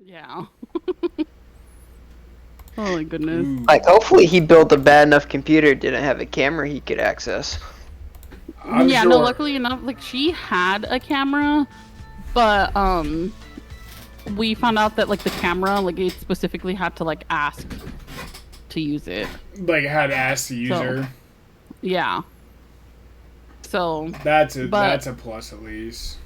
Yeah. Oh my goodness. Like, hopefully he built a bad enough computer, didn't have a camera he could access. I'm Yeah, no, sure. luckily enough, like she had a camera, but we found out that like the camera, like it specifically had to like ask to use it. Like, how to ask the user. Yeah. So That's but a plus at least.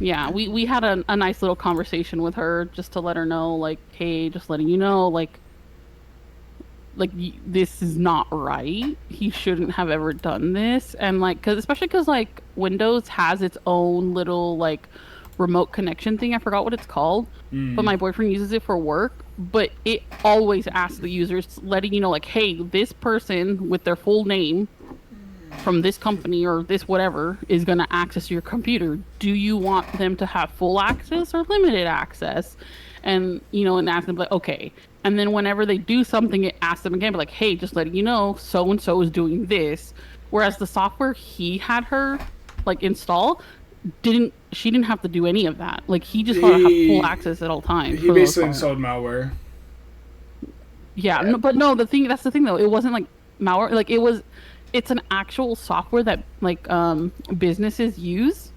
yeah, we had a nice little conversation with her just to let her know, like, hey, just letting you know, like this is not right. He shouldn't have ever done this, and like, cause especially because like Windows has its own little like remote connection thing. I forgot what it's called, but my boyfriend uses it for work. But it always asks the users, letting you know, like, hey, this person with their full name from this company or this whatever is going to access your computer. Do you want them to have full access or limited access? And and ask them like, okay. And then whenever they do something, it asks them again, but like, hey, just letting you know, so and so is doing this. Whereas the software he had her like install she didn't have to do any of that. Like he just let her have full access at all times. He basically installed malware. Yeah, no, but no, that's the thing though. It wasn't like malware. Like it's an actual software that like businesses use,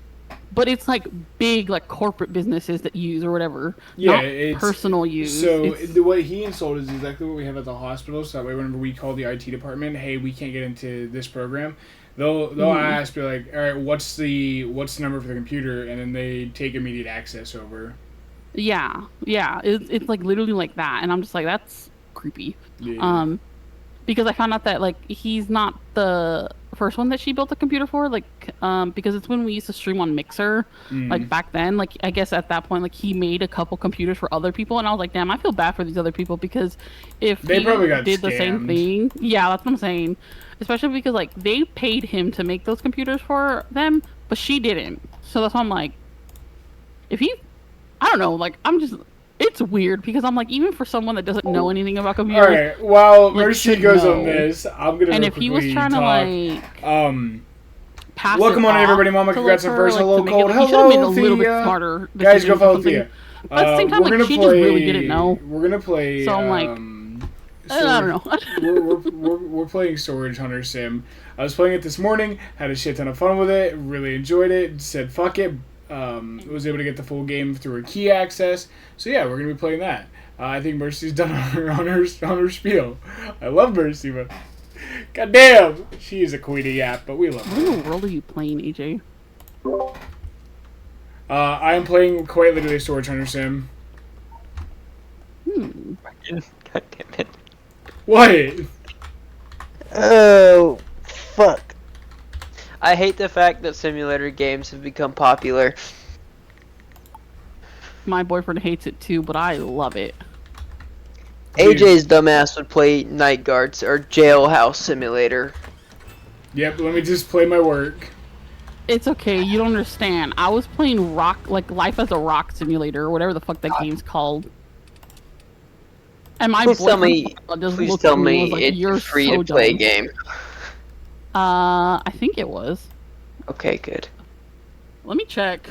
but it's like big like corporate businesses that use or whatever. Yeah, not it's personal use. So the way he installed is exactly what we have at the hospital. So that way, whenever we call the IT department, hey, we can't get into this program, they'll ask, be like, all right, what's the number for the computer, and then they take immediate access over. Yeah, it's like literally like that, and I'm just like, that's creepy. Yeah. Because I found out that like he's not the first one that she built a computer for, like because it's when we used to stream on Mixer, like back then. Like I guess at that point, like he made a couple computers for other people, and I was like, damn, I feel bad for these other people because if They he probably got did scammed. the same thing, yeah, that's what I'm saying. Especially because like they paid him to make those computers for them, but she didn't. So that's why I'm like, if he, I don't know, like I'm just. It's weird because I'm like, even for someone that doesn't know anything about computers. All right. While like, Mercy goes know. on this, I'm gonna. And if he was trying talk. to like, pass welcome on everybody, Mama. Congrats on first. Hello, Cold. Hello, he should have made a little bit smarter. Guys, go follow Thea. But at the same time, like she just really didn't know. We're gonna play. So I'm like, I don't know. we're playing Storage Hunter Sim. I was playing it this morning. Had a shit ton of fun with it. Really enjoyed it. Said fuck it. Was able to get the full game through a key access. So yeah, we're gonna be playing that. I think Mercy's done on her spiel. I love Mercy, but goddamn, she is a queenie yap. But we love her. What in the world are you playing, AJ? I am playing quite literally Storage Hunter Sim. God damn it. What? Oh, fuck. I hate the fact that simulator games have become popular. My boyfriend hates it too, but I love it. AJ's dumbass would play Night Guards or Jailhouse Simulator. Yep, let me just play my work. It's okay, you don't understand. I was playing Life as a Rock Simulator, or whatever the fuck that game's called. And my please tell me like, it's a free-to-play game. I think it was. Okay, good. Let me check.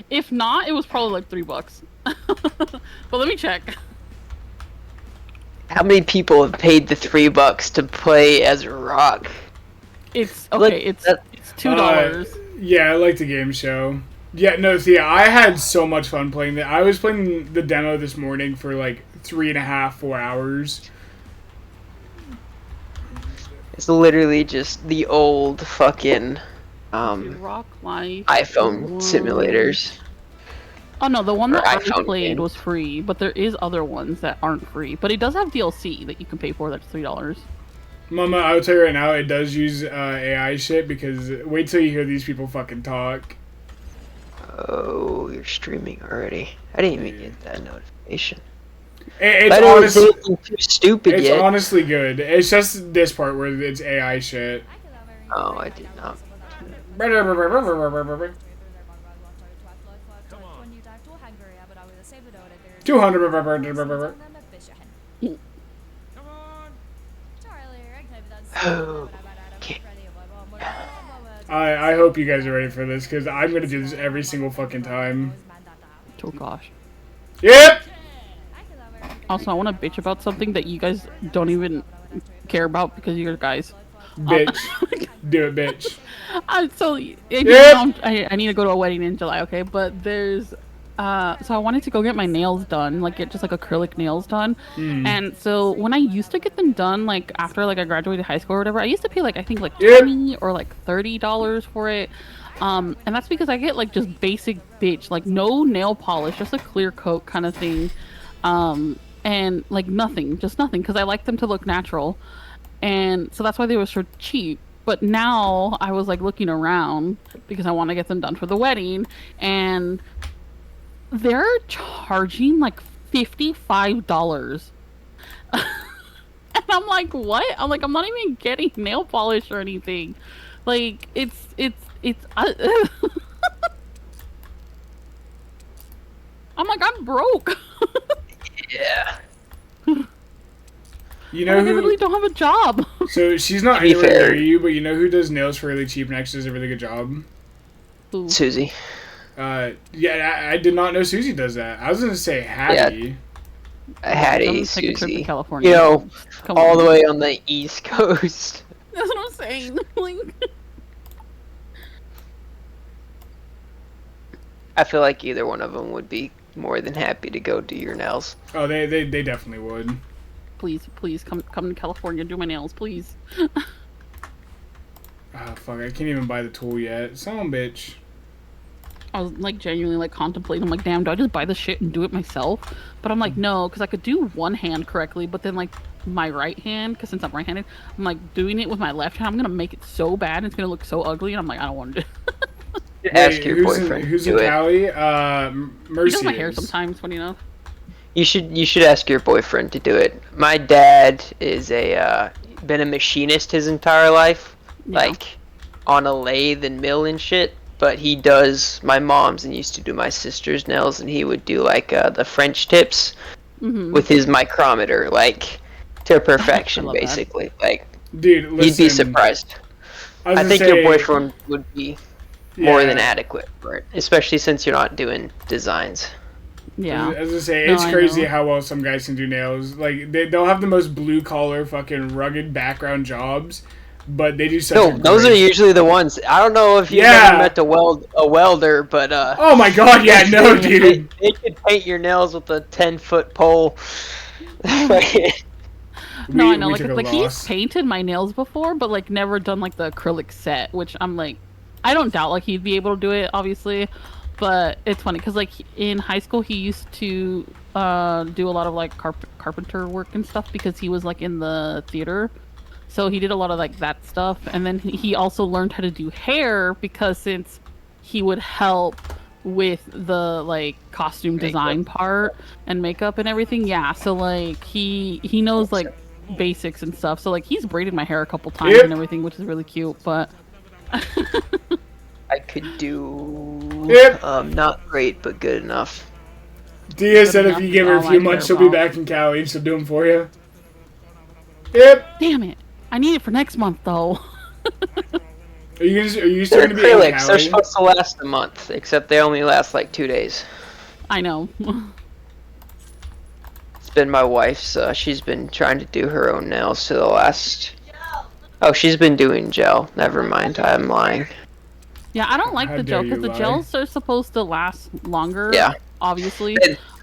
If not, it was probably like $3. But let me check. How many people have paid the $3 to play as Rock? It's okay. It's $2. Yeah, I like the game show. Yeah, no, see, I had so much fun playing that. I was playing the demo this morning for like 3.5, 4 hours. It's literally just the old fucking Rock Life iPhone simulators. Oh no, the one that I played was free, but there is other ones that aren't free. But it does have DLC that you can pay for. That's $3. Mama, I will tell you right now, it does use AI shit because wait till you hear these people fucking talk. Oh, you're streaming already. I didn't even get that notification. It's honestly too stupid. It's honestly good. It's just this part where it's AI shit. Oh, I did not. 200. I hope you guys are ready for this because I'm gonna do this every single fucking time. Oh gosh. Yep. Also, I want to bitch about something that you guys don't even care about because you're guys. Bitch. Do it, bitch. So Yep. I need to go to a wedding in July, okay? But there's so I wanted to go get my nails done, like get just like acrylic nails done. And so when I used to get them done, like after like I graduated high school or whatever, I used to pay like I think like Yep. 20 or like $30 for it. And that's because I get like just basic bitch, like no nail polish, just a clear coat kind of thing. And like nothing, just nothing, because I like them to look natural. And so that's why they were so cheap. But now I was like looking around because I want to get them done for the wedding, and they're charging like $55. And I'm like, what? I'm like, I'm not even getting nail polish or anything. Like, it's. I'm like, I'm broke. Yeah. You I know literally who? don't have a job. So she's not To be anywhere fair- near you, but you know who does nails for really cheap and actually does a really good job? Ooh. Susie. Yeah, I did not know Susie does that. I was gonna say Hattie. Hattie, Come take a trip to Susie. California. You know, Come all on. the way on the East Coast. That's what I'm saying. Like, I feel like either one of them would be more than happy to go do your nails. Oh, they definitely would. please come to California and do my nails, please. Ah, fuck! I can't even buy the tool yet. Son of a bitch. I was like genuinely like contemplating. I'm like, damn, do I just buy the shit and do it myself? But I'm like, no, because I could do one hand correctly, but then like my right hand, because since I'm right-handed, I'm like doing it with my left hand. I'm gonna make it so bad, and it's gonna look so ugly, and I'm like, I don't want to do. Ask your boyfriend. Who's to do in it. Cali? Mercy. He does my hair is. sometimes, funny enough. You should ask your boyfriend to do it. My dad is been a machinist his entire life, Yeah. like on a lathe and mill and shit. But he does my mom's and used to do my sister's nails, and he would do like the French tips Mm-hmm. with his micrometer, like to perfection, love that. basically. Like Dude, listen. you'd be surprised. was I gonna think say, your boyfriend would be more than yeah. adequate for it, especially since you're not doing designs. Yeah. As I say, No, it's I crazy know. how well some guys can do nails. Like they'll have the most blue collar, fucking rugged background jobs, but they do such. No, a those are great- usually the ones. I don't know if you've Yeah. ever met a welder, but Oh my god! Yeah, no, dude. they could paint your nails with a 10-foot pole. No, I know. We Like, took a like loss. he's painted my nails before, but like never done like the acrylic set, which I'm like, I don't doubt like he'd be able to do it, obviously. But it's funny because like in high school he used to do a lot of like carpenter work and stuff because he was like in the theater, so he did a lot of like that stuff. And then he also learned how to do hair because since he would help with the like costume design part and makeup and everything. Yeah, so like he knows like basics and stuff. So like he's braided my hair a couple times Yep. and everything, which is really cute. But I could do Yep. not great but good enough. Dia said if enough you is give her a all few I months, care she'll be about. back in Cali and she'll do them for you. Yep. damn it, I need it for next month though. Are you They're starting to be in acrylics. They're Cali? supposed to last a month, except they only last like 2 days. I know. It's been my wife's. She's been trying to do her own nails to the last. Oh, she's been doing gel. Never mind. I'm lying. Yeah, I don't like How the gel dare because you the lie. gels are supposed to last longer. Yeah. Obviously.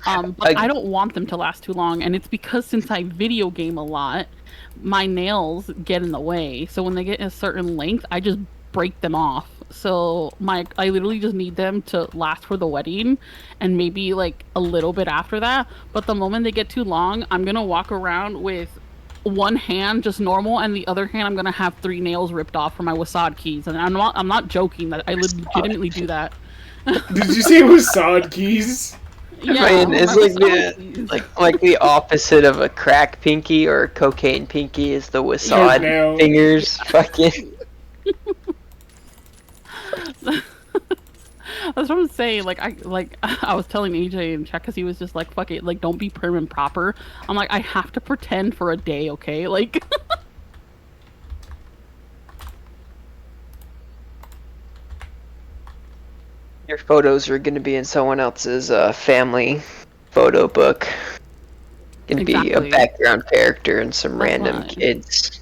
And But I- I don't want them to last too long, and it's because since I video game a lot, my nails get in the way. So when they get a certain length, I just break them off. So I literally just need them to last for the wedding, and maybe like a little bit after that. But the moment they get too long, I'm gonna walk around with one hand just normal, and the other hand I'm gonna have 3 nails ripped off for my Wasad keys. And I'm not joking. That I legitimately do that. Did you say Wasad keys? Yeah, I mean, it's my like Wasad the keys. like the opposite of a crack pinky or a cocaine pinky is the Wasad nail. fingers. Fucking. That's what I'm saying. Like I was telling AJ in chat because he was just like, "Fuck it, like don't be prim and proper." I'm like, I have to pretend for a day, okay? Like, Your photos are gonna be in someone else's family photo book. Can be a Exactly. background character and some That's random why. kids.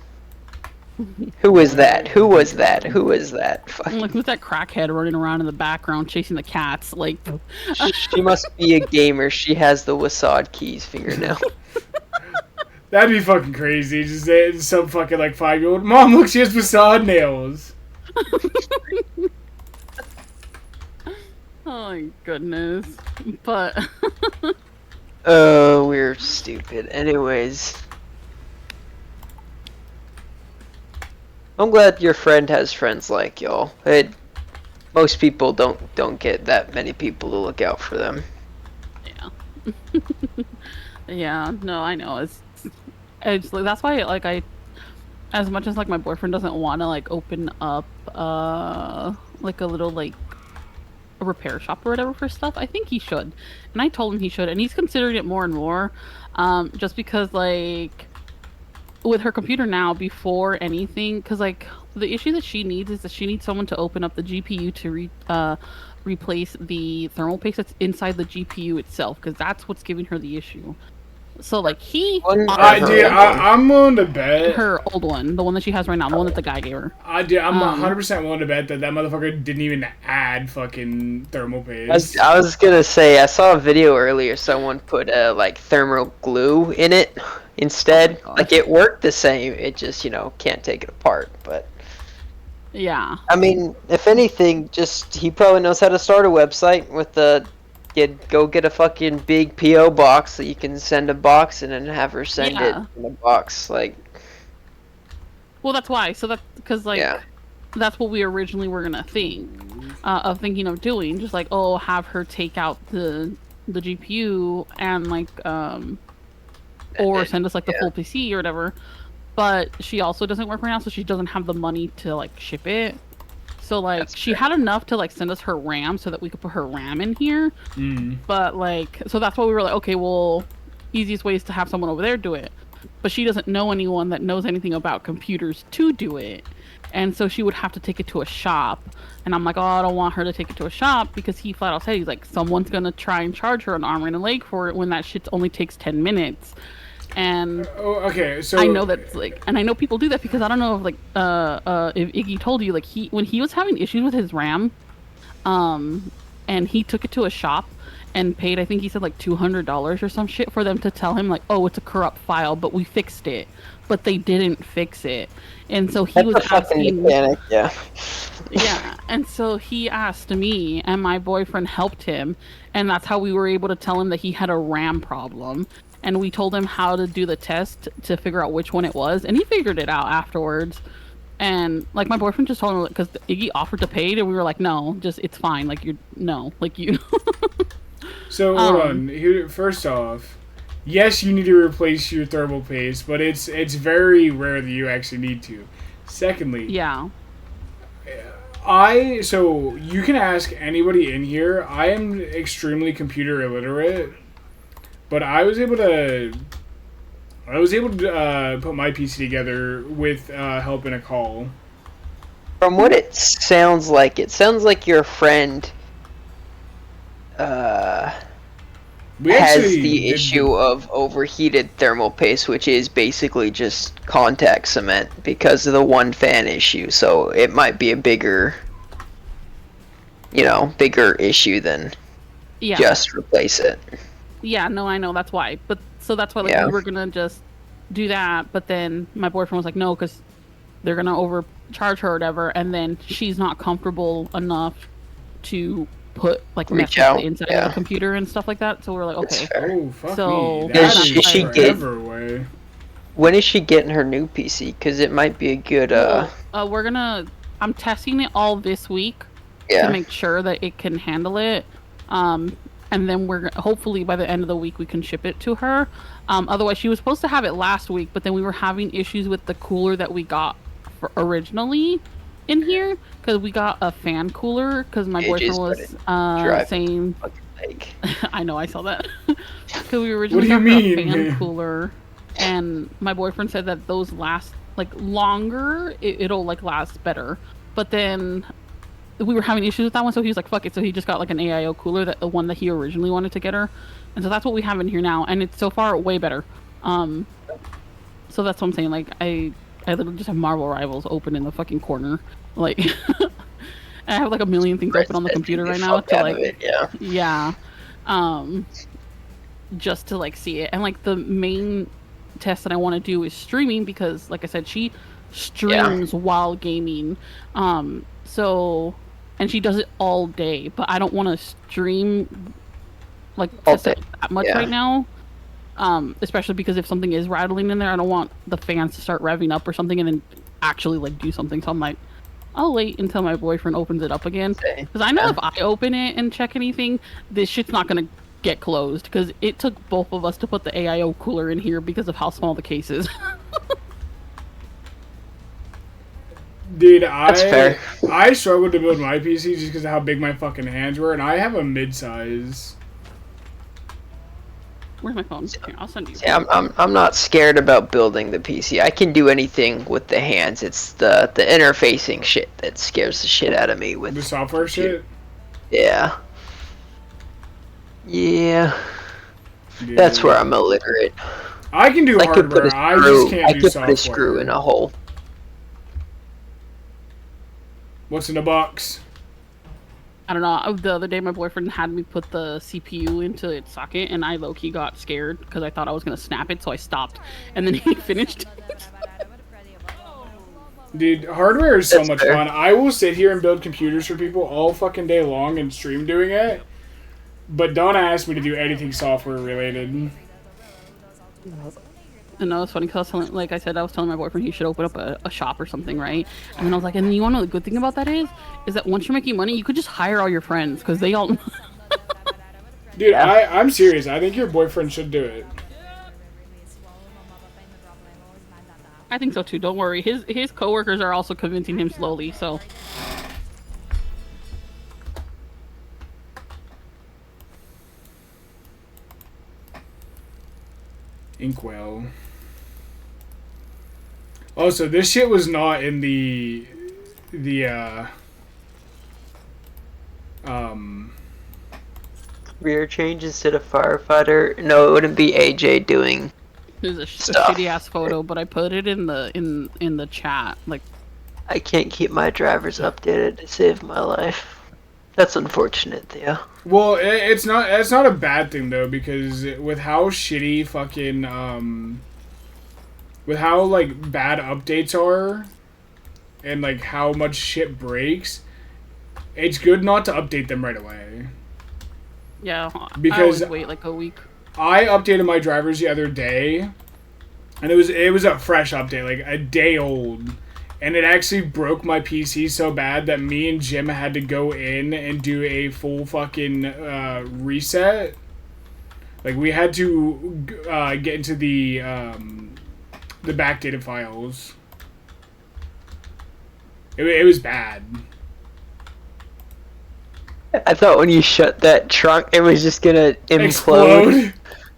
Who was that? Who was that? Who was that? Fuck. Like, who's that crackhead running around in the background chasing the cats? Like, She must be a gamer. She has the Wasad Keys fingernail. That'd be fucking crazy. Just some fucking like 5-year-old. Mom, look, she has facade nails. oh my goodness. But Oh, we're stupid. Anyways. I'm glad your friend has friends like y'all. Most people don't get that many people to look out for them. yeah. yeah, no, I know. It's like, that's why like as much as like my boyfriend doesn't want to like open up like a little like a repair shop or whatever for stuff, I think he should. And I told him he should, and he's considering it more and more. Just because like with her computer now, before anything, because like the issue that she needs is that she needs someone to open up the GPU to replace the thermal paste that's inside the GPU itself, because that's what's giving her the issue. So like he I'm willing to bet her old one, the one that she has right now, the one that the guy gave her. I'm 100% willing to bet that motherfucker didn't even add fucking thermal paste. I was gonna say, I saw a video earlier. Someone put like thermal glue in it instead. Oh like it worked the same. It just can't take it apart. But Yeah. I mean, if anything, just he probably knows how to start a website with go get a fucking big PO box that you can send a box in and have her send it in a box. Like, well, that's why. So that's because like yeah. that's what we originally were gonna think of thinking of doing, just like, oh, have her take out the GPU and like or send us like the full PC or whatever. But she also doesn't work right now, so she doesn't have the money to like ship it. So like she had enough to like send us her RAM so that we could put her RAM in here. But like, so that's why we were like, okay, well, easiest way is to have someone over there do it. But she doesn't know anyone that knows anything about computers to do it. And so she would have to take it to a shop. And I'm like, oh, I don't want her to take it to a shop, because he flat out said, he's like, someone's going to try and charge her an arm and a leg for it when that shit only takes 10 minutes. And okay, so I know that's like, and I know people do that, because I don't know if like if Iggy told you, like when he was having issues with his RAM, and he took it to a shop and paid, I think he said like $200 or some shit for them to tell him like, oh, it's a corrupt file, but we fixed it. But they didn't fix it. And so he was asking, yeah. yeah, and so he asked me, and my boyfriend helped him, and that's how we were able to tell him that he had a RAM problem. And we told him how to do the test to figure out which one it was, and he figured it out afterwards. And like my boyfriend just told him, because Iggy offered to pay it, and we were like, no, just it's fine. Like you. So hold on. Here, first off, yes, you need to replace your thermal paste, but it's very rare that you actually need to. Secondly, yeah. So you can ask anybody in here. I am extremely computer illiterate. But I was able to put my PC together with help in a call. From what it sounds like your friend has the issue of overheated thermal paste, which is basically just contact cement because of the one fan issue. So it might be a bigger issue than just replace it. Yeah, no, I know, that's why. But so that's why we were gonna just do that, but then my boyfriend was like, no, because they're gonna overcharge her or whatever, and then she's not comfortable enough to put like mess with the inside of the computer and stuff like that. So we're like, okay. Oh, fuck so me. When is she getting her new PC? Because it might be a good. I'm testing it all this week to make sure that it can handle it. And then hopefully by the end of the week we can ship it to her. Otherwise, she was supposed to have it last week, but then we were having issues with the cooler that we got originally in here, because we got a fan cooler, because my boyfriend was saying, I know, I saw that, because we originally got a fan cooler, and my boyfriend said that those last like longer, it'll like last better, but then we were having issues with that one, so he was like, fuck it. So he just got like an AIO cooler, the one that he originally wanted to get her. And so that's what we have in here now, and it's so far way better. So that's what I'm saying. Like I literally just have Marvel Rivals open in the fucking corner. Like I have like a million things open on the computer right now to like yeah. Just to like see it. And like the main test that I want to do is streaming, because like I said, she streams while gaming. So, and she does it all day, but I don't want to stream like test it that much right now. Especially because if something is rattling in there, I don't want the fans to start revving up or something and then actually like do something. So I'm like, I'll wait until my boyfriend opens it up again, because I know if I open it and check anything, this shit's not gonna get closed, because it took both of us to put the AIO cooler in here because of how small the case is. Dude, I struggled to build my PC just because of how big my fucking hands were, and I have a mid-size. Where's my phone? Here, I'll send you. See, I'm not scared about building the PC. I can do anything with the hands. It's the interfacing shit that scares the shit out of me with the software shit. Yeah. That's where I'm illiterate. I can do hardware. I just can't do software. I could put a screw in a hole. What's in the box? I don't know. The other day, my boyfriend had me put the CPU into its socket, and I low-key got scared because I thought I was gonna snap it, so I stopped. And then he finished it. Dude, hardware is so much fun. I will sit here and build computers for people all fucking day long and stream doing it. But don't ask me to do anything software related. And no, it's funny because I was telling my boyfriend he should open up a shop or something, right? And then I was like, and you want to know the good thing about that is that once you're making money, you could just hire all your friends, because they all... Dude, I'm serious. I think your boyfriend should do it. I think so too. Don't worry. His coworkers are also convincing him slowly, so... Inkwell. Oh, so this shit was not in the career change instead of firefighter. No, it wouldn't be AJ doing. There's a shitty ass photo, but I put it in the chat. Like, I can't keep my drivers updated to save my life. That's unfortunate, Theo. Well, it's not a bad thing though, because with how shitty fucking with how like bad updates are, and like how much shit breaks, it's good not to update them right away. Yeah, because I always wait like a week. I updated my drivers the other day, and it was a fresh update, like a day old. And it actually broke my PC so bad that me and Jim had to go in and do a full fucking reset. Like, we had to get into the backdated files. It was bad. I thought when you shut that trunk, it was just gonna implode.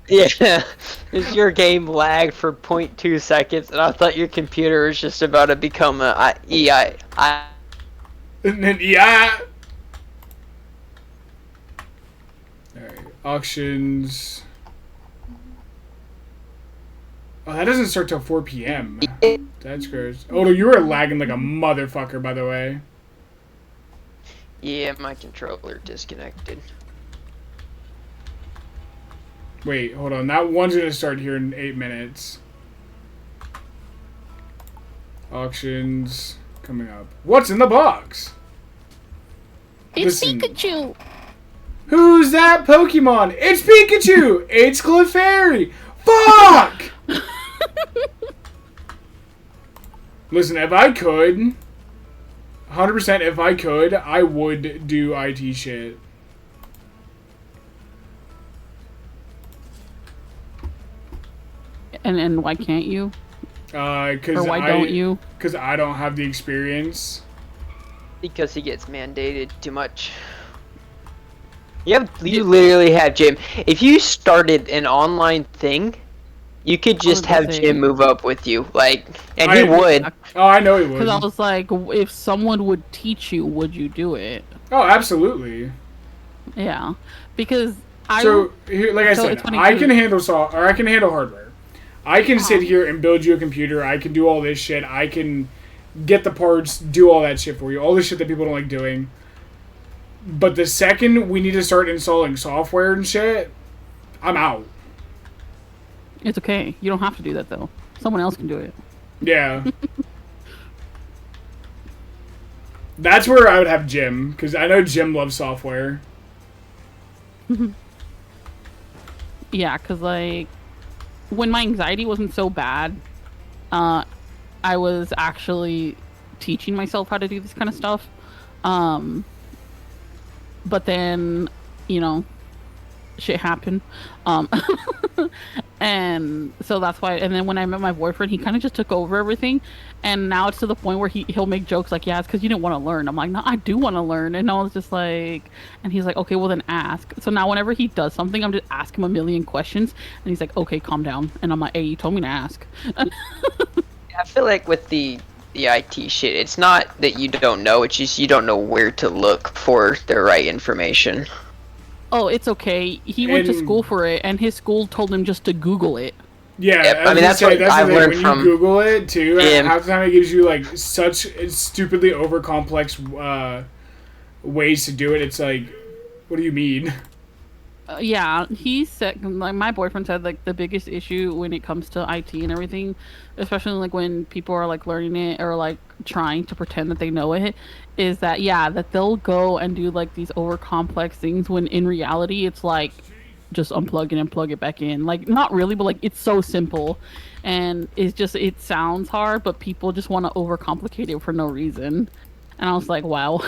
Yeah, your game lagged for 0.2 seconds, and I thought your computer was just about to become a EI. And then yeah. Alright, auctions. Oh, that doesn't start till 4 p.m. That's gross. Oh, no, you were lagging like a motherfucker, by the way. Yeah, my controller disconnected. Wait, hold on. That one's gonna start here in 8 minutes. Auctions coming up. What's in the box? It's Pikachu! Who's that Pokemon? It's Pikachu! It's Clefairy! Fuck! Listen, if I could, 100% if I could, I would do IT shit. And why can't you? Or why don't you? Because I don't have the experience. Because he gets mandated too much. You literally have Jim. If you started an online thing, you could just have Jim move up with you, and he would. Oh, I know he would. Because I was like, if someone would teach you, would you do it? Oh, absolutely. Yeah, because So here, like I So said, it's funny I too. can handle I can handle hardware. I can sit here and build you a computer. I can do all this shit. I can get the parts, do all that shit for you. All the shit that people don't like doing. But the second we need to start installing software and shit, I'm out. It's okay. You don't have to do that though. Someone else can do it. Yeah. That's where I would have Jim, because I know Jim loves software. Yeah, because like when my anxiety wasn't so bad, I was actually teaching myself how to do this kind of stuff. But then, you know, shit happened. Um, and so that's why. And then when I met my boyfriend, he kind of just took over everything. And now it's to the point where he'll make jokes like, "Yeah, it's because you didn't want to learn." I'm like, "No, I do want to learn." And I was just like, and he's like, "Okay, well then ask." So now whenever he does something, I'm just ask him a million questions, and he's like, "Okay, calm down." And I'm like, "Hey, you told me to ask." I feel like with the IT shit, it's not that you don't know, it's just you don't know where to look for the right information. Oh, it's okay. He went to And- school for it, and his school told him just to Google it. Yeah, Yep, I mean, that's what the I've thing. learned When from you Google it too, him. half the time it gives you like such stupidly over complex ways to do it. It's like, what do you mean? Yeah, he said, like, my boyfriend said, like, the biggest issue when it comes to IT and everything, especially like when people are like learning it or like trying to pretend that they know it, is that, yeah, that they'll go and do like these over complex things when in reality it's like just unplug it and plug it back in. Like, not really, but like it's so simple. And it's just, it sounds hard, but people just want to overcomplicate it for no reason. And I was like, wow.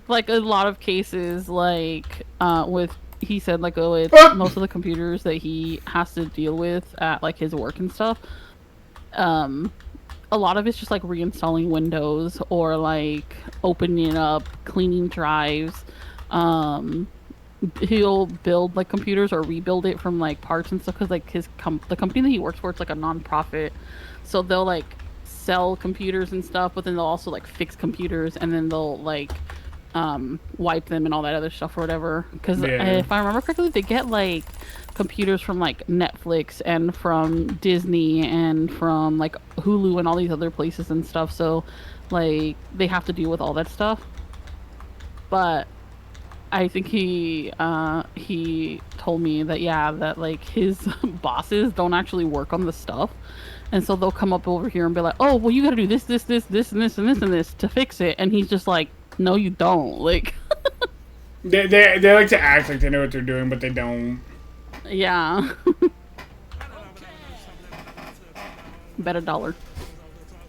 Like a lot of cases, like with he said, like with most of the computers that he has to deal with at like his work and stuff, a lot of it's just like reinstalling Windows or like opening up, cleaning drives. He'll build like computers or rebuild it from like parts and stuff because like the company that he works for, it's like a non-profit, so they'll like sell computers and stuff, but then they'll also like fix computers and then they'll like wipe them and all that other stuff or whatever. Because Yeah. if I remember correctly, they get like computers from like Netflix and from Disney and from like Hulu and all these other places and stuff. So like they have to deal with all that stuff. But I think he told me that, yeah, that like his bosses don't actually work on the stuff. And so they'll come up over here and be like, "Oh, well, you got to do this, this, this, this, and this, and this, and this to fix it." And he's just like, "No, you don't." Like, They like to act like they know what they're doing, but they don't. yeah. Bet $1.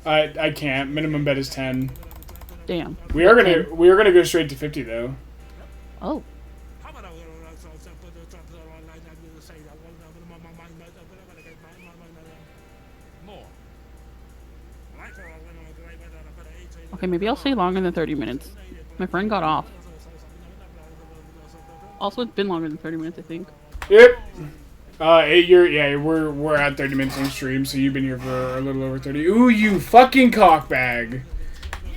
I can't. Minimum bet is 10. Damn. We are gonna go straight to 50 though. Oh. Okay, maybe I'll stay longer than 30 minutes. My friend got off. Also, it's been longer than 30 minutes, I think. Yep. We're at 30 minutes on stream, so you've been here for a little over 30. Ooh, you fucking cockbag.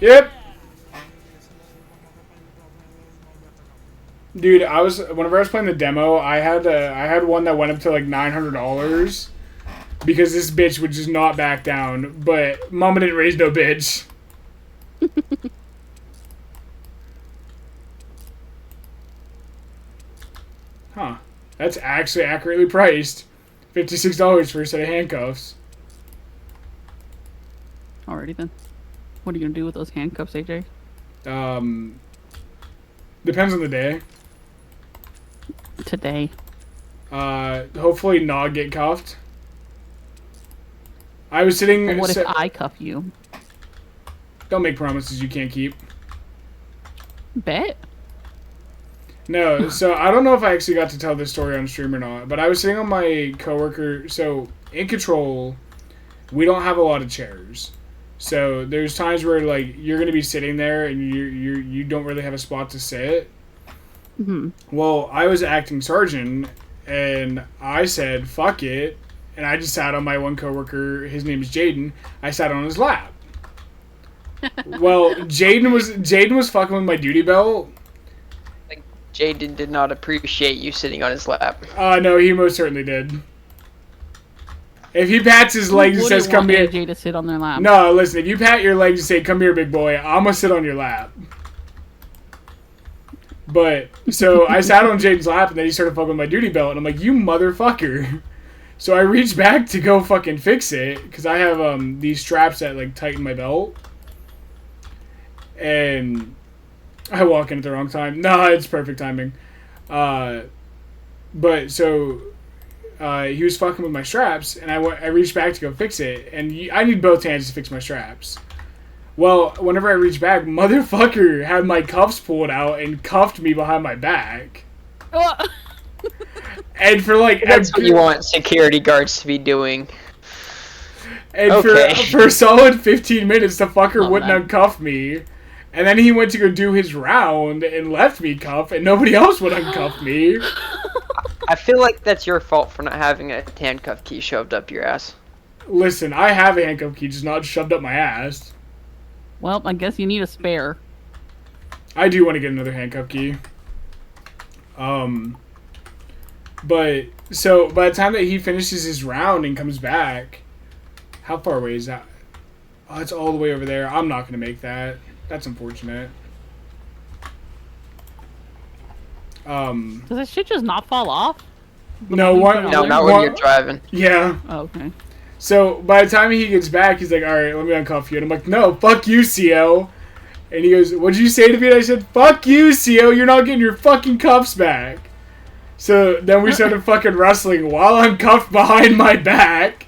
Yep. Dude, whenever I was playing the demo, I had one that went up to like $900 because this bitch would just not back down. But Mama didn't raise no bitch. Huh. That's actually accurately priced. $56 for a set of handcuffs. Alrighty then. What are you gonna do with those handcuffs, AJ? Depends on the day. Today. Hopefully not get cuffed. I was sitting... But what if I cuff you? Don't make promises you can't keep. Bet? No, so I don't know if I actually got to tell this story on stream or not, but I was sitting on my coworker. So in Control, we don't have a lot of chairs. So there's times where like you're gonna be sitting there and you don't really have a spot to sit. Mm-hmm. Well, I was acting sergeant, and I said fuck it, and I just sat on my one coworker. His name is Jaden. I sat on his lap. Well, Jaden was fucking with my duty belt. Jaden did not appreciate you sitting on his lap. No, he most certainly did. If he pats his legs and Who says, wouldn't come want here. AJ to sit on their lap? No, listen, if you pat your legs and say, come here, big boy, I'm gonna sit on your lap. But, so I sat on Jaden's lap and then he started fucking with my duty belt and I'm like, you motherfucker. So I reached back to go fucking fix it because I have these straps that like tighten my belt. And I walk in at the wrong time. No, it's perfect timing. But so he was fucking with my straps, and I reached back to go fix it, and I need both hands to fix my straps. Well, whenever I reached back, motherfucker had my cuffs pulled out and cuffed me behind my back. And for like... That's what you want security guards to be doing. And Okay. for a solid 15 minutes, the fucker Oh, wouldn't man. uncuff me. And then he went to go do his round and left me cuffed, and nobody else would uncuff me. I feel like that's your fault for not having a handcuff key shoved up your ass. Listen, I have a handcuff key, just not shoved up my ass. Well, I guess you need a spare. I do want to get another handcuff key. But, so, by the time that he finishes his round and comes back, how far away is that? Oh, it's all the way over there. I'm not going to make that. That's unfortunate. Does that shit just not fall off? No, one, No, not when you're driving. Yeah. Oh, okay. So, by the time he gets back, he's like, alright, let me uncuff you. And I'm like, no, fuck you, CO. And he goes, what'd you say to me? And I said, fuck you, CO, you're not getting your fucking cuffs back. So, then we started fucking wrestling while I'm cuffed behind my back.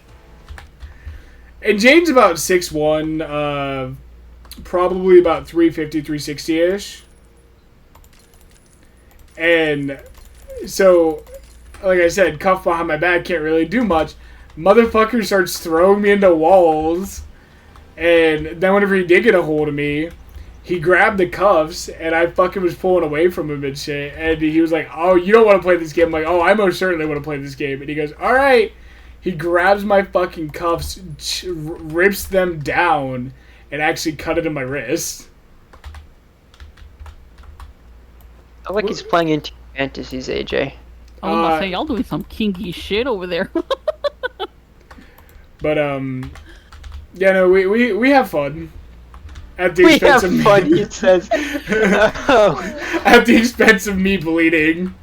And Jane's about 6'1", probably about 350, 360-ish. And so, like I said, cuffed behind my back, can't really do much. Motherfucker starts throwing me into walls. And then whenever he did get a hold of me, he grabbed the cuffs, and I fucking was pulling away from him and shit. And he was like, oh, you don't want to play this game? I'm like, oh, I most certainly want to play this game. And he goes, alright. He grabs my fucking cuffs, rips them down, and actually cut it in my wrist. I like he's playing into fantasies, AJ. I was about to say, y'all doing some kinky shit over there. But, yeah, no, we have fun. At the We expense have of me. fun, he says. At the expense of me bleeding.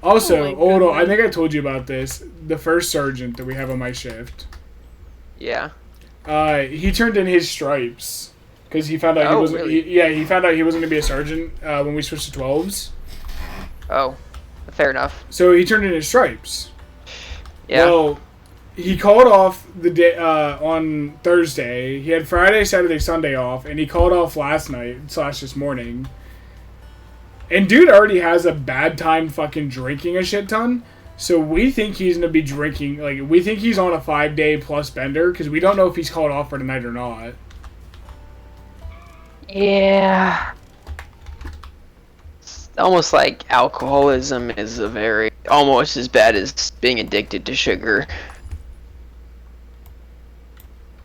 Also, Oh my hold on, I goodness. think I told you about this. The first sergeant that we have on my shift. Yeah. He turned in his stripes. Because he found out he Oh, wasn't... really? he found out he wasn't going to be a sergeant when we switched to 12s. Oh, fair enough. So he turned in his stripes. Yeah. Well, he called off the day on Thursday. He had Friday, Saturday, Sunday off, and he called off last night / this morning. And dude already has a bad time fucking drinking a shit ton. So we think he's gonna be drinking. Like, we think he's on a 5-day plus bender because we don't know if he's called off for tonight or not. Yeah. It's almost like alcoholism is a very almost as bad as being addicted to sugar.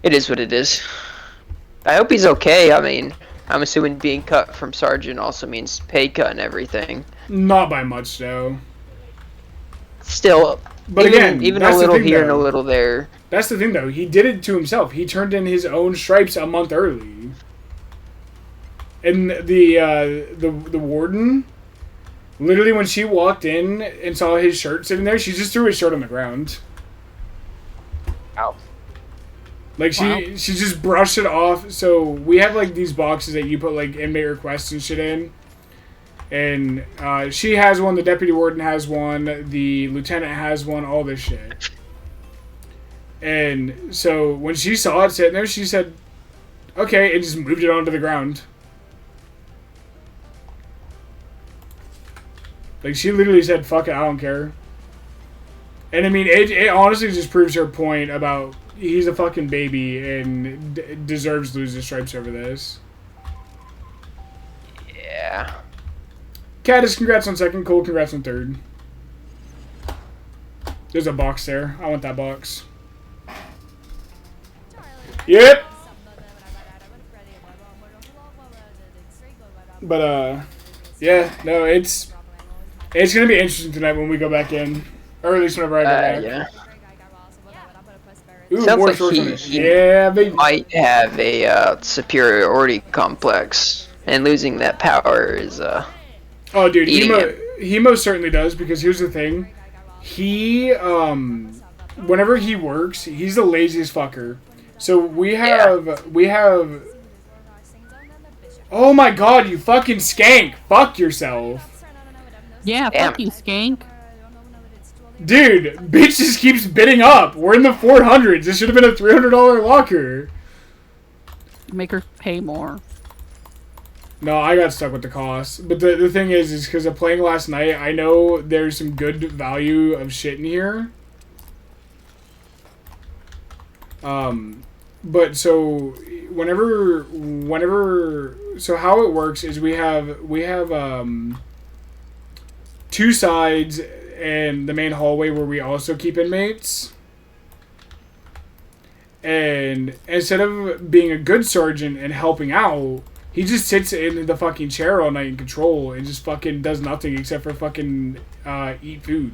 It is what it is. I hope he's okay. I mean, I'm assuming being cut from sergeant also means pay cut and everything. Not by much though. Still, But again, even that's a the little thing, here and a though. little there. That's the thing though. He did it to himself. He turned in his own stripes a month early. And the warden, literally when she walked in and saw his shirt sitting there, she just threw his shirt on the ground. Ow. Like she just brushed it off. So we have like these boxes that you put like inmate requests and shit in. And she has one, the deputy warden has one, the lieutenant has one, all this shit. And so when she saw it sitting there, she said, okay, and just moved it onto the ground. Like, she literally said, fuck it, I don't care. And I mean, it honestly just proves her point about he's a fucking baby and deserves to lose his stripes over this. Yeah. Caddis, congrats on second. Cole, congrats on third. There's a box there. I want that box. Yep. But But yeah, no, it's gonna be interesting tonight when we go back in, or at least whenever I go back. Yeah. Ooh, Sounds more like shorts on he- this. he Yeah, baby. Might have a superiority complex, and losing that power is Oh, dude, eating he most certainly does, because here's the thing. He, whenever he works, he's the laziest fucker. So we have, oh my god, you fucking skank. Fuck yourself. Yeah, Damn. fuck you, skank. Dude, bitch just keeps bidding up. We're in the 400s. This should have been a $300 locker. Make her pay more. No, I got stuck with the cost. But the thing is because of playing last night, I know there's some good value of shit in here. But so whenever so how it works is we have two sides and the main hallway where we also keep inmates. And instead of being a good sergeant and helping out, he just sits in the fucking chair all night in control and just fucking does nothing except for fucking eat food.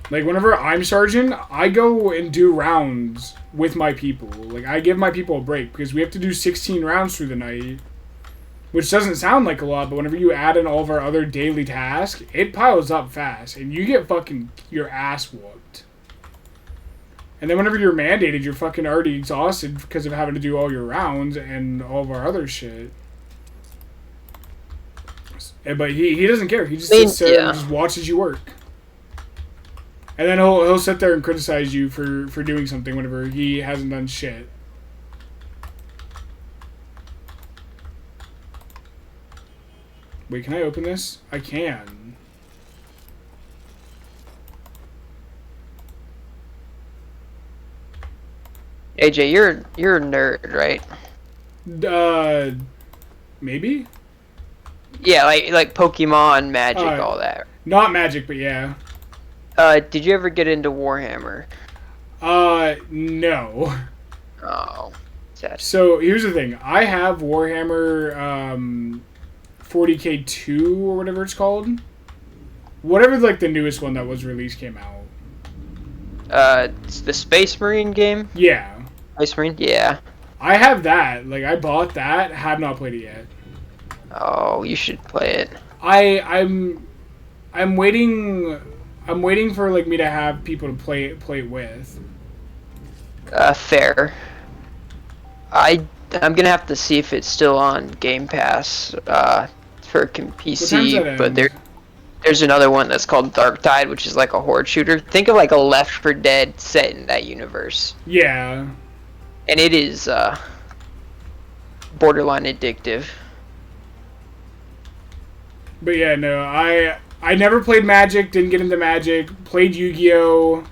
Like, whenever I'm sergeant, I go and do rounds with my people. Like, I give my people a break because we have to do 16 rounds through the night. Which doesn't sound like a lot, but whenever you add in all of our other daily tasks, it piles up fast. And you get fucking your ass whooped. And then whenever you're mandated, you're fucking already exhausted because of having to do all your rounds and all of our other shit. But he doesn't care. He just sits there and just watches you work. And then he'll sit there and criticize you for doing something whenever he hasn't done shit. Wait, can I open this? I can. AJ, you're a nerd, right? Maybe? Yeah, like Pokemon, Magic, Alright. all that. Not Magic, but yeah. Did you ever get into Warhammer? No. Oh, sad. So, here's the thing. I have Warhammer, 40k2 or whatever it's called. Whatever, like, the newest one that was released came out. It's the Space Marine game? Yeah. Space Marine? Yeah. I have that. Like, I bought that. Have not played it yet. Oh, you should play it. I'm waiting for, like, me to have people to play it with. Fair. I'm gonna have to see if it's still on Game Pass, for What time's PC, that but end? there's another one that's called Dark Tide, which is like a horde shooter. Think of like a Left 4 Dead set in that universe. Yeah. And it is, borderline addictive. But yeah, no, I never played Magic, didn't get into Magic, played Yu-Gi-Oh!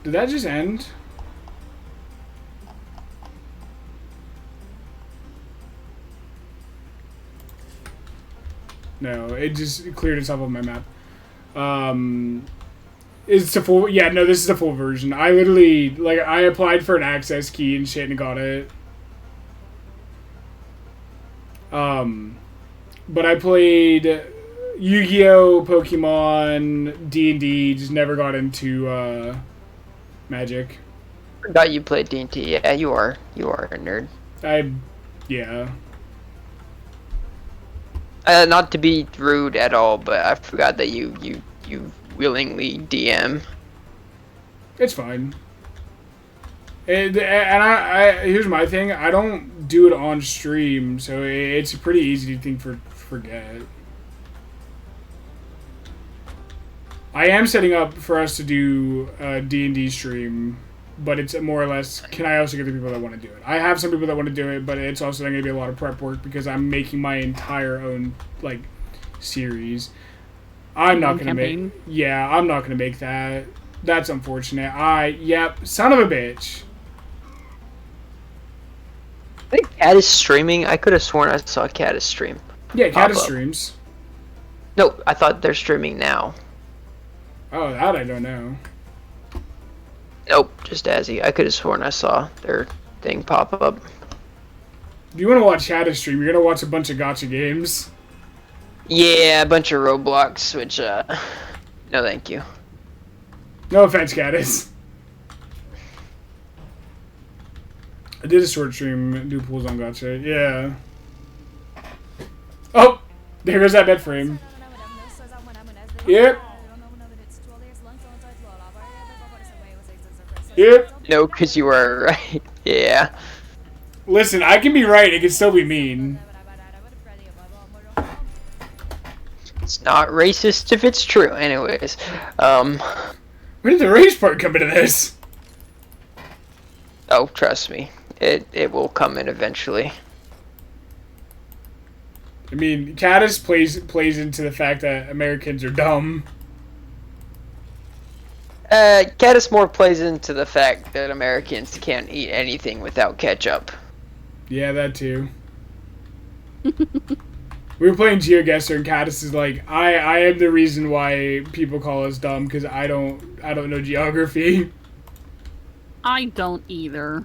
Did that just end? No, it just cleared itself on my map. It's a full, yeah, no, this is a full version. I literally, like, I applied for an access key and shit and got it. But I played Yu-Gi-Oh, Pokemon, D&D, just never got into, Magic. Forgot you played D&T. Yeah, you are a nerd. Yeah. Not to be rude at all, but I forgot that you willingly DM. It's fine. And I here's my thing. I don't do it on stream, so it's pretty easy to forget. I am setting up for us to do a D&D stream, but it's more or less, can I also get the people that want to do it? I have some people that want to do it, but it's also going to be a lot of prep work because I'm making my entire own, like, series. I'm not going to make... Yeah, I'm not going to make that. That's unfortunate. Yep, son of a bitch. I think Cat is streaming. I could have sworn I saw Cat is stream. Yeah, Cat Pop up. streams. No, I thought they're streaming now. Oh, that I don't know. Nope, just Azzy. I could have sworn I saw their thing pop up. If you want to watch Shadow stream, you're gonna watch a bunch of gotcha games. Yeah, a bunch of Roblox, which, no thank you. No offense, Caddis. I did a short stream, do pools on gotcha. Yeah. Oh! There goes that bed frame. Yep. Yep. No, because you were right. Yeah. Listen, I can be right, it can still be mean. It's not racist if it's true. Anyways, Where did the race part come into this? oh, trust me. It will come in eventually. I mean, Caddis plays into the fact that Americans are dumb. Caddismore plays into the fact that Americans can't eat anything without ketchup. Yeah, that too. We were playing GeoGuessr and Caddis is like, I am the reason why people call us dumb because I don't know geography. I don't either.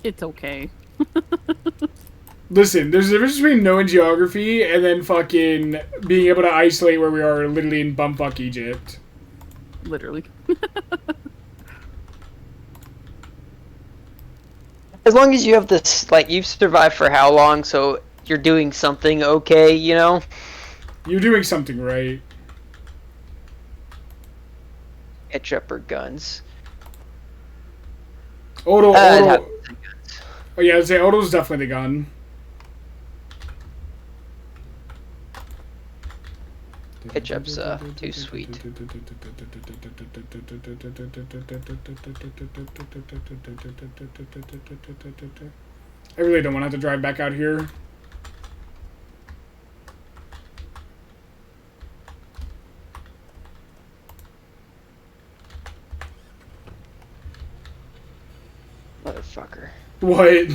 It's okay. Listen, there's a difference between knowing geography and then fucking being able to isolate where we are literally in bumfuck Egypt. Literally. As long as you have this, like, you've survived for how long, so you're doing something okay, you know? You're doing something right. Ketchup or guns. Odo. Guns. Oh yeah, I'd say Odo's definitely the gun. Ketchup's, too sweet. I really don't want to have to drive back out here. Motherfucker. What?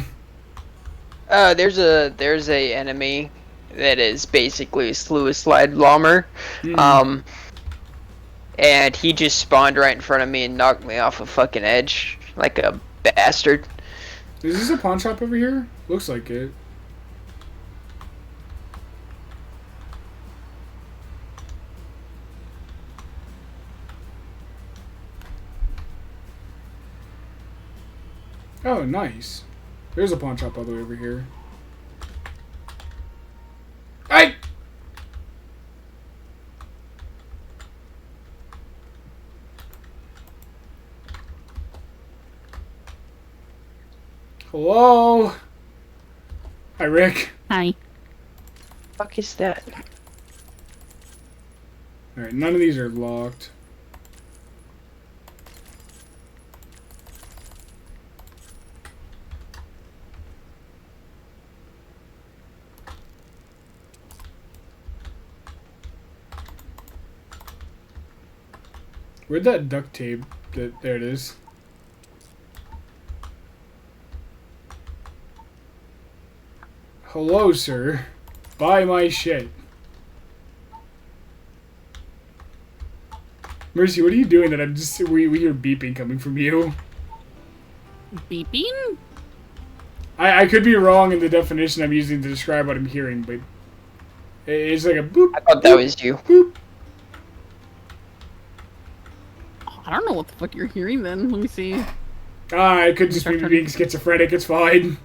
There's a enemy that is basically a slide lommer. And he just spawned right in front of me and knocked me off a fucking edge like a bastard. Is this a pawn shop over here? Looks like it. Oh, nice. There's a pawn shop all the way over here. Hey! Hello? Hi, Rick. Hi. Fuck is that? Alright, none of these are locked. Where'd that duct tape? There it is. Hello, sir. Buy my shit. Mercy, what are you doing that I'm just... We hear beeping coming from you. Beeping? I could be wrong in the definition I'm using to describe what I'm hearing, but... It's like a boop. I thought that was you. Boop. I don't know what the fuck you're hearing then. Let me see. It could just be me being schizophrenic. It's fine.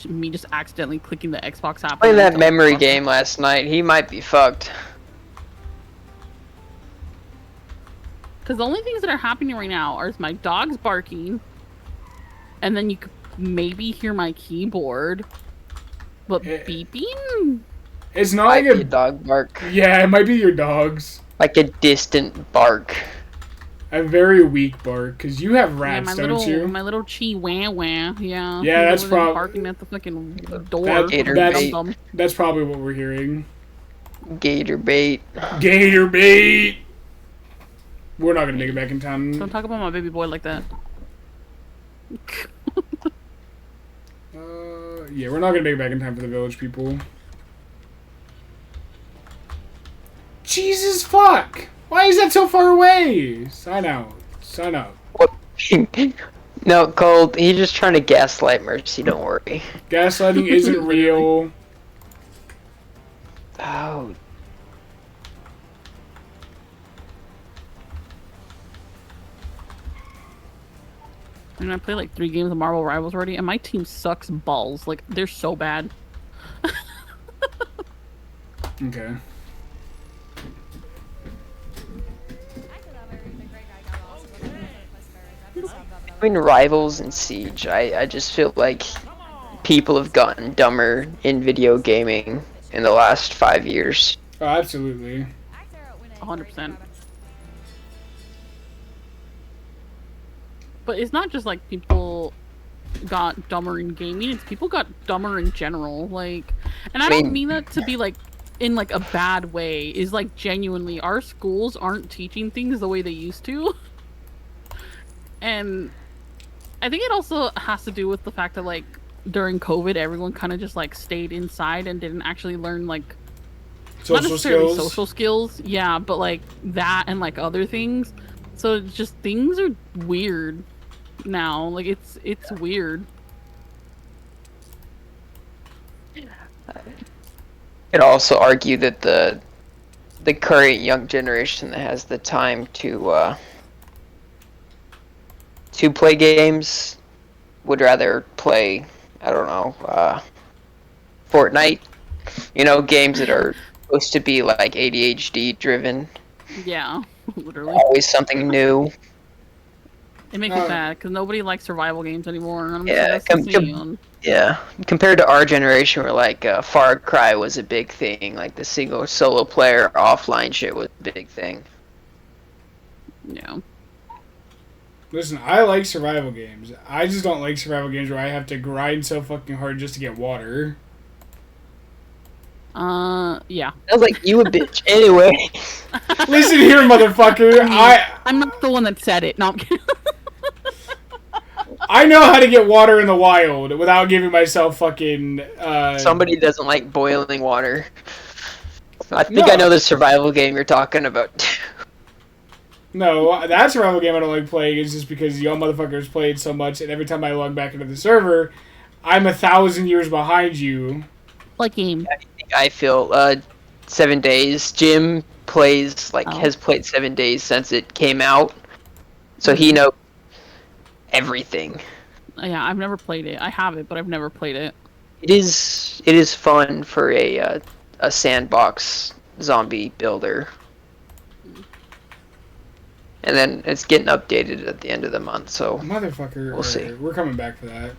Me just accidentally clicking the Xbox app. Playing that memory game last night, he might be fucked. Because the only things that are happening right now are my dog's barking, and then you could maybe hear my keyboard, but beeping? It's not Might like be a dog bark. Yeah, it might be your dog's. Like a distant bark. A very weak bark, because you have rats, don't you? My little chihuahua, yeah. Yeah, that's probably barking at the fucking door. That's probably what we're hearing. Gator bait. Gator bait! We're not gonna make it back in time. Don't talk about my baby boy like that. Yeah, we're not gonna make it back in time for the village people. Jesus fuck! Why is that so far away? Sign out. Sign up. What? No, Cold. He's just trying to gaslight Mercy. Don't worry. Gaslighting isn't real. Oh. I mean, I played like 3 games of Marvel Rivals already, and my team sucks balls. Like, they're so bad. Okay. Between Rivals and Siege, I just feel like people have gotten dumber in video gaming in the last 5 years. Oh, absolutely. 100%. But it's not just like people got dumber in gaming, it's people got dumber in general. Like, and I don't mean that to be like in like a bad way. Is like genuinely our schools aren't teaching things the way they used to. And I think it also has to do with the fact that like during COVID everyone kind of just like stayed inside and didn't actually learn like not necessarily social skills, yeah, but like that and like other things. So it's just things are weird now. Like it's weird. Could also argue that the current young generation that has the time to play games would rather play, I don't know, Fortnite. You know, games that are supposed to be like ADHD driven. Yeah, literally. Always something new. It makes me sad because nobody likes survival games anymore. And I'm Yeah, just yeah. Compared to our generation, where like Far Cry was a big thing, like the single solo player offline shit was a big thing. Yeah. Listen, I like survival games. I just don't like survival games where I have to grind so fucking hard just to get water. Yeah. Sounds like you a bitch. Anyway. Listen here, motherfucker. I'm not the one that said it. No, I'm kidding. I know how to get water in the wild without giving myself fucking. Somebody doesn't like boiling water. I think I know the survival game you're talking about. No, that survival game I don't like playing is just because y'all motherfuckers played so much, and every time I log back into the server, I'm 1,000 years behind you. What game? I feel 7 days. Jim plays has played 7 days since it came out, so he knows everything. Yeah, I've never played it. I have it, but I've never played it. It is fun for a sandbox zombie builder. And then it's getting updated at the end of the month, so motherfucker, we'll see. We're coming back for that.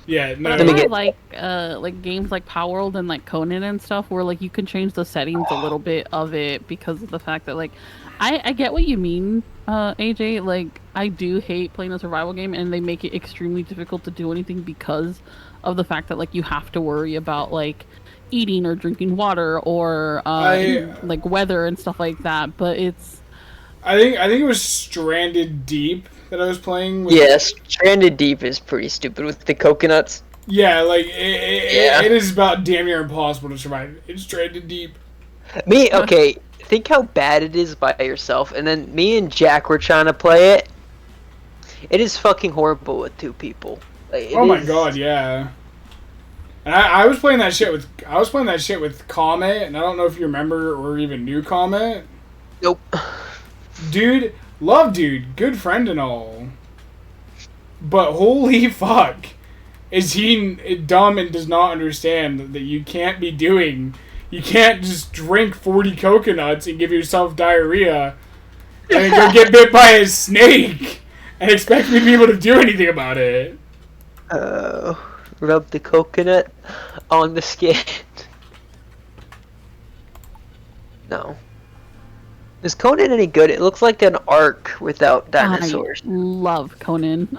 Yeah, no. I like games like Power World and like Conan and stuff, where like you can change the settings a little bit of it because of the fact that like I get what you mean, AJ. Like I do hate playing a survival game, and they make it extremely difficult to do anything because of the fact that like you have to worry about like eating or drinking water or like weather and stuff like that. But it's I think it was Stranded Deep that I was playing with. Yes, Stranded Deep is pretty stupid with the coconuts. Yeah, like it is about damn near impossible to survive. It's Stranded Deep. Okay, think how bad it is by yourself, and then me and Jack were trying to play it. It is fucking horrible with 2 people. Like, my god, yeah. And I was playing that shit with Comet, and I don't know if you remember or even knew Comet. Nope. Dude, good friend and all. But holy fuck, is he dumb and does not understand that you can't just drink 40 coconuts and give yourself diarrhea and then go get bit by a snake and expect me to be able to do anything about it. Rub the coconut on the skin. No. Is Conan any good? It looks like an Ark without dinosaurs. I love Conan.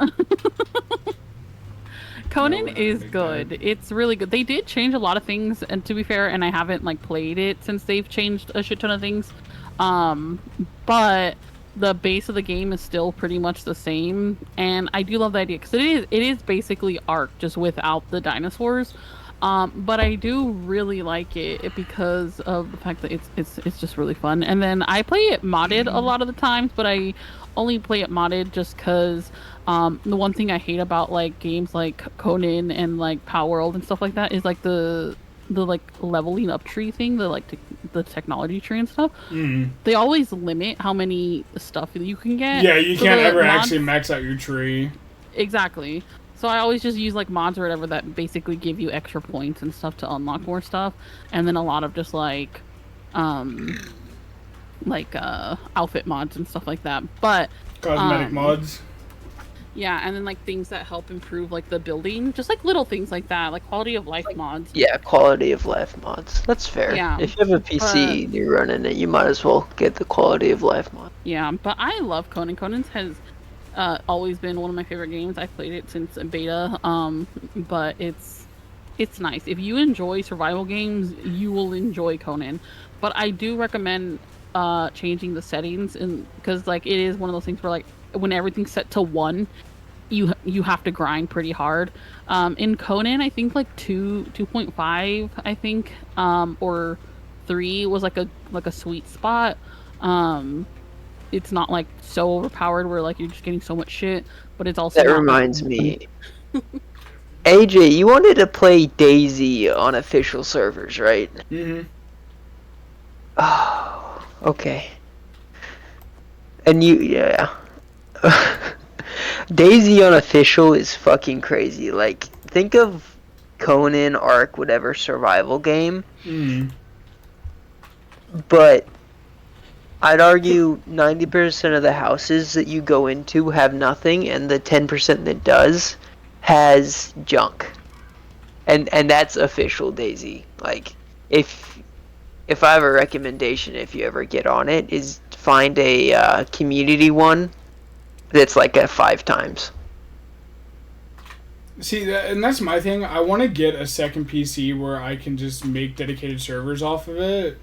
Conan is good. It's really good. They did change a lot of things, and to be fair, and I haven't like played it since they've changed a shit ton of things. But the base of the game is still pretty much the same, and I do love the idea because it is basically Ark just without the dinosaurs. But I do really like it because of the fact that it's just really fun. And then I play it modded a lot of the times, but I only play it modded just because the one thing I hate about like games like Conan and like Power World and stuff like that is like the like leveling up tree thing, the technology tree and stuff. Mm. They always limit how many stuff you can get. Yeah, you So can't the ever mods- actually max out your tree. Exactly. So I always just use like mods or whatever that basically give you extra points and stuff to unlock more stuff, and then a lot of just um, outfit mods and stuff like that. But Cosmetic mods. yeah, and then like things that help improve like the building, just like little things like that, like quality of life mods. Yeah, quality of life mods. That's fair. Yeah, If you have a PC and you're running it, you might as well get the quality of life mod. Yeah, but I love Conan. Conan's has always been one of my favorite games. I've played it since beta. But it's nice. If you enjoy survival games, you will enjoy Conan. But I do recommend changing the settings, and because like it is one of those things where like when everything's set to 1, you have to grind pretty hard. In Conan, I think like 2.5, I think, or 3 was like a sweet spot. It's not like so overpowered where like you're just getting so much shit, but it's also That not, like, reminds me. AJ, you wanted to play Daisy on official servers, right? Mm-hmm. Oh, okay. And yeah. Daisy on official is fucking crazy. Like, think of Conan, Ark, whatever survival game, Mm. but I'd argue 90% of the houses that you go into have nothing, and the 10% that does has junk. And that's official Daisy. Like, if I have a recommendation, if you ever get on it, is find a community one that's like a 5 times. See, and that's my thing. I want to get a second PC where I can just make dedicated servers off of it.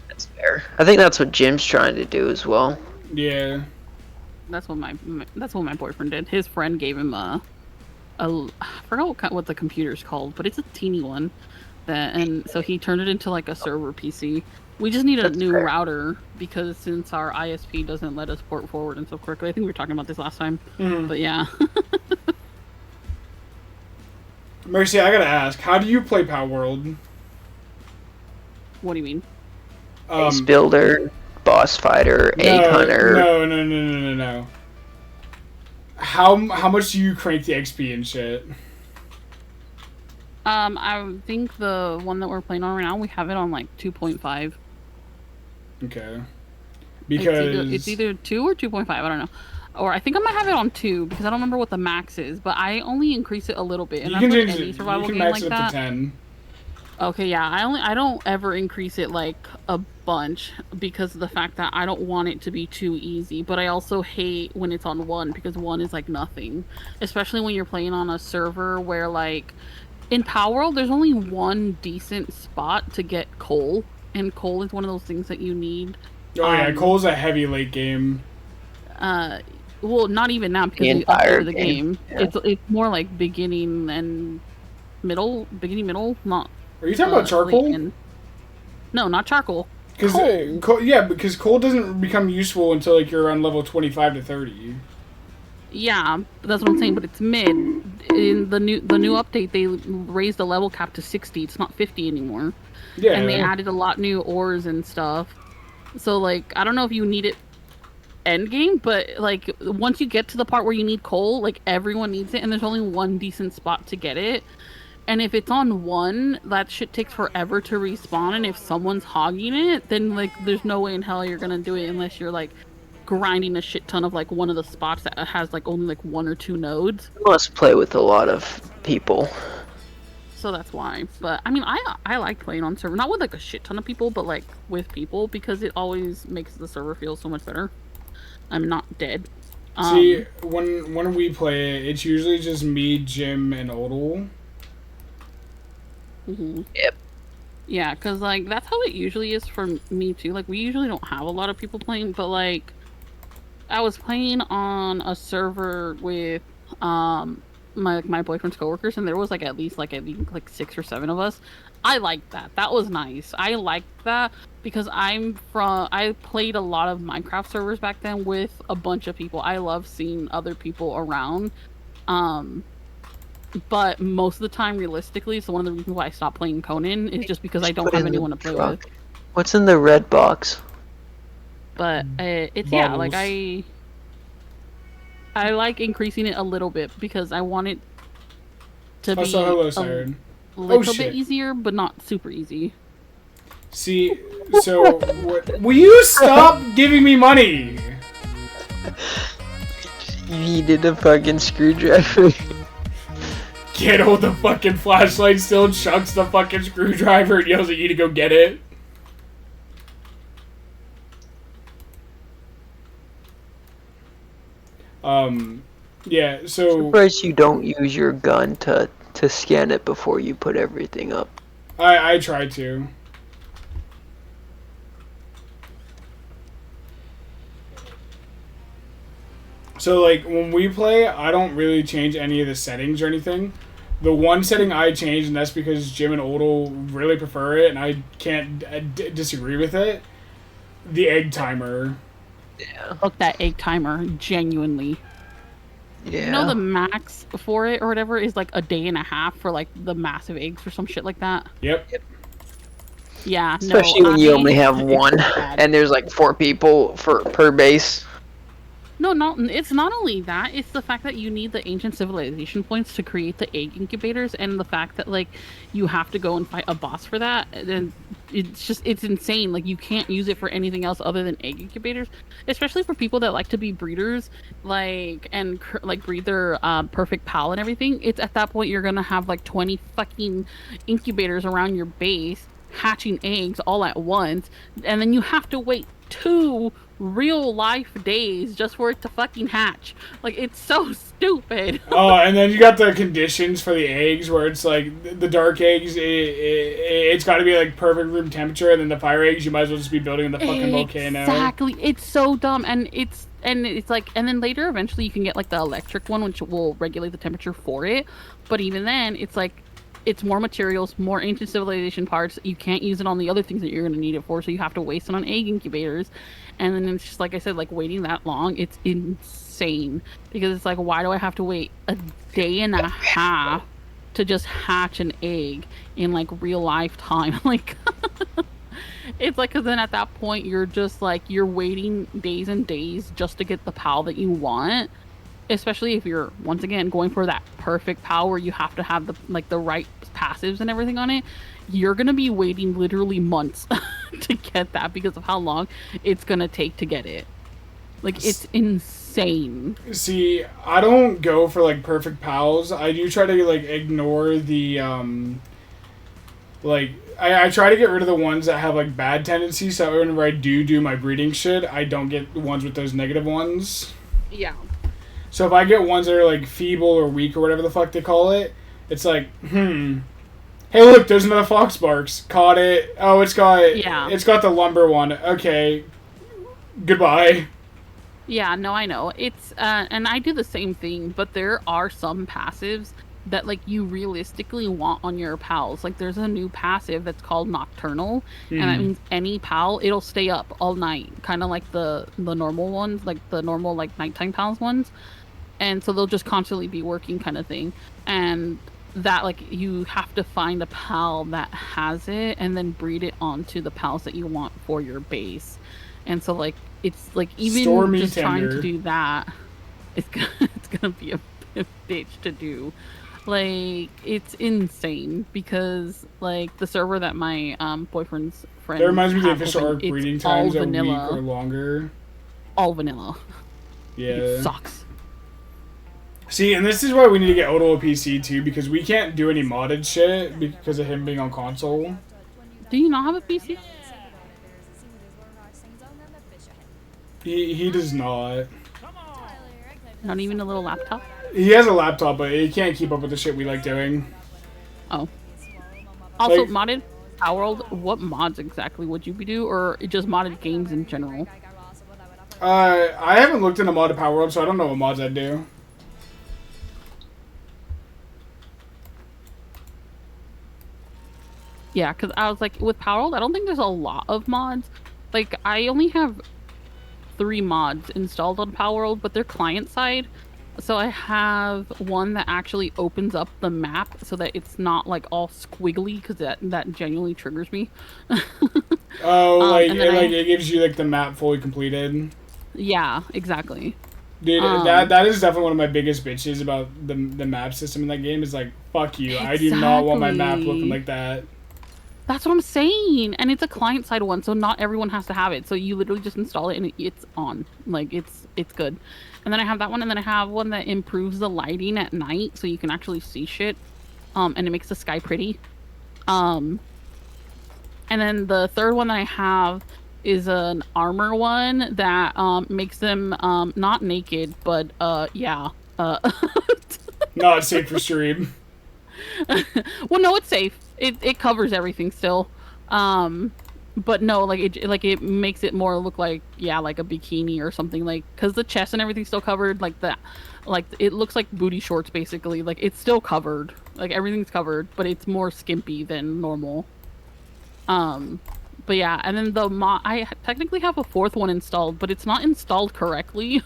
That's fair. I think that's what Jim's trying to do as well. Yeah. that's what my boyfriend did. His friend gave him I forgot what the computer's called, but it's a teeny one. And so he turned it into like a server PC. We just need a That's new fair. router because since our ISP doesn't let us port forward and so quickly. I think we were talking about this last time. Mhm. But yeah. Mercy, I gotta ask, how do you play Power World? What do you mean? Ace builder, boss fighter, egg hunter. No. How much do you crank the XP and shit? I think the one that we're playing on right now, we have it on like 2.5. Okay. Because It's either 2 or 2.5, I don't know. Or I think I might have it on 2 because I don't remember what the max is, but I only increase it a little bit. And you that's can with change any it. survival You can game max like it up that. to 10. Okay, yeah, I don't ever increase it like a bunch because of the fact that I don't want it to be too easy, but I also hate when it's on 1 because 1 is like nothing. Especially when you're playing on a server where like in Power World there's only one decent spot to get coal, and coal is one of those things that you need. Oh yeah, Cole's a heavy late game. Well, not even now because The they entire updated the game. game. Yeah. It's more like beginning and middle, not Are you talking about late charcoal? end. No, not charcoal. Because yeah, because coal doesn't become useful until like you're around level 25 to 30. Yeah, that's what I'm saying. But it's mid. In the new update, they raised the level cap to 60. It's not 50 anymore. Yeah. And they added a lot new ores and stuff. So like, I don't know if you need it end game, but like once you get to the part where you need coal, like everyone needs it, and there's only one decent spot to get it. And if it's on 1, that shit takes forever to respawn. And if someone's hogging it, then like there's no way in hell you're gonna do it unless you're like grinding a shit ton of like one of the spots that has like only like 1 or 2 nodes. You must play with a lot of people. So that's why. But I mean, I like playing on server, not with like a shit ton of people, but like with people because it always makes the server feel so much better. I'm not dead. See, when we play it, it's usually just me, Jim, and Odell. Mm-hmm. Yep. Yeah, because like that's how it usually is for me too. Like we usually don't have a lot of people playing, but like I was playing on a server with my boyfriend's coworkers, and there was like at least like I think like 6 or 7 of us. I liked that. That was nice. I liked that because I played a lot of Minecraft servers back then with a bunch of people. I love seeing other people around. Um, but most of the time, realistically, so one of the reasons why I stopped playing Conan is just because I don't Put have in the anyone to play with. trunk. What's in the red box? But it's yeah, like Bubbles. I like increasing it a little bit because I want it to be Also, hello, a Siren. little shit. bit easier, but not super easy. See, so will you stop giving me money? You needed a fucking screwdriver. Kid hold the fucking flashlight still, chucks the fucking screwdriver, and yells at you to go get it. Yeah, so Surprised you don't use your gun to scan it before you put everything up. I tried to. So, like, when we play, I don't really change any of the settings or anything. The one setting I change, and that's because Jim and Odell really prefer it, and I can't disagree with it, the egg timer. Yeah. Fuck that egg timer, genuinely. Yeah. You know the max for it or whatever is like a day and a half for like the massive eggs or some shit like that. Yep. Yeah, Especially no, when you only have it's one, bad. and there's like 4 people per base. No, it's not only that, it's the fact that you need the ancient civilization points to create the egg incubators, and the fact that like you have to go and fight a boss for that, and it's insane. Like you can't use it for anything else other than egg incubators, especially for people that like to be breeders, like like breed their perfect pal and everything. It's at that point you're gonna have like 20 fucking incubators around your base hatching eggs all at once, and then you have to wait 2 real life days just for it to fucking hatch. Like, it's so stupid. Oh, and then you got the conditions for the eggs where it's like the dark eggs, it's got to be like perfect room temperature, and then the fire eggs, you might as well just be building in the fucking volcano. Exactly. It's so dumb, and it's like, and then later eventually you can get like the electric one, which will regulate the temperature for it. But even then, it's like it's more materials, more ancient civilization parts. You can't use it on the other things that you're going to need it for, so you have to waste it on egg incubators. And then it's just like I said, like waiting that long, it's insane because it's like, why do I have to wait a day and a half to just hatch an egg in like real life time? Like, it's like, because then at that point you're just like you're waiting days and days just to get the pal that you want. Especially if you're once again going for that perfect pal where you have to have the right passives and everything on it. You're gonna be waiting literally months to get that because of how long it's gonna take to get it. Like, it's insane. See, I don't go for like perfect pals. I do try to like ignore the like I try to get rid of the ones that have like bad tendencies, so whenever I do my breeding shit, I don't get the ones with those negative ones. Yeah. So if I get ones that are like feeble or weak or whatever the fuck they call it, it's like, hey, look, there's another fox barks. Caught it. Oh, it's got the lumber one. Okay, goodbye. Yeah, no, I know. It's and I do the same thing, but there are some passives that like you realistically want on your pals. Like there's a new passive that's called Nocturnal, and that means any pal, it'll stay up all night, kind of like the normal ones, like the normal like nighttime pals ones. And so they'll just constantly be working, kind of thing. And that like you have to find a pal that has it and then breed it onto the pals that you want for your base. And so like it's like even Stormy just trying Tender. to do that, it's gonna be a bitch to do. Like, it's insane because like the server that my boyfriend's friend, That reminds me of the have official open, arc it's breeding all times are week vanilla. or longer. All vanilla. Yeah. It sucks. See, and this is why we need to get Odell a PC too, because we can't do any modded shit because of him being on console. Do you not have a PC? He does not. Not even a little laptop? He has a laptop, but he can't keep up with the shit we like doing. Oh. Also, Like- modded Power World, what mods exactly would you be do, or just modded games in general? I haven't looked into modded Power World, so I don't know what mods I'd do. Yeah, because I was like, with Power World, I don't think there's a lot of mods. Like, I only have 3 mods installed on Power World, but they're client side. So I have one that actually opens up the map so that it's not like all squiggly, because that genuinely triggers me. Oh, like and then it gives you like the map fully completed. Yeah, exactly. Dude, that is definitely one of my biggest bitches about the map system in that game. Is like, fuck you. I do not want my map looking like that. That's what I'm saying. And it's a client side one, so not everyone has to have it. So you literally just install it and it's on. Like, it's good. And then I have that one, and then I have one that improves the lighting at night so you can actually see shit. And it makes the sky pretty. And then the third one that I have is an armor one that makes them not naked, but yeah. Not safe for stream. Well, no, it's safe. It covers everything still. But no, like it makes it more look like, yeah, like a bikini or something, like, because the chest and everything's still covered, like that, like it looks like booty shorts basically. Like, it's still covered, like everything's covered, but it's more skimpy than normal. But yeah, and then I technically have a 4th one installed, but it's not installed correctly.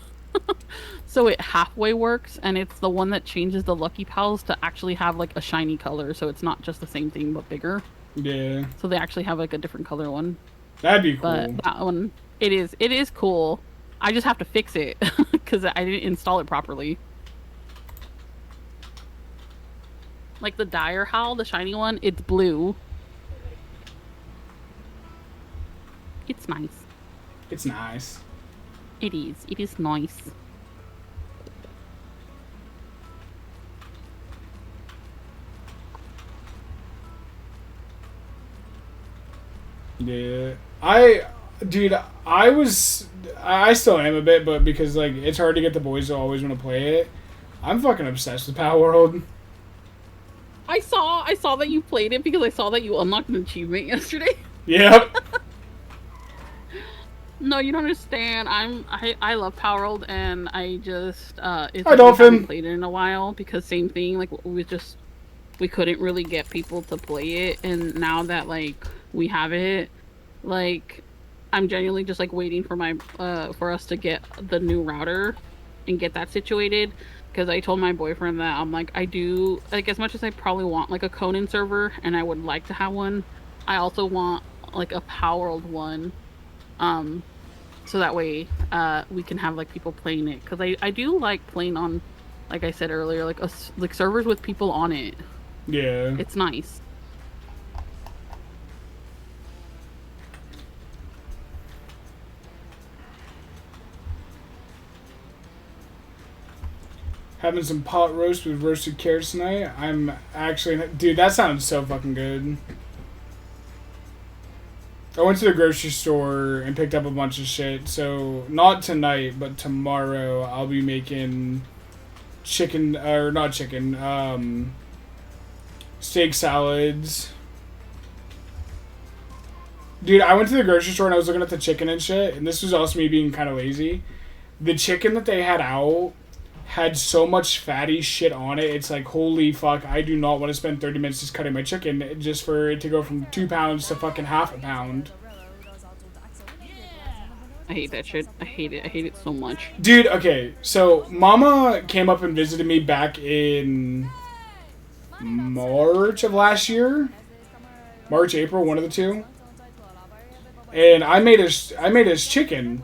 So it halfway works, and it's the one that changes the Lucky Pals to actually have like a shiny color, so it's not just the same thing but bigger. Yeah. So they actually have like a different color one. That'd be cool. But that one, it is cool. I just have to fix it because I didn't install it properly. Like the Dire Howl, the shiny one, it's blue. It's nice. It's nice. It is. It is nice. Yeah. Dude, I still am a bit, but because, like, it's hard to get the boys to always want to play it, I'm fucking obsessed with Power World. I saw that you played it because I saw that you unlocked an achievement yesterday. Yep. No, you don't understand. I love Power World, and I just it's Hi, like Dolphin. we haven't played it in a while because same thing. Like we couldn't really get people to play it, and now that like we have it, like I'm genuinely just like waiting for my for us to get the new router and get that situated. Because I told my boyfriend that I'm like, I do, like, as much as I probably want like a Conan server and I would like to have one, I also want like a Power World one. So that way we can have like people playing it, because I do like playing on, like I said earlier, like like servers with people on it. Yeah. It's nice. Having some pot roast with roasted carrots tonight. I'm actually... Dude, that sounds so fucking good. I went to the grocery store and picked up a bunch of shit. So, not tonight, but tomorrow I'll be making chicken... Or not chicken. Steak salads. Dude, I went to the grocery store and I was looking at the chicken and shit. And this was also me being kind of lazy. The chicken that they had out had so much fatty shit on it. It's like, holy fuck, I do not want to spend 30 minutes just cutting my chicken just for it to go from 2 pounds to fucking half a pound. I hate that shit. I hate it. I hate it so much. Dude, okay, so Mama came up and visited me back in March of last year. March, April, one of the two. And I made us chicken.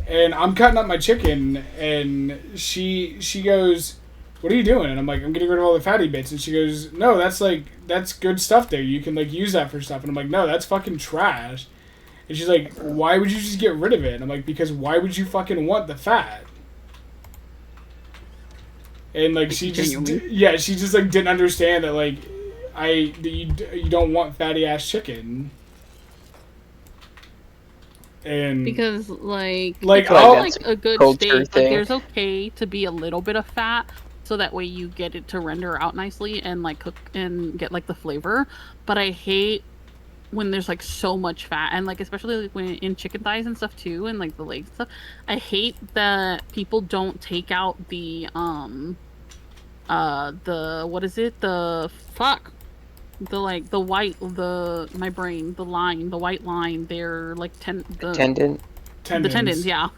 And I'm cutting up my chicken, and she goes, "What are you doing?" And I'm like, "I'm getting rid of all the fatty bits." And she goes, "No, that's good stuff there. You can like use that for stuff." And I'm like, "No, that's fucking trash." And she's like, "Why would you just get rid of it?" And I'm like, "Because why would you fucking want the fat?" And like she just like didn't understand that like you don't want fatty ass chicken. And because like I'll, like a good steak, like, there's okay to be a little bit of fat, so that way you get it to render out nicely and like cook and get like the flavor. But I hate when there's like so much fat, and like especially like when in chicken thighs and stuff too, and like the legs and stuff. I hate that people don't take out the what is it, the fuck the white, my brain, the white line, they're like Tendon. the tendons, yeah.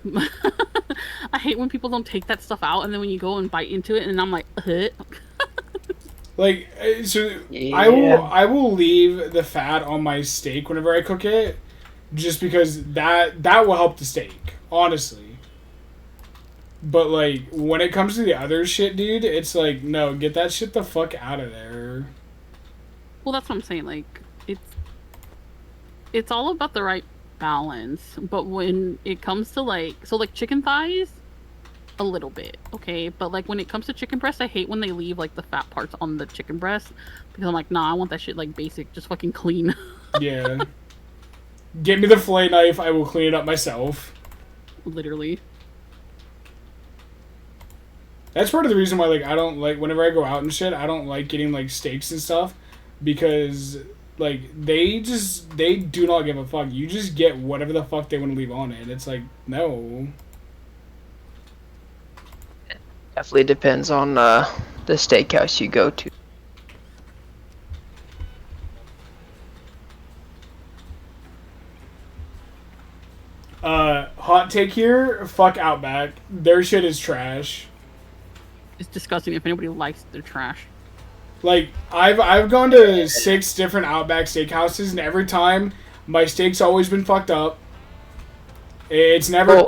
I hate when people don't take that stuff out, and then when you go and bite into it, and I'm like, Like, so Yeah. I will leave the fat on my steak whenever I cook it, just because that will help the steak, honestly. But like when it comes to the other shit, dude, it's like no, get that shit the fuck out of there. well, that's what I'm saying. Like, it's all about the right balance. But when it comes to like chicken thighs, a little bit, okay. But like when it comes to chicken breast, I hate when they leave like the fat parts on the chicken breast because I'm like, nah, I want that shit like basic, just fucking clean. Yeah. Get me the fillet knife. I will clean it up myself. Literally. That's part of the reason why, like, I don't like whenever I go out and shit. I don't like getting like steaks and stuff because like they do not give a fuck. You just get whatever the fuck they want to leave on it. It's like no. Definitely depends on the steakhouse you go to. Hot take here. Fuck Outback. Their shit is trash. It's disgusting if anybody likes their trash. Like I've gone to 6 different Outback steakhouses, and every time my steak's always been fucked up. It's never. Well,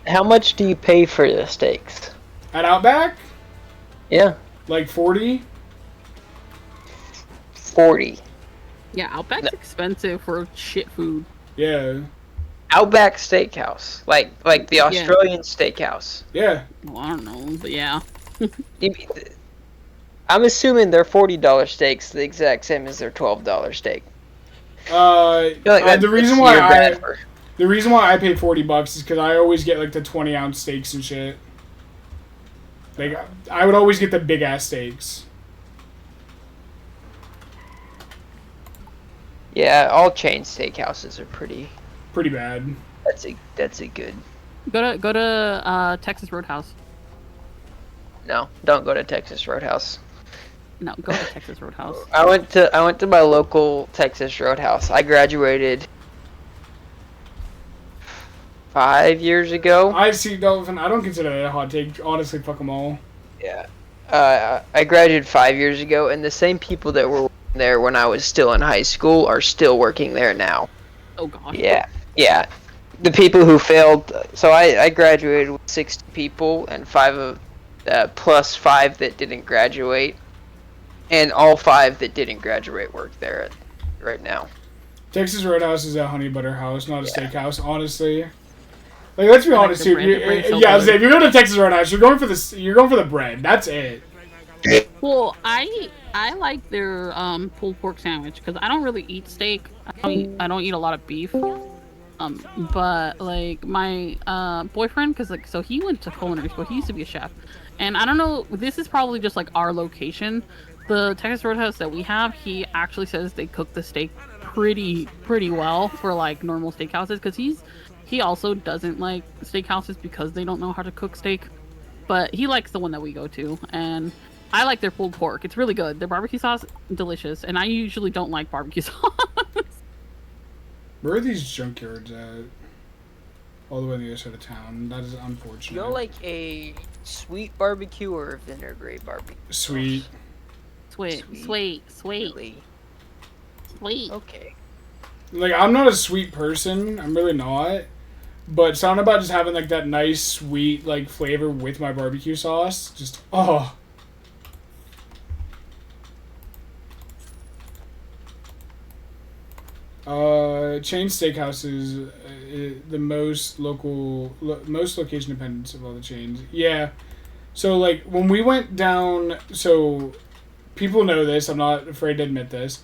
how much do you pay for the steaks? At Outback? Yeah, Like 40? 40. Yeah, Outback's expensive for shit food. Yeah. Outback Steakhouse, like the Australian steakhouse. Yeah. Well, I don't know, but yeah. I'm assuming their $40 steaks the exact same as their $12 steak. The reason why the reason why I pay $40 is because I always get like the 20-ounce steaks and shit. Like I would always get the big ass steaks. Yeah, all chain steakhouses are pretty. Pretty bad. That's a good. Go to Texas Roadhouse. No, don't go to Texas Roadhouse. No, go to Texas Roadhouse. I went to my local Texas Roadhouse. I graduated 5 years ago. I see, Dolphin. I don't consider that a hot take. Honestly, fuck them all. Yeah. I graduated 5 years ago, and the same people that were there when I was still in high school are still working there now. Oh gosh. Yeah. The people who failed. So I graduated with 60 people, and plus 5 that didn't graduate, and all 5 that didn't graduate work there right now. Texas Roadhouse is a honey butter house, not a steakhouse. Honestly, like let's be honest here. If you go to Texas Roadhouse, you're going for the bread. That's it. Well, I like their pulled pork sandwich because I don't really eat steak. I don't eat a lot of beef. But like my boyfriend, because like so he went to culinary school. He used to be a chef, and I don't know. This is probably just like our location. The Texas Roadhouse that we have, he actually says they cook the steak pretty well for like normal steakhouses because he also doesn't like steakhouses because they don't know how to cook steak. But he likes the one that we go to, and I like their pulled pork. It's really good. Their barbecue sauce, delicious. And I usually don't like barbecue sauce. Where are these junkyards at? All the way on the other side of town. That is unfortunate. You like a sweet barbecue or a vinaigrette barbecue? Sweet. Sweet. Really? Sweet. Okay. Like I'm not a sweet person. I'm really not. But something about just having like that nice sweet like flavor with my barbecue sauce, just oh. Chain steakhouses, the most most location dependent of all the chains. Yeah. So like when we went down, so people know this. I'm not afraid to admit this.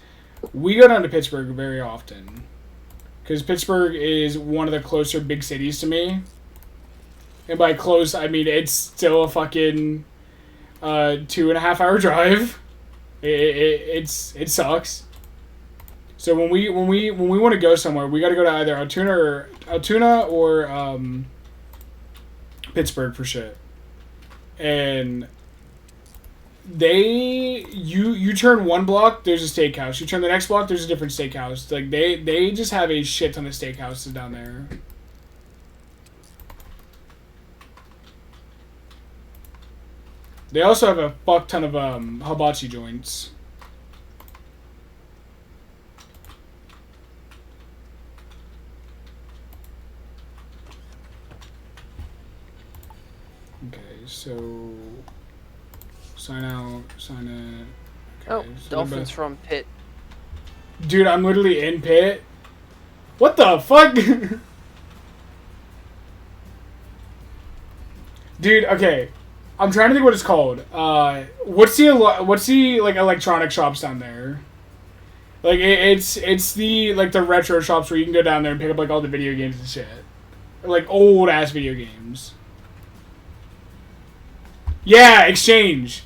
We go down to Pittsburgh very often. Because Pittsburgh is one of the closer big cities to me. And by close, I mean it's still a fucking 2.5 hour drive. It sucks. So when we want to go somewhere, we got to go to either Altoona or Pittsburgh for shit. And you turn one block, there's a steakhouse. You turn the next block, there's a different steakhouse. Like they just have a shit ton of steakhouses down there. They also have a fuck ton of hibachi joints. Okay, so sign out, sign in. Okay, Oh, so Dolphins from Pitt. dude, I'm literally in Pitt. What the fuck? Dude, okay. I'm trying to think what it's called. What's the like electronic shops down there? Like it's the like the retro shops where you can go down there and pick up like all the video games and shit. Like old ass video games. Yeah, Exchange.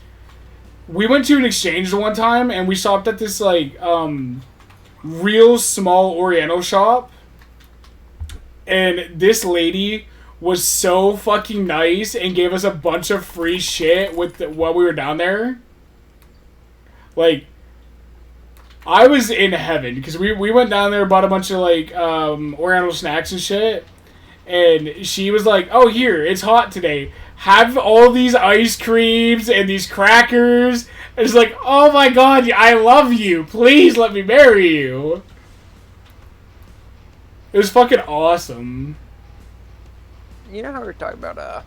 We went to an Exchange the one time and we stopped at this like real small Oriental shop. And this lady was so fucking nice and gave us a bunch of free shit while we were down there. Like, I was in heaven because we went down there, bought a bunch of like Oriental snacks and shit, and she was like, "Oh, here, it's hot today. Have all these ice creams and these crackers." And it's like, "Oh my god, I love you. Please let me marry you." It was fucking awesome. You know how we're talking about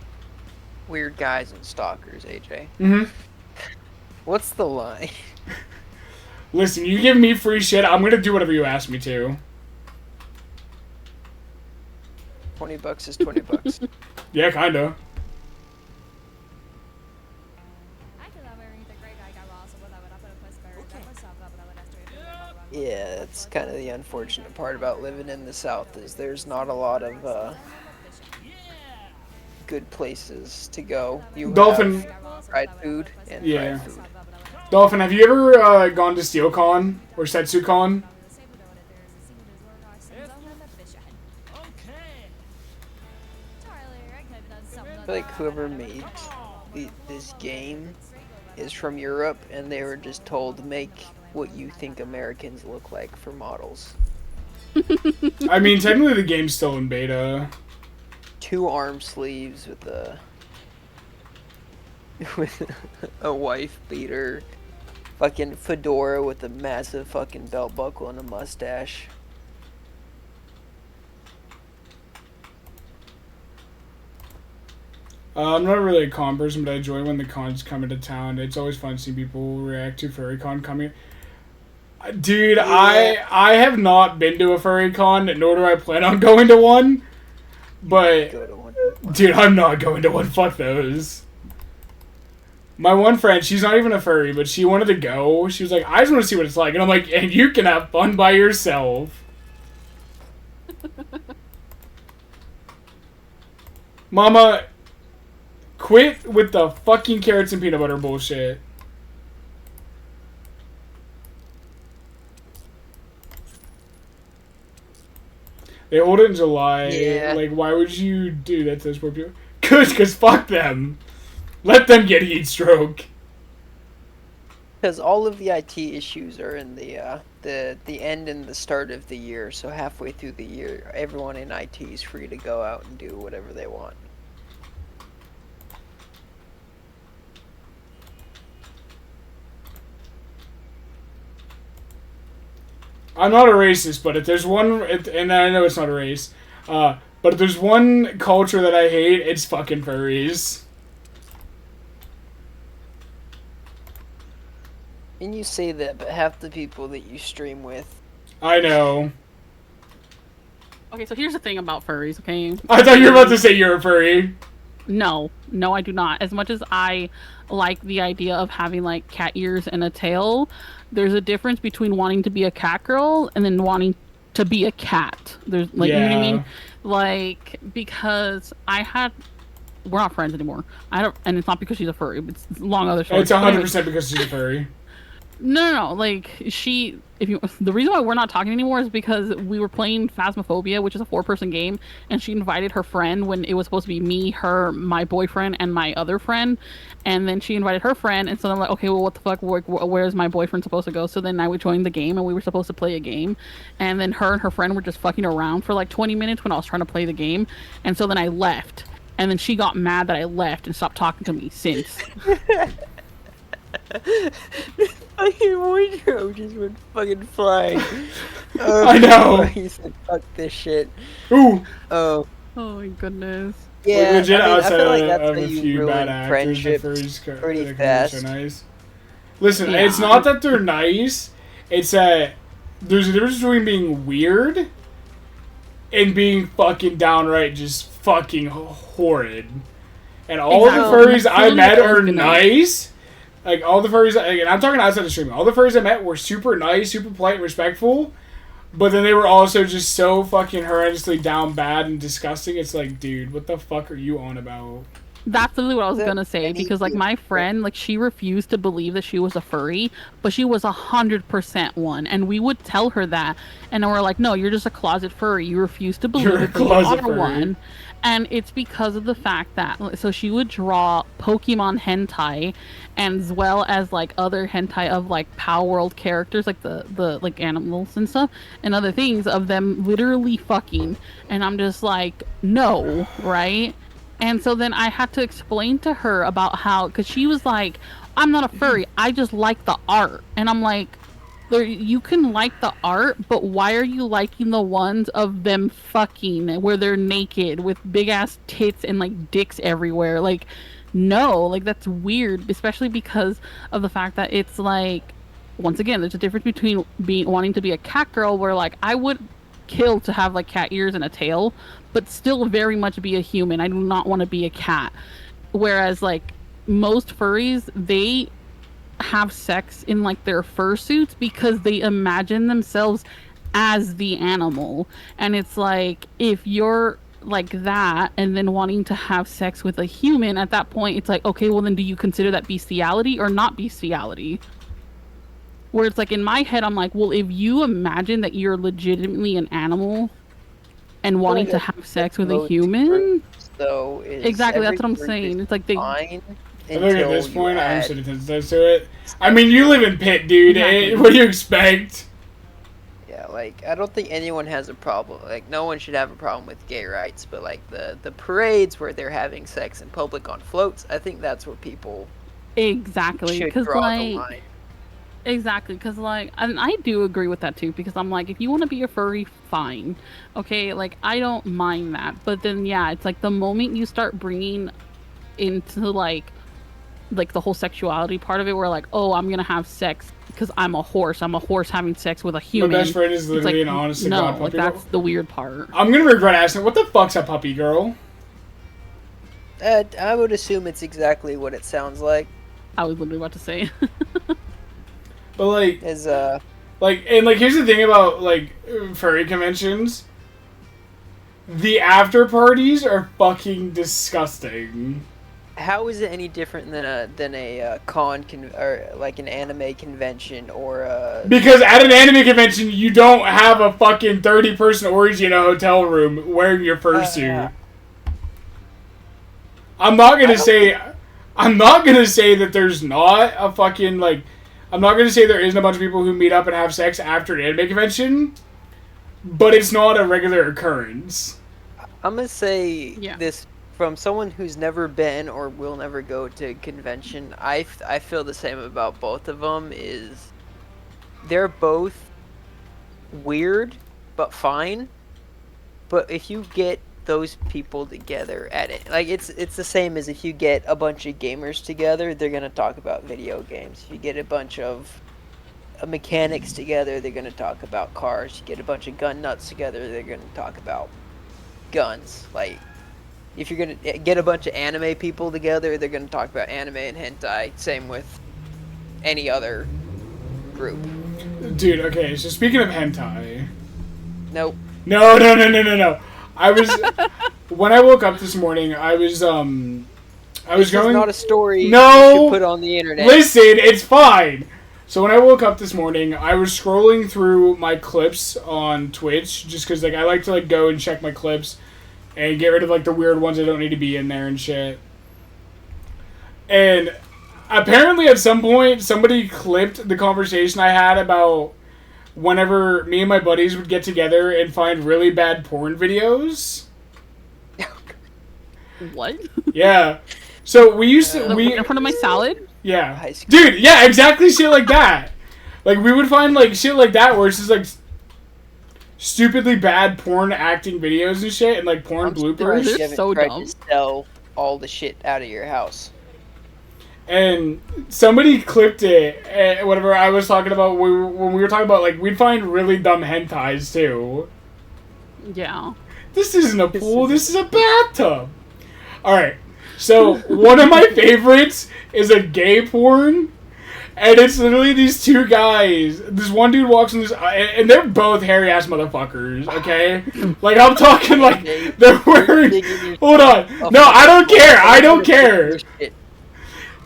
weird guys and stalkers, AJ? Mm-hmm. What's the line? Listen, you give me free shit, I'm gonna do whatever you ask me to. $20 is $20. Yeah, kinda. Yeah, that's kind of the unfortunate part about living in the South is there's not a lot of good places to go. You Dolphin. have fried food and Yeah. fried food. Dolphin, have you ever gone to SteelCon or SetsuCon? I feel like whoever made this game is from Europe, and they were just told make what you think Americans look like for models. I mean, technically the game's still in beta. 2 arm sleeves with a wife beater, fucking fedora with a massive fucking belt buckle and a mustache. I'm not really a con person, but I enjoy when the cons come into town. It's always fun seeing people react to FurryCon coming. Dude, yeah. I have not been to a FurryCon, nor do I plan on going to one. But, dude, I'm not going to one. Fuck those. My one friend, she's not even a furry, but she wanted to go. She was like, I just want to see what it's like. And I'm like, and you can have fun by yourself. Mama, quit with the fucking carrots and peanut butter bullshit. They hold it in July. Yeah. Like, why would you do that to those poor people? Good, because fuck them. Let them get heat stroke. Because all of the IT issues are in the end and the start of the year, so halfway through the year, everyone in IT is free to go out and do whatever they want. I'm not a racist, but if there's one, and I know it's not a race, but if there's one culture that I hate, it's fucking furries. And you say that, but half the people that you stream with... I know. Okay, so here's the thing about furries, okay? I thought you were about to say you're a furry. No, I do not. As much as I like the idea of having, like, cat ears and a tail, there's a difference between wanting to be a cat girl and then wanting to be a cat. There's, like, yeah. You know what I mean? Like, because we're not friends anymore. And it's not because she's a furry, but it's a long other story. It's 100% because she's a furry. No. Like the reason why we're not talking anymore is because we were playing Phasmophobia, which is a 4-person game, and she invited her friend when it was supposed to be me, her, my boyfriend, and my other friend, and then she invited her friend, and so I'm like, okay, well, what the fuck? Where's my boyfriend supposed to go? So then I would join the game, and we were supposed to play a game, and then her and her friend were just fucking around for like 20 minutes when I was trying to play the game, and so then I left, and then she got mad that I left and stopped talking to me since. Fucking wardrobe just went fucking flying. I know. He said, "Fuck this shit." Ooh. Oh. Oh my goodness. Yeah. Legit, I mean, I outside feel like of that's how a you few bad ruin actors, the friendships furries pretty are fast. so nice. Listen, Yeah. it's not that they're nice. It's that there's a difference between being weird and being fucking downright just fucking horrid. And all Exactly. the furries That's I really met what I was are gonna- nice. Like, all the furries, like, and I'm talking outside the stream, all the furries I met were super nice, super polite, and respectful, but then they were also just so fucking horrendously down bad and disgusting. It's like, dude, what the fuck are you on about? That's literally what I was That- gonna say, and he- because like my friend, like she refused to believe that she was a furry, but she was 100% one, and we would tell her that, and then we're like, no, you're just a closet furry. You refuse to believe You're a it, but you closet are furry. one. And it's because of the fact that so she would draw Pokemon hentai, and as well as like other hentai of like Power World characters, like the like animals and stuff, and other things of them literally fucking. And I'm just like, no, right? And so then I had to explain to her about how, because she was like, I'm not a furry, I just like the art. And I'm like, you can like the art, but why are you liking the ones of them fucking where they're naked with big ass tits and like dicks everywhere? Like, no, like that's weird, especially because of the fact that it's like, once again, there's a difference between wanting to be a cat girl, where like I would kill to have like cat ears and a tail, but still very much be a human. I do not want to be a cat. Whereas like most furries, they have sex in like their fursuits because they imagine themselves as the animal. And it's like, if you're like that and then wanting to have sex with a human, at that point it's like, okay, well then do you consider that bestiality or not bestiality? Where it's like, in my head, I'm like, well, if you imagine that you're legitimately an animal and wanting to have sex with a human, So exactly, that's what I'm saying. It's like they fine. I think at this until point, you I'm add- so desensitized to it. I mean, you live in Pitt, dude. Exactly. What do you expect? Yeah, like I don't think anyone has a problem. Like no one should have a problem with gay rights, but like the parades where they're having sex in public on floats, I think that's where people exactly, should because draw the like line. exactly, because like, and I do agree with that too, because I'm like, if you want to be a furry, fine, okay, like I don't mind that, but then yeah, it's like the moment you start bringing into like the whole sexuality part of it, where like, oh, I'm gonna have sex because I'm a horse having sex with a human. My best friend is It's literally like, an honest to no, God like puppy. that's the weird part. I'm gonna regret asking, what the fuck's a puppy girl? I would assume it's exactly what it sounds like. I was literally about to say. But like, Is and like, here's the thing about like furry conventions. The after parties are fucking disgusting. how is it any different than a or like an anime convention or a Because at an anime convention, you don't have a fucking 30-person orgy in a hotel room wearing your fursuit. I'm not gonna say that there's not a fucking like. I'm not gonna say there isn't a bunch of people who meet up and have sex after an anime convention, but it's not a regular occurrence. I'm gonna say Yeah. this from someone who's never been or will never go to a convention. I feel the same about both of them. Is they're both weird but fine. But if you get those people together at it, like it's the same as if you get a bunch of gamers together, they're gonna talk about video games. If you get a bunch of mechanics together, they're gonna talk about cars. You get a bunch of gun nuts together, they're gonna talk about guns. Like if you're gonna get a bunch of anime people together, they're gonna talk about anime and hentai. Same with any other group. Dude, okay, so speaking of hentai. Nope. No. I was when I woke up this morning, I was This is going not a story No! you should put on the internet. Listen, it's fine. So when I woke up this morning, I was scrolling through my clips on Twitch just because like I like to like go and check my clips and get rid of like the weird ones that don't need to be in there and shit. And apparently at some point somebody clipped the conversation I had about whenever me and my buddies would get together and find really bad porn videos. What? Yeah. So we used to In front of my salad? Yeah. Dude, yeah, exactly shit like that. Like, we would find, like, shit like that where it's just, like, stupidly bad porn acting videos and shit and, like, porn bloopers. You They're haven't so tried dumb. to sell all the shit out of your house. And somebody clipped it, whatever I was talking about, when we were talking about, like, we'd find really dumb hentais, too. Yeah. This isn't a pool, this is a bathtub. Alright, so one of my favorites is a gay porn. And it's literally these two guys. This one dude walks in this, and they're both hairy ass motherfuckers. Okay, like I'm talking like they're wearing. Hold on, no, I don't care. I don't care.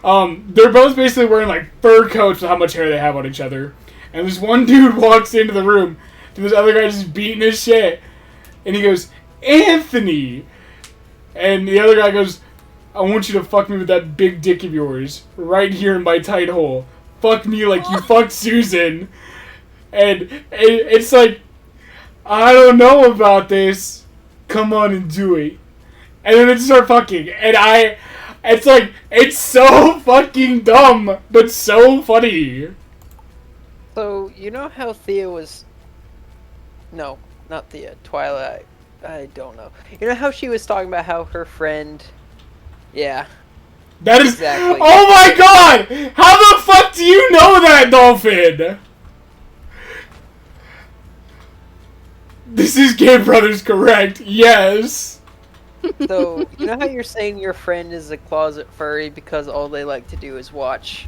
They're both basically wearing like fur coats with how much hair they have on each other. And this one dude walks into the room, and this other guy's just beating his shit, and he goes, "Anthony," and the other guy goes, "I want you to fuck me with that big dick of yours right here in my tight hole. Fuck me like you fucked Susan." And it's like, I don't know about this. Come on and do it. And then they just start fucking. And it's like, it's so fucking dumb, but so funny. So, you know how Thea was... No, not Thea. Twilight. I don't know. You know how she was talking about how her friend... Yeah. That is... Exactly. Oh my god! How the fuck do you know that, Dolphin? This is Game Brothers correct. Yes. So, you know how you're saying your friend is a closet furry because all they like to do is watch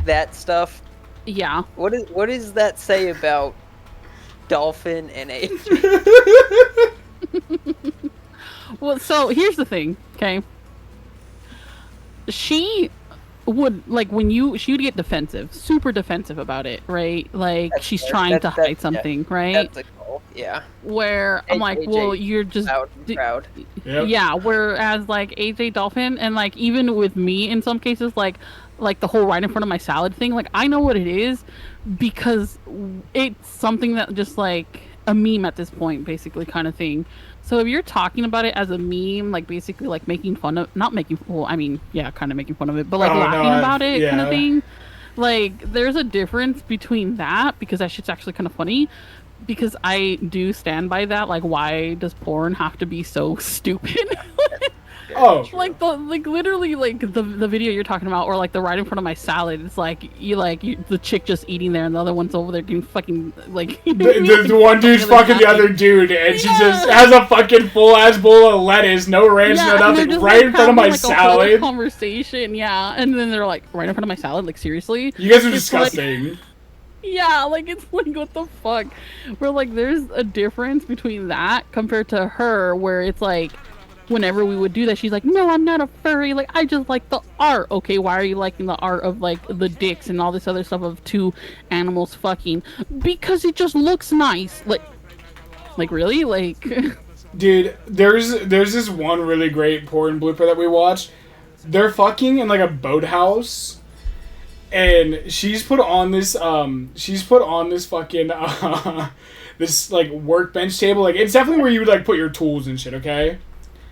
that stuff? Yeah. What does that say about Dolphin and AJ? Well, so here's the thing, okay? She would, like, she would get defensive, super defensive about it, right? Like, she's trying to hide something, right? That's a goal, yeah. Where I'm like, AJ well, you're just... Loud and proud. Yep. Yeah, whereas, like, AJ Dolphin, and, like, even with me in some cases, like the whole right in front of my salad thing, like, I know what it is because it's something that just, like, a meme at this point, basically, kind of thing. So if you're talking about it as a meme, like, basically, like, making fun of... Not making... Well, I mean, yeah, kind of making fun of it, but, like, laughing about it kind of thing. Like, there's a difference between that, because that shit's actually kind of funny, because I do stand by that. Like, why does porn have to be so stupid? Oh. Like literally like the video you're talking about, or like the right in front of my salad. It's like the chick just eating there, and the other one's over there getting fucking like. The one dude's fucking the other dude, and she just has a fucking full ass bowl of lettuce, no ranch, no nothing, just, right like, in front of my having, like, a whole salad. Conversation, yeah, and then they're like right in front of my salad. Like, seriously, You guys are It's like- disgusting. Yeah, like, it's like, what the fuck? Where, like, there's a difference between that compared to her, where it's like, whenever we would do that, she's like, no, I'm not a furry, like, I just like the art. Okay, why are you liking the art of, like, the dicks and all this other stuff of two animals fucking? Because it just looks nice. Like really? Like... Dude, there's this one really great porn blooper that we watched. They're fucking in, like, a boathouse. And she's put on this fucking, this, like, workbench table. Like, it's definitely where you would, like, put your tools and shit, okay?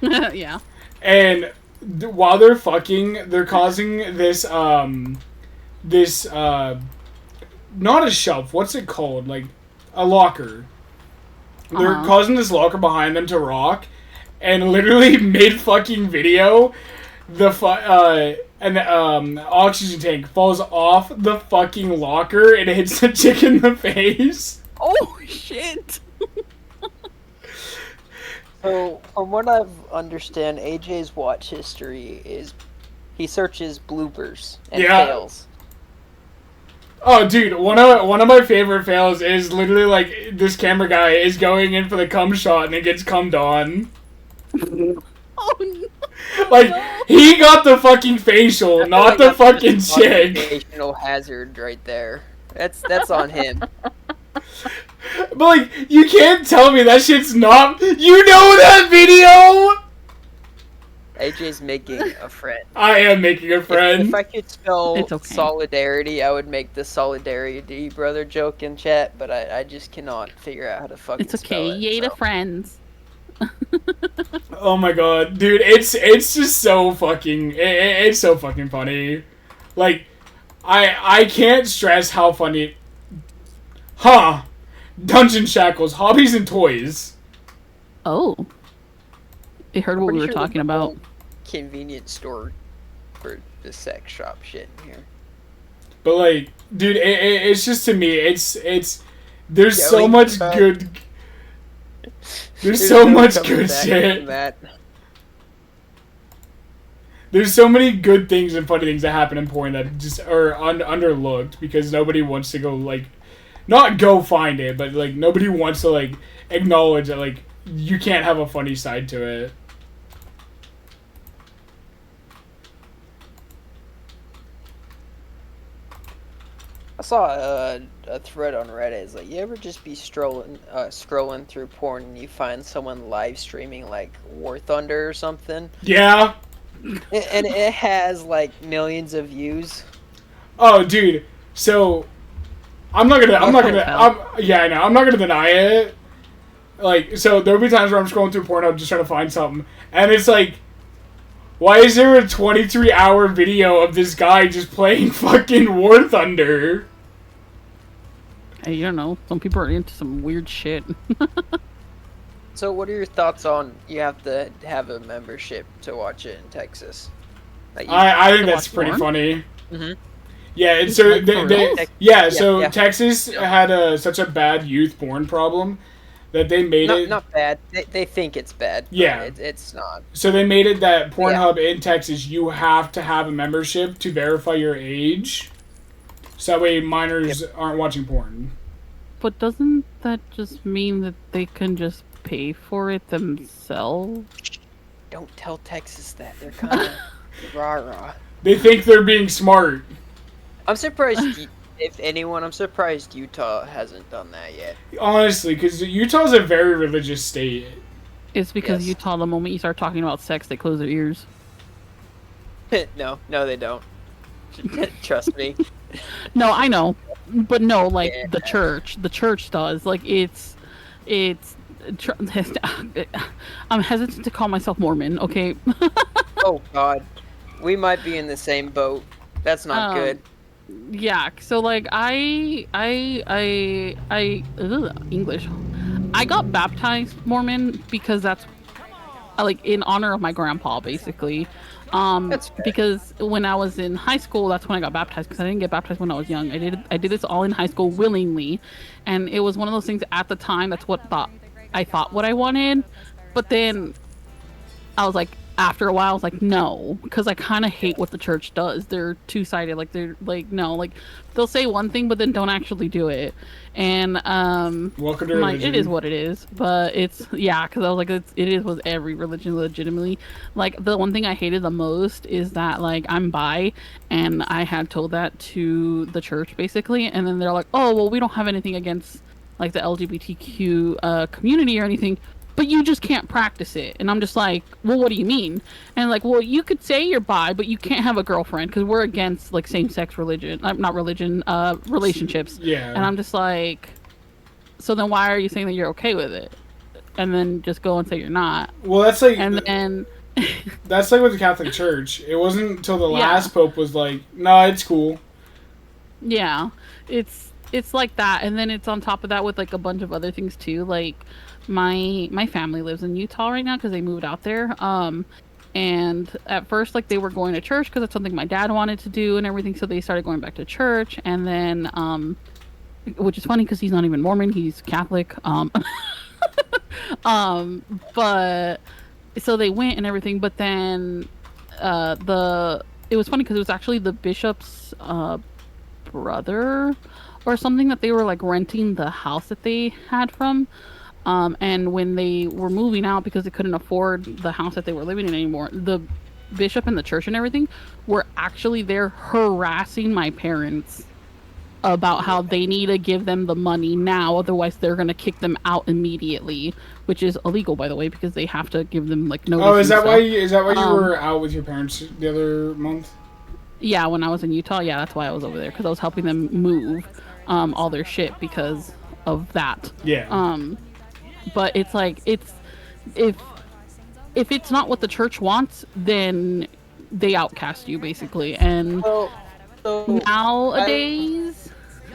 Yeah. And while they're fucking, they're causing this, not a shelf, what's it called? Like, a locker. They're causing this locker behind them to rock. And literally, mid-fucking video, the oxygen tank falls off the fucking locker and it hits the chick in the face. Oh, shit! So, from what I've understand, AJ's watch history is he searches bloopers and fails. Oh, dude, one of my favorite fails is literally, like, this camera guy is going in for the cum shot and it gets cummed on. Oh, no. Like, he got the fucking facial, not the fucking chick. Occupational hazard right there. That's on him. But, like, you can't tell me that shit's not... You know that video?! AJ's making a friend. I am making a friend. If I could spell It's okay. solidarity, I would make the solidarity brother joke in chat, but I just cannot figure out how to fucking It's okay. spell it. Yay to so. friends. Oh my god, dude, it's just so fucking... it's so fucking funny. Like, I can't stress how funny... Huh. Dungeon Shackles, hobbies and toys. Oh. They heard I'm what we pretty were sure talking there's a about. whole convenience store for the sex shop shit in here. But, like, dude, it's just, to me, it's... There's Yeah, so like, much good... There's so no much coming good back shit. from that. There's so many good things and funny things that happen in porn that just are underlooked because nobody wants to go, like... Not go find it, but, like, nobody wants to, like, acknowledge that, like, you can't have a funny side to it. I saw a thread on Reddit. It's like, you ever just be scrolling through porn and you find someone live streaming like War Thunder or something, Yeah? and it has like millions of views. Oh, dude. So, yeah, I know. I'm not gonna deny it. Like, so there'll be times where I'm scrolling through Pornhub just trying to find something, and it's like, why is there a 23-hour video of this guy just playing fucking War Thunder? Hey, you don't know. Some people are into some weird shit. So, what are your thoughts on you have to have a membership to watch it in Texas? Like, I think to that's watch pretty porn? funny. Mhm. Yeah, and so Like, for real? so Yeah. Texas had such a bad youth porn problem that they made it. Not bad. They think it's bad. but Yeah. it's not. So they made it that Pornhub in Texas, you have to have a membership to verify your age. So that way minors aren't watching porn. But doesn't that just mean that they can just pay for it themselves? Don't tell Texas that. They're kind of rah-rah. They think they're being smart. I'm surprised, if anyone, I'm surprised Utah hasn't done that yet. Honestly, because Utah's a very religious state. It's because Yes. Utah, the moment you start talking about sex, they close their ears. No, they don't. Trust me. No, I know, but no, like Yeah. the church does. Like it's. I'm hesitant to call myself Mormon. Okay. Oh God, we might be in the same boat. That's not good. Yeah. So like English. I got baptized Mormon because that's like in honor of my grandpa, basically. That's fair. Because when I was in high school, that's when I got baptized. Because I didn't get baptized when I was young. I did this all in high school willingly, and it was one of those things at the time. That's what I thought what I wanted, but then I was like, after a while, I was like, no, because I kind of hate what the church does. They're two-sided. Like they're like, no, like they'll say one thing but then don't actually do it. And Welcome to I'm like, religion. it is what it is. But it's because I was like, it is with every religion legitimately. Like the one thing I hated the most is that like I'm bi, and I had told that to the church basically, and then they're like, oh well, we don't have anything against like the LGBTQ community or anything, but you just can't practice it. And I'm just like, well, what do you mean? And like, well, you could say you're bi, but you can't have a girlfriend because we're against like same-sex relationships. Yeah. And I'm just like, so then why are you saying that you're okay with it? And then just go and say you're not. Well, that's like And then that's like with the Catholic Church. It wasn't until the Yeah. last pope was like, "No, it's cool." yeah, it's like that. And then it's on top of that with like a bunch of other things too. Like my family lives in Utah right now because they moved out there. And at first, like, they were going to church because it's something my dad wanted to do and everything. So they started going back to church. And then, which is funny because he's not even Mormon, he's Catholic. But so they went and everything. But then, it was funny because it was actually the bishop's brother or something that they were like renting the house that they had from. And when they were moving out because they couldn't afford the house that they were living in anymore, the bishop and the church and everything were actually there harassing my parents about how they need to give them the money now, otherwise they're gonna kick them out immediately, which is illegal, by the way, because they have to give them like notice. Oh, is that and why? stuff. Is that why you were out with your parents the other month? Yeah, when I was in Utah, yeah, that's why I was over there, because I was helping them move all their shit because of that. Yeah. But it's like if it's not what the church wants, then they outcast you basically. And So nowadays,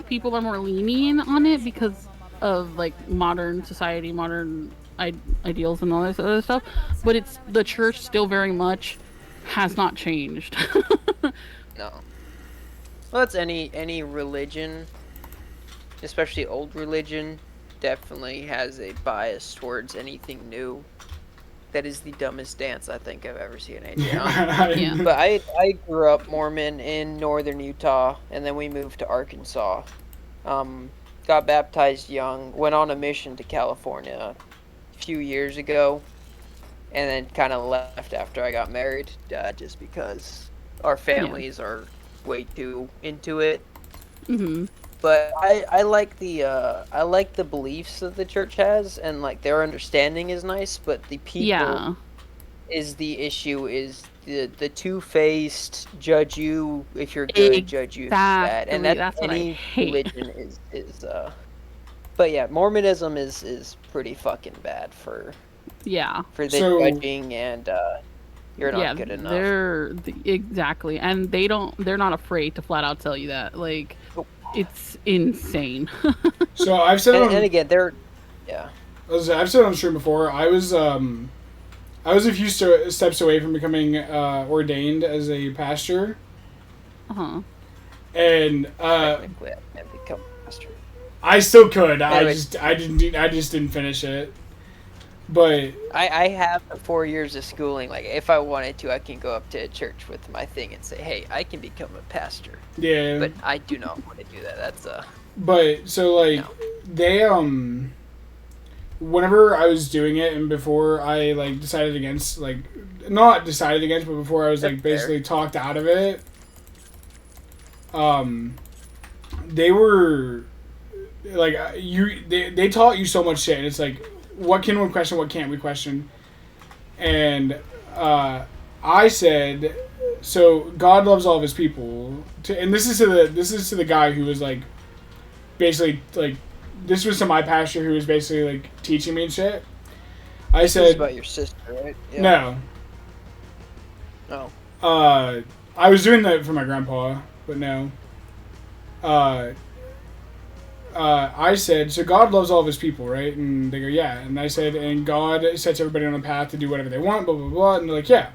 people are more lenient on it because of like modern society, modern ideals, and all this other stuff. But it's the church still very much has not changed. no. Well, that's any religion, especially old religion, definitely has a bias towards anything new. That is the dumbest dance I think I've ever seen AJ on. Yeah. But I grew up Mormon in northern Utah, and then we moved to Arkansas. Got baptized young, went on a mission to California a few years ago, and then kind of left after I got married, just because our families are way too into it. Mm-hmm. But I like the beliefs that the church has, and like their understanding is nice, but the people is the issue. Is the two-faced, judge you if you're good, judge you if you're bad, and that's what any religion is. But yeah, Mormonism is pretty fucking bad for the judging, and you're not good enough. Exactly, and they're not afraid to flat out tell you that. Like, it's insane. So I've said and again, I've said on the stream before. I was a few steps away from becoming ordained as a pastor. And technically, I can't become a pastor. I still could. Anyway. I just didn't finish it. But I have 4 years of schooling. Like, if I wanted to, I can go up to a church with my thing and say, "Hey, I can become a pastor." yeah. But I do not want to do that. That's But so like they whenever I was doing it and before I like decided against, like not decided against, but before I was like basically talked out of it, they were like they taught you so much shit, and it's like, what can we question, what can't we question? And I said, so God loves all of his people, and this is to the guy who was like basically like, this was to my pastor who was basically like teaching me and shit. I said, this is about your sister, right? Yeah. No. Oh. I was doing that for my grandpa, but no. I said, so God loves all of his people, right? And they go, yeah. And I said, and God sets everybody on a path to do whatever they want, blah, blah, blah. And they're like, yeah.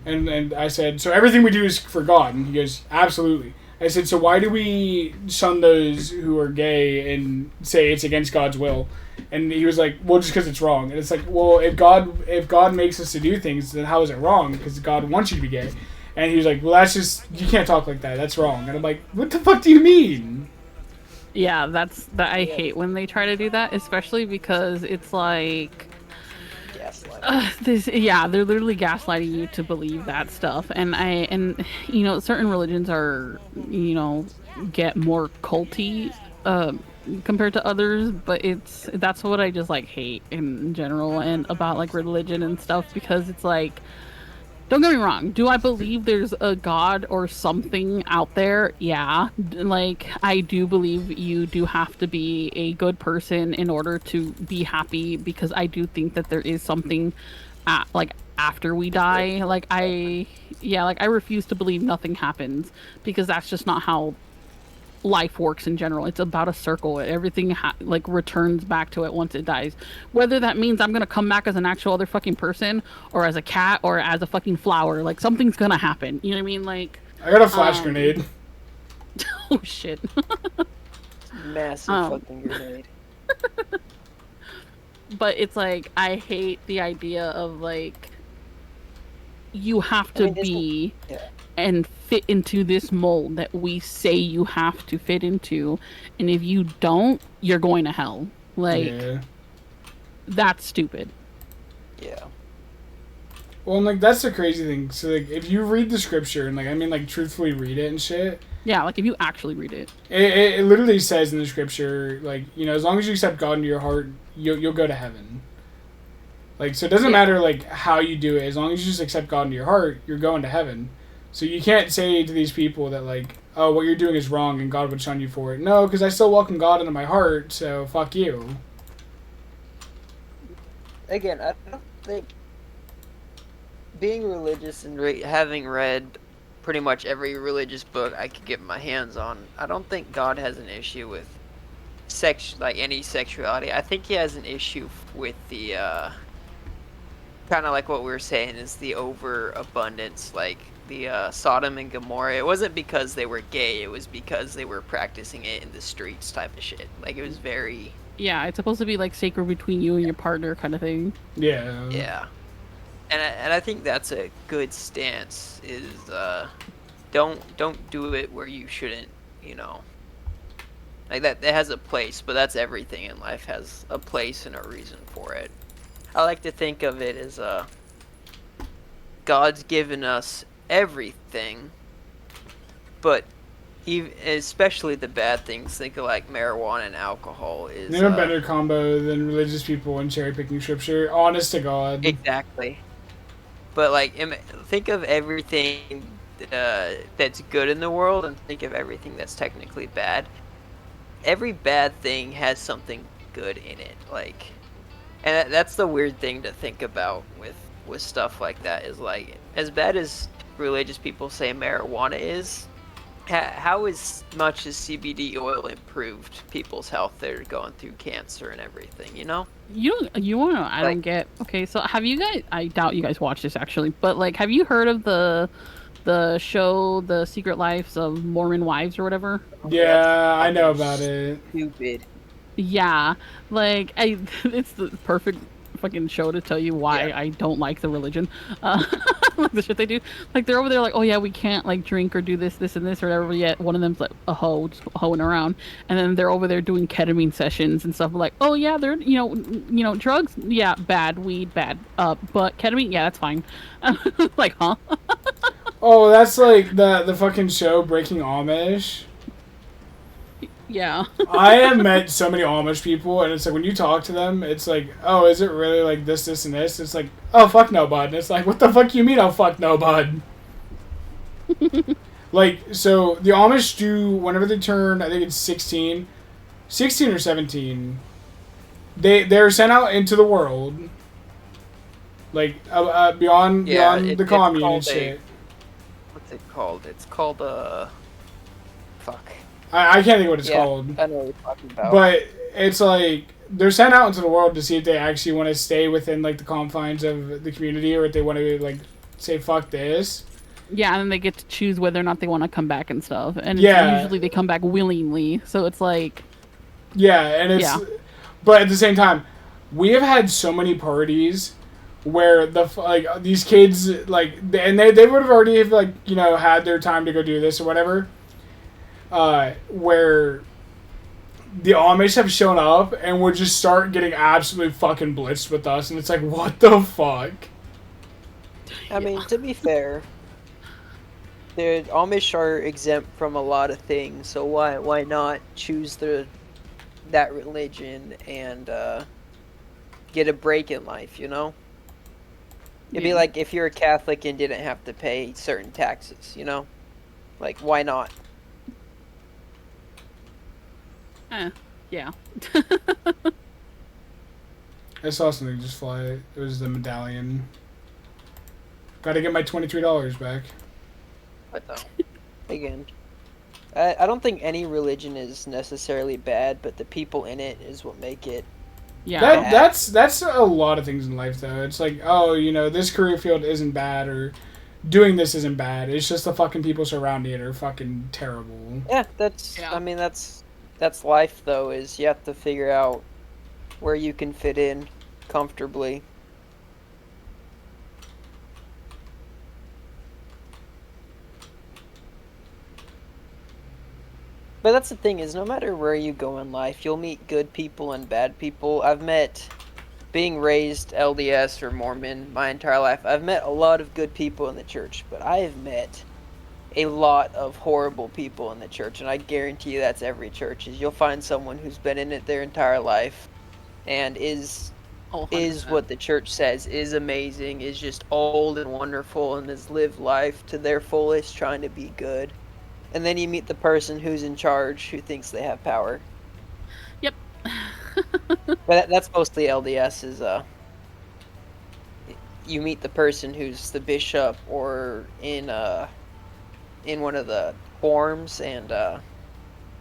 And I said, so everything we do is for God? And he goes, absolutely. I said, so why do we shun those who are gay and say it's against God's will? And he was like, well, just because it's wrong. And it's like, well, if God makes us to do things, then how is it wrong? Because God wants you to be gay. And he was like, well, that's just, you can't talk like that. That's wrong. And I'm like, what the fuck do you mean? Yeah, I hate when they try to do that, especially because it's like, they're literally gaslighting you to believe that stuff. And you know, certain religions are, you know, get more culty compared to others, but that's what I just like hate in general and about like religion and stuff, because it's like, don't get me wrong, do I believe there's a God or something out there? Yeah. Like, I do believe you do have to be a good person in order to be happy, because I do think that there is something like after we die. Like, I refuse to believe nothing happens, because that's just not how life works in general. It's about a circle. Everything like returns back to it once it dies, whether that means I'm gonna come back as an actual other fucking person, or as a cat, or as a fucking flower. Like, something's gonna happen, you know what I mean? Like, I got a flash grenade. Oh shit. Massive fucking grenade. But it's like, I hate the idea of like, you have to be and fit into this mold that we say you have to fit into, and if you don't, you're going to hell. Like, that's stupid. Yeah. Well, and like that's the crazy thing. So like, if you read the scripture and like I mean like truthfully read it and shit, Yeah, like if you actually read it. it literally says in the scripture like as long as you accept God into your heart, you'll go to heaven. Like so, it doesn't matter like how you do it. As long as you just accept God into your heart, you're going to heaven. So you can't say to these people that like, oh, what you're doing is wrong and God would shun you for it. No, because I still welcome God into my heart. So fuck you. Again, I don't think being religious and having read pretty much every religious book I could get my hands on, I don't think God has an issue with any sexuality. I think he has an issue with the kind of like what we were saying is the overabundance, like the Sodom and Gomorrah. It wasn't because they were gay, it was because they were practicing it in the streets type of shit. Like it was very Yeah, it's supposed to be like sacred between you and your partner kind of thing. Yeah. yeah. And I think that's a good stance is don't do it where you shouldn't, like that has a place, but that's everything in life has a place and a reason for it. I like to think of it as God's given us everything, but especially the bad things. Think of like marijuana and alcohol is Name a better combo than religious people and cherry picking scripture. Honest to God. exactly. But like think of everything that's good in the world and think of everything that's technically bad. Every bad thing has something good in it, like, and that's the weird thing to think about with stuff like that is like as bad as religious people say marijuana is, how as much as CBD oil improved people's health that are going through cancer and everything, You want to? I don't get. Okay, so have you guys? I doubt you guys watch this actually, but like, have you heard of the show, The Secret Lives of Mormon Wives or whatever? Yeah, I know about it. Stupid. Yeah, like it's the perfect fucking show to tell you why I don't like the religion, like the shit they do. Like they're over there like, oh yeah, we can't like drink or do this, and this or whatever. Yet one of them's like a hoe, just hoeing around, and then they're over there doing ketamine sessions and stuff. Like, oh yeah, they're drugs, yeah, bad, weed, bad, but ketamine, yeah, that's fine. Like, huh? Oh, that's like the fucking show Breaking Amish. Yeah. I have met so many Amish people, and it's like when you talk to them, it's like, oh, is it really like this, and this? It's like, oh, fuck no, bud. And it's like, what the fuck you mean, oh, fuck no, bud? Like, so the Amish do, whenever they turn, I think it's 16 or 17, they're sent out into the world, like, beyond the commune and shit. What's it called? It's called, fuck. I can't think of what it's called. I know what you're talking about. But it's like they're sent out into the world to see if they actually want to stay within like the confines of the community or if they want to like say fuck this. Yeah, and then they get to choose whether or not they want to come back and stuff. And usually they come back willingly. So it's like and it's but at the same time, we have had so many parties where these kids like and they would have already like had their time to go do this or whatever. Where the Amish have shown up and would just start getting absolutely fucking blitzed with us, and it's like, what the fuck? I mean, to be fair, the Amish are exempt from a lot of things, so why not choose that religion and get a break in life, It'd be like if you're a Catholic and didn't have to pay certain taxes, Like, why not? Yeah. I saw something just fly. It was the medallion. Gotta get my $23 back. What though? Again, I don't think any religion is necessarily bad, but the people in it is what make it. Yeah. That's a lot of things in life though. It's like, oh, this career field isn't bad or doing this isn't bad. It's just the fucking people surrounding it are fucking terrible. Yeah, I mean, that's life though, is you have to figure out where you can fit in comfortably. But that's the thing, is no matter where you go in life, you'll meet good people and bad people. I've met being raised LDS or Mormon my entire life, I've met a lot of good people in the church, but I have met a lot of horrible people in the church, and I guarantee you that's every church. Is you'll find someone who's been in it their entire life and is Oh, what the church says is amazing, is just old and wonderful, and has lived life to their fullest, trying to be good. And then you meet the person who's in charge, who thinks they have power. Yep. But that's mostly LDS. Is you meet the person who's the bishop, or in one of the forms, and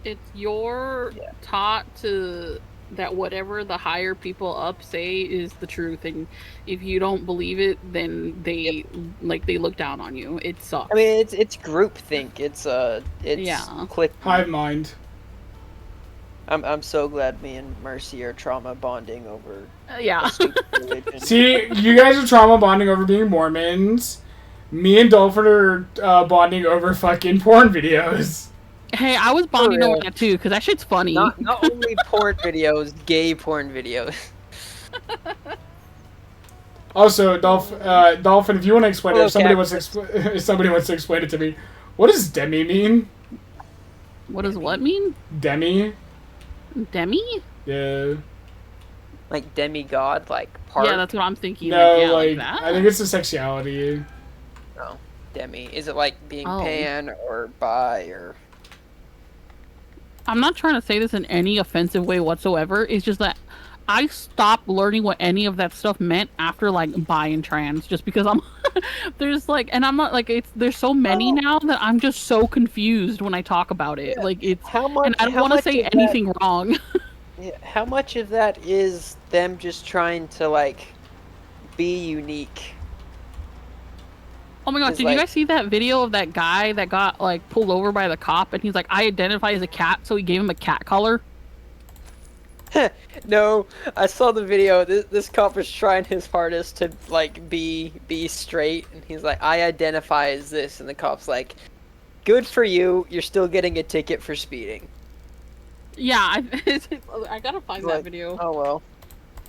It's you're taught to that whatever the higher people up say is the truth, and if you don't believe it, then they they look down on you. It sucks. I mean, it's groupthink. It's click. Hive mind. I'm so glad me and Mercy are trauma bonding over Yeah. a stupid religion. See, you guys are trauma bonding over being Mormons. Me and Dolphin are bonding over fucking porn videos. Hey, I was bonding real. over that too, because that shit's funny. Not only porn videos, gay porn videos. Also, Dolphin, if you want to explain it, if somebody Okay. if somebody wants to explain it to me, what does demi mean? What does what mean? Demi? Demi? Yeah. Like demigod, like part. Yeah, that's what I'm thinking. No, yeah, like that. I think it's the sexuality. No, demi. Is it like being Oh. pan or bi or? I'm not trying to say this in any offensive way whatsoever. It's just that I stopped learning what any of that stuff meant after like bi and trans, just because I'm there's like, and I'm not like there's so many now that I'm just so confused when I talk about it. Yeah. Like it's How much? and I don't how want to much say of that- anything wrong. Yeah, how much of that is them just trying to like be unique? Oh my god, It's did like- you guys see that video of that guy that got like pulled over by the cop and he's like, I identify as a cat, so he gave him a cat collar? No, I saw the video. This cop was trying his hardest to like be straight, and he's like, I identify as this, and the cop's like, good for you. You're still getting a ticket for speeding. Yeah, I gotta find that Like, video. Oh well.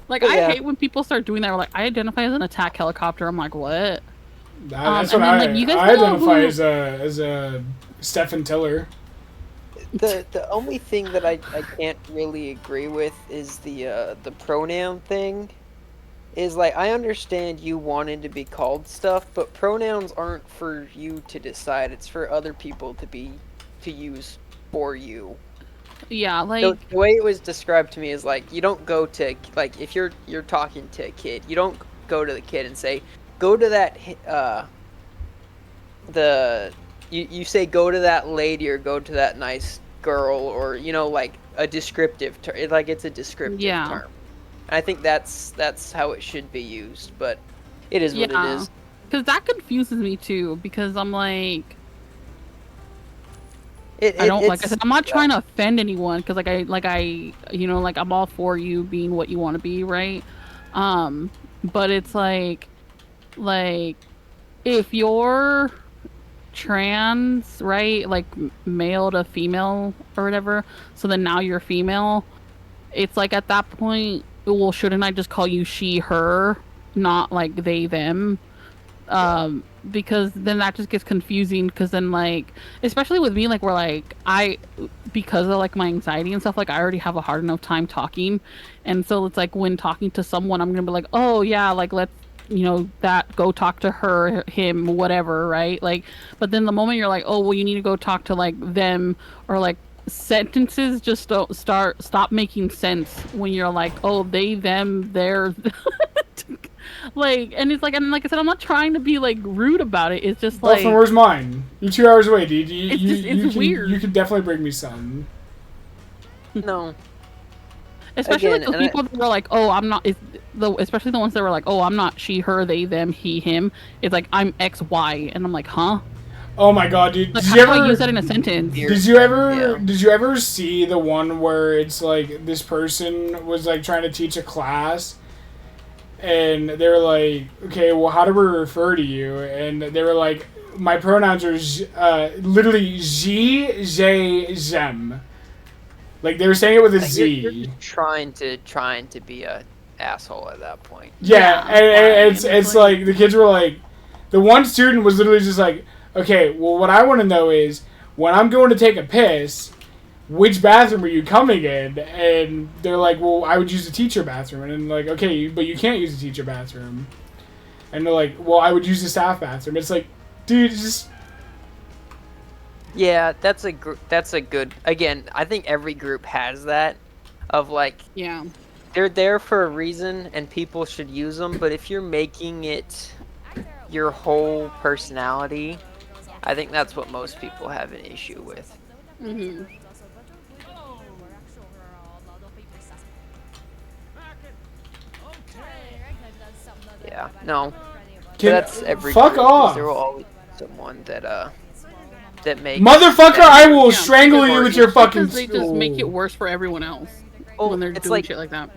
Like, but I yeah. hate when people start doing that. We're like, I identify as an attack helicopter. I'm like, what? That's and what then, like, you guys I know identify who- as a Stephen Tiller. The only thing that I can't really agree with is the pronoun thing. Is like, I understand you wanting to be called stuff, but pronouns aren't for you to decide. It's for other people to use for you. Yeah, like, The way it was described to me is like, you don't go to, like, if you're talking to a kid, you don't go to the kid and say, go to that you say go to that lady or go to that nice girl, or like a descriptive term. It's a descriptive Yeah. term. And I think that's how it should be used, but it is what it yeah, is. because that confuses me too. Because I'm like, It, I don't like I it's- said, I'm not trying to offend anyone because I'm all for you being what you want to be, right? But it's like if you're trans, right, like male to female or whatever, so then now you're female, it's like at that point, well, shouldn't I just call you she, her, not like they, them? Because then that just gets confusing, because then, like, especially with me, like, where, like, because of, like, my anxiety and stuff, like, I already have a hard enough time talking, and so it's like, when talking to someone, I'm gonna be like, oh, yeah, like, let's, that, go talk to her, him, whatever, right? Like, but then the moment you're like, oh, well, you need to go talk to, like, them, or, like, sentences just don't stop making sense when you're like, oh, they, them, they're like, and it's like, and like I said, I'm not trying to be like rude about it. It's just like, Dolphin, where's mine? You're 2 hours away, dude. It's weird. You can definitely bring me some. No. especially again, like those and I- people that were like, oh, I'm not, especially the ones that were like, oh, I'm not she, her, they, them, he, him. It's like, I'm X, Y, and I'm like, huh? Oh my god, dude! Like, Did how you do I ever use that in a sentence? Did you ever Yeah. did you ever see the one where it's like this person was like trying to teach a class, and they were like, okay, well, how do we refer to you? And they were like, my pronouns are literally she, they, them. Like they were saying it with a Z. You're just trying to be a asshole at that point. Yeah, Yeah, and fine. it's like the kids were like, the one student was literally just like, okay, well, what I want to know is when I'm going to take a piss, which bathroom are you coming in? And they're like, well, I would use the teacher bathroom. And I'm like, okay, but you can't use the teacher bathroom. And they're like, well, I would use the staff bathroom. It's like, dude, just. Yeah, that's a good. Again, I think every group has that, of like Yeah. they're there for a reason and people should use them. But if you're making it your whole personality, I think that's what most people have an issue with. Mm-hmm. Yeah, no, Can, that's every fuck group, 'cause off. there will always be someone that makes Motherfucker, I will Yeah, strangle you with your fucking. Because they just make it worse for everyone else Oh, when they're it's doing like- shit like that.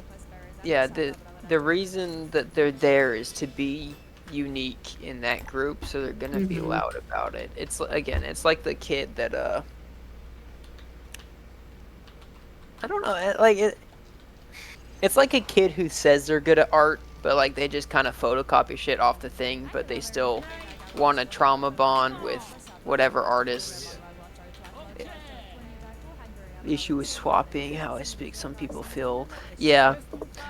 Yeah, the reason that they're there is to be unique in that group, so they're gonna be Mhm. loud about it. It's like the kid that I don't know, it's like a kid who says they're good at art, but like they just kind of photocopy shit off the thing, but they still want a trauma bond with whatever artists. The issue is swapping how I speak. Some people feel, yeah.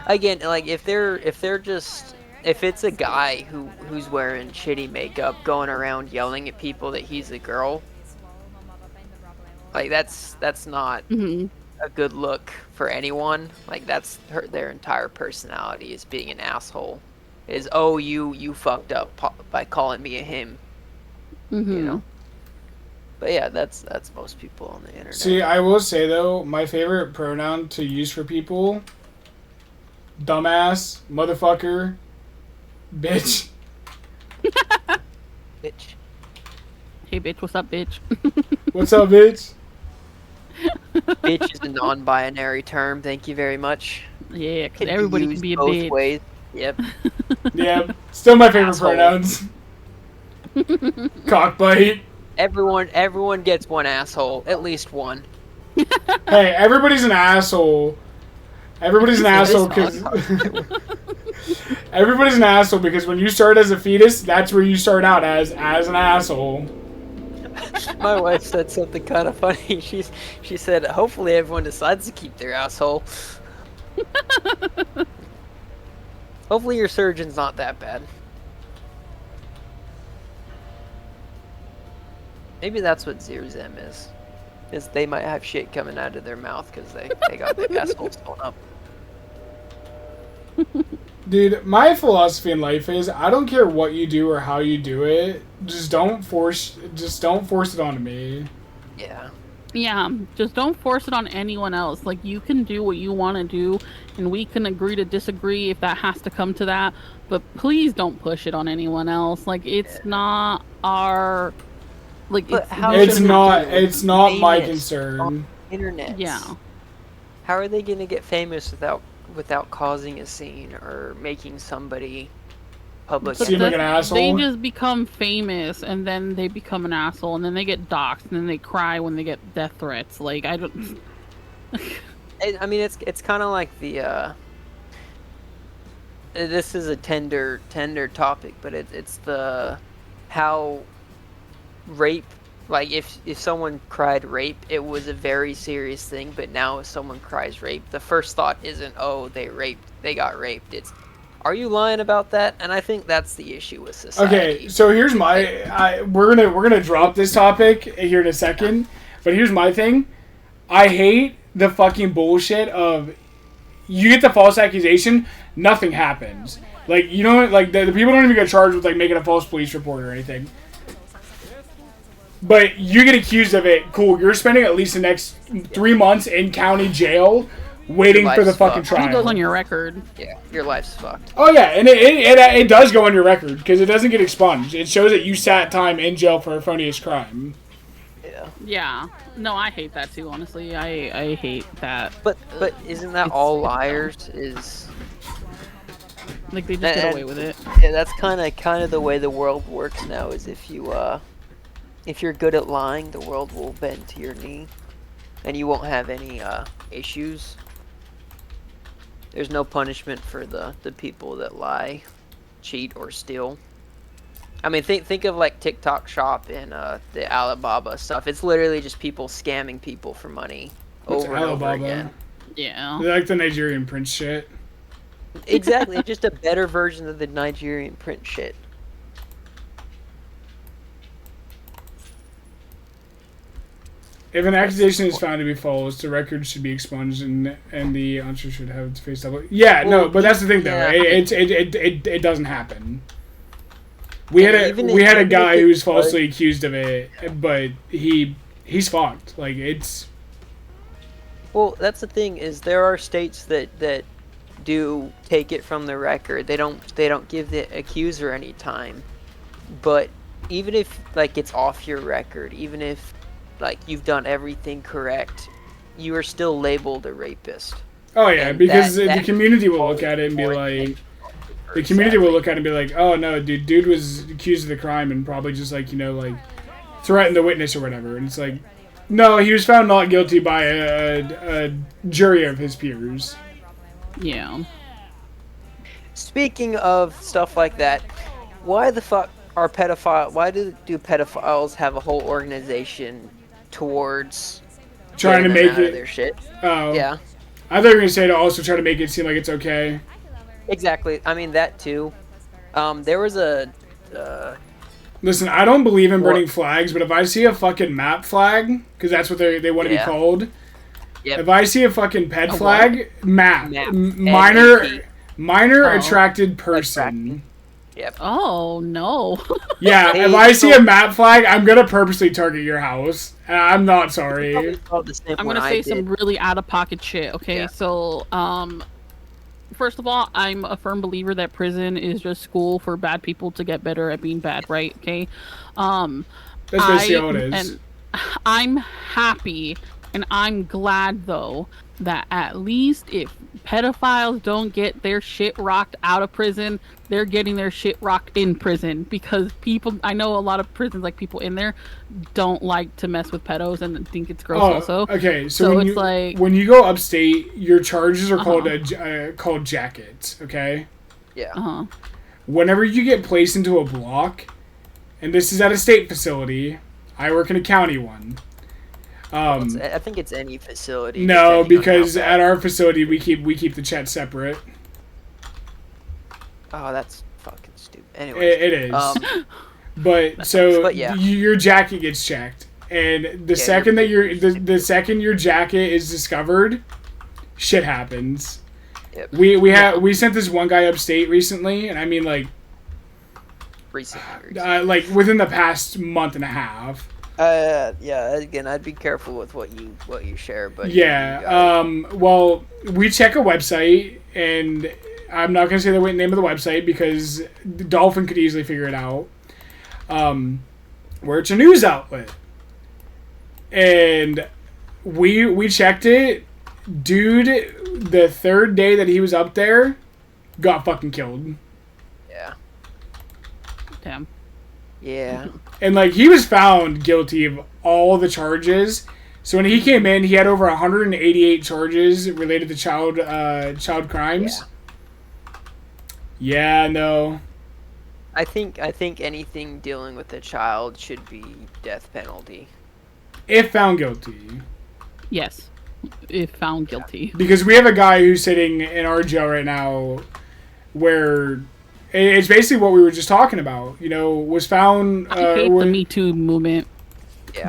Again, like if it's a guy who's wearing shitty makeup, going around yelling at people that he's a girl, like that's not Mm-hmm. a good look for anyone. Like that's their entire personality is being an asshole. Is oh you fucked up by calling me a him, Mm-hmm. you know. But yeah, that's most people on the internet. See, I will say though, my favorite pronoun to use for people: dumbass, motherfucker, bitch. Bitch. Hey, bitch, what's up, bitch? What's up, bitch? Bitch is a non-binary term. Thank you very much. Yeah, because Can be everybody can used be a both bitch. ways. Yep. Yeah, still my favorite Asshole. pronouns. Cockbite. Everyone gets one asshole, at least one. Hey, everybody's an asshole. Everybody's an asshole because everybody's an asshole because when you start as a fetus, that's where you start out as an asshole. My wife said something kind of funny. She said, hopefully everyone decides to keep their asshole. Hopefully your surgeon's not that bad. Maybe that's what Zirzem is. Is they might have shit coming out of their mouth because they got their assholes sewn up. Dude, my philosophy in life is I don't care what you do or how you do it. Just don't force it onto me. Yeah. Yeah, just don't force it on anyone else. Like, you can do what you want to do, and we can agree to disagree if that has to come to that, but please don't push it on anyone else. Like, it's not our... Like, But it's, how you It's shouldn't not have to. it's not my Famous concern. Internet. Yeah. How are they gonna get famous without causing a scene or making somebody public? But Seem like the- an asshole? They just become famous, and then they become an asshole, and then they get doxxed, and then they cry when they get death threats. Like, I don't... I mean, it's kind of like the. This is a tender topic, but it's the how rape. Like if someone cried rape, it was a very serious thing. But now if someone cries rape, the first thought isn't oh they got raped. It's are you lying about that? And I think that's the issue with society. Okay, so here's my we're gonna drop this topic here in a second, but here's my thing. I hate the fucking bullshit of you get the false accusation, nothing happens. Like you know, like the people don't even get charged with like making a false police report or anything. But you get accused of it. Cool, you're spending at least the next 3 months in county jail waiting Your for the life's fucking fucked. It goes trial. on your record. Yeah, your life's fucked. Oh yeah, and it does go on your record because it doesn't get expunged. It shows that you sat time in jail for a felonious crime. Yeah. Yeah. No, I hate that too, honestly. I hate that. But isn't that It's- all it's liars? Is Like, they just get And- away with it. yeah, that's kind of the way the world works now. Is if you're good at lying, the world will bend to your knee, and you won't have any issues. There's no punishment for the people that lie, cheat, or steal. I mean, think of like TikTok Shop and the Alibaba stuff. It's literally just people scamming people for money What's over and over Alibaba? again. Yeah. They're like the Nigerian prince shit. Exactly, it's just a better version of the Nigerian print shit. If an accusation is found to be false, the record should be expunged, and the answer should have to face double. Yeah, no, but that's the thing though. Yeah. It doesn't happen. We had Even a if guy it who was was- falsely accused of it, but he's fucked. Like it's Well, that's the thing is there are states that do take it from the record. They don't give the accuser any time. But even if like it's off your record, even if like you've done everything correct, you are still labeled a rapist. oh yeah, And because that the community will look at it and be like, the community will look at it and be like, oh no, dude was accused of the crime and probably just like like threatened the witness or whatever, and it's like, no, he was found not guilty by a jury of his peers. Yeah. Speaking of stuff like that, why the fuck are why do pedophiles have a whole organization towards Trying to getting them make out of it. their shit? Oh, Yeah, I thought you were gonna say to also try to make it seem like it's okay. exactly. I mean that too. There was a Listen, I don't believe in What? burning flags, but if I see a fucking map flag, because that's what they want to Yeah. be called. Yep. If I see a fucking ped A flag, map, Map. minor Oh. attracted person. Oh no. Yeah, Hey, if I see so- a map flag, I'm gonna purposely target your house. I'm not sorry. probably thought the same I'm when gonna I say some did. really out of pocket shit. Okay, Yeah. so first of all, I'm a firm believer that prison is just school for bad people to get better at being bad, right? Okay, That's basically all it is. And I'm happy and I'm glad though that at least if pedophiles don't get their shit rocked out of prison, they're getting their shit rocked in prison, because people, I know a lot of prisons, like people in there don't like to mess with pedos and think it's gross also. okay. So, So when it's you like- when you go upstate, your charges are Uh-huh. called jackets. Okay. Yeah. Uh-huh. Whenever you get placed into a block, and this is at a state facility, I work in a county one. I think it's any facility. No, depending on because how at bad- our facility we keep the chat separate. Oh, that's fucking stupid. Anyway. It is. But so But yeah. your jacket gets checked, and the second that the second your jacket is discovered, shit happens. Yep. We sent this one guy upstate recently, and I mean like Recently. like within the past month and a half. Yeah. Again, I'd be careful with what you share, but Yeah. Well, we check a website, and I'm not gonna say the name of the website because the Dolphin could easily figure it out. Where it's a news outlet, and we checked it. Dude, the third day that he was up there, got fucking killed. Yeah. Damn. Yeah. And like he was found guilty of all the charges. So when he came in, he had over 188 charges related to child crimes. Yeah, no. I think anything dealing with a child should be death penalty. If found guilty. Yes. If found guilty. Because we have a guy who's sitting in our jail right now where it's basically what we were just talking about. You know, was found. I hate the was- Me Too movement.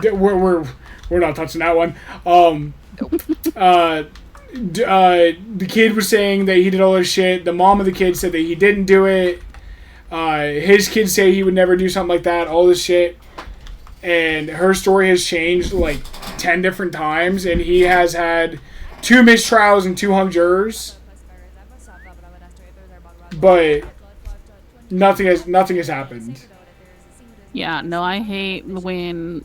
We're not touching that one. The kid was saying that he did all this shit. The mom of the kid said that he didn't do it. His kids say he would never do something like that. All this shit, and her story has changed like 10 different times, and he has had 2 mistrials and 2 hung jurors. But nothing has happened. Yeah, no, I hate when,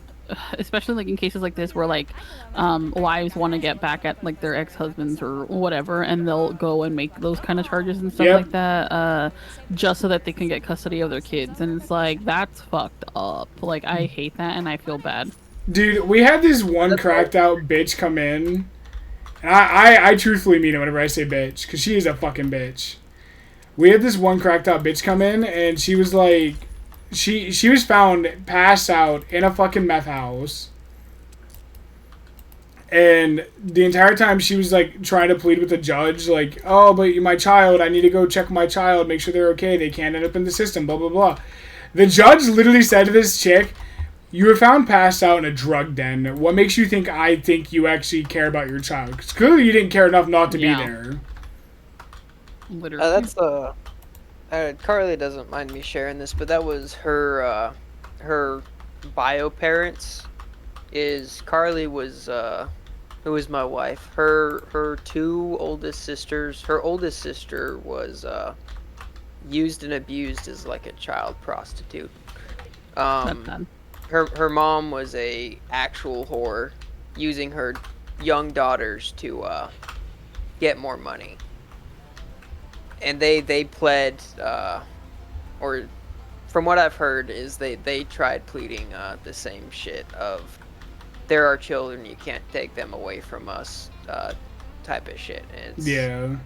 especially like in cases like this where like wives want to get back at like their ex-husbands or whatever, and they'll go and make those kind of charges and stuff Yep. like that, just so that they can get custody of their kids. And it's like, that's fucked up. Like, I hate that and I feel bad. Dude, we had this one cracked out bitch come in, And I truthfully mean it whenever I say bitch, because she is a fucking bitch. We had this one cracked out bitch come in, and she was like, she was found passed out in a fucking meth house. And the entire time she was like trying to plead with the judge, like, oh, but my child, I need to go check my child, make sure they're okay, they can't end up in the system, blah, blah, blah. The judge literally said to this chick, you were found passed out in a drug den. What makes you think I think you actually care about your child? Because clearly you didn't care enough not to be there. Literally. Carly doesn't mind me sharing this, but that was her bio parents. Carly was who was my wife. Her two oldest sisters. Her oldest sister was used and abused as like a child prostitute. Her mom was a actual whore, using her young daughters to get more money. And they pled, or from what I've heard, is they tried pleading the same shit of, there are children, you can't take them away from us, type of shit. Yeah.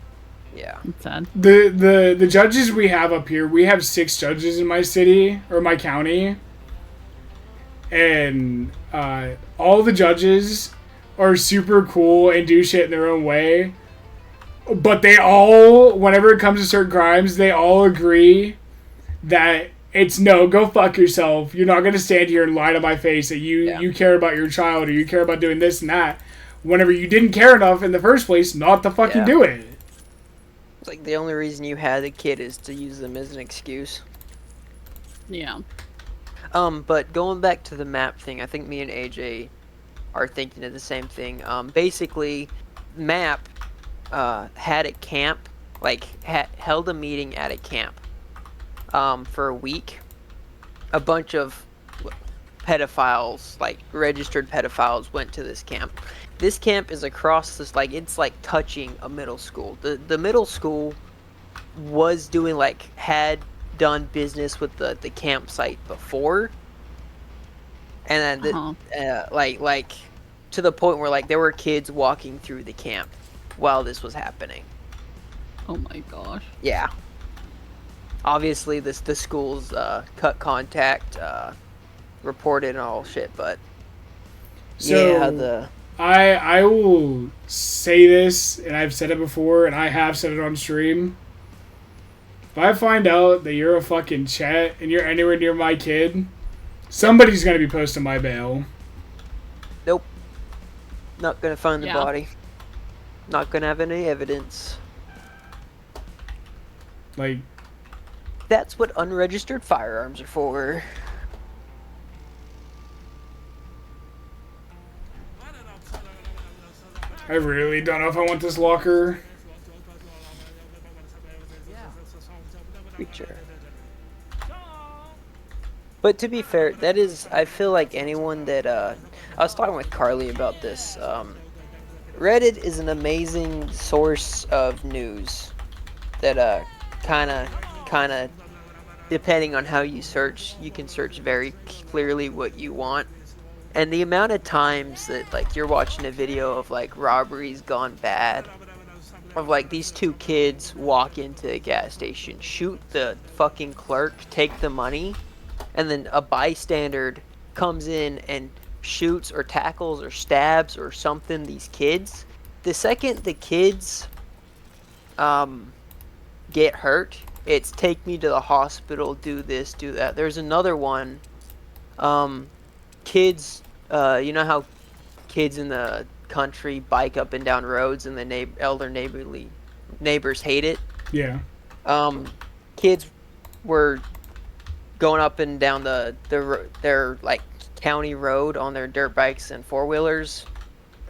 It's sad. The judges we have up here, we have 6 judges in my city, or my county. And all the judges are super cool and do shit in their own way. But they all, whenever it comes to certain crimes, they all agree that it's no, go fuck yourself. You're not going to stand here and lie to my face that you care about your child or you care about doing this and that. Whenever you didn't care enough in the first place not to fucking do it. It's like the only reason you had a kid is to use them as an excuse. Yeah. But going back to the map thing, I think me and AJ are thinking of the same thing. Basically, map had a camp, like held a meeting at a camp for a week. A bunch of pedophiles, like registered pedophiles, went to this camp. This camp is across this, like, it's like touching a middle school. The middle school was doing, like, had done business with the campsite before, and then like to the point where like there were kids walking through the camp while this was happening. Oh my gosh. Yeah. Obviously, the schools cut contact, reported and all shit, but so I will say this, and I've said it before, and I have said it on stream. If I find out that you're a fucking chat and you're anywhere near my kid, somebody's gonna be posting my bail. Nope. Not gonna find the body. Not gonna have any evidence. Like, that's what unregistered firearms are for. I really don't know if I want this locker. Creature. But to be fair, that is, I feel like anyone that, I was talking with Carly about this, Reddit is an amazing source of news that, kinda, depending on how you search, you can search very clearly what you want. And the amount of times that, like, you're watching a video of, like, robberies gone bad, of, like, these 2 kids walk into a gas station, shoot the fucking clerk, take the money, and then a bystander comes in and shoots or tackles or stabs or something these kids. The second the kids get hurt, it's take me to the hospital, do this, do that. There's another one, kids, you know how kids in the country bike up and down roads and the neighbors hate it? Yeah. Kids were going up and down their like county road on their dirt bikes and 4-wheelers.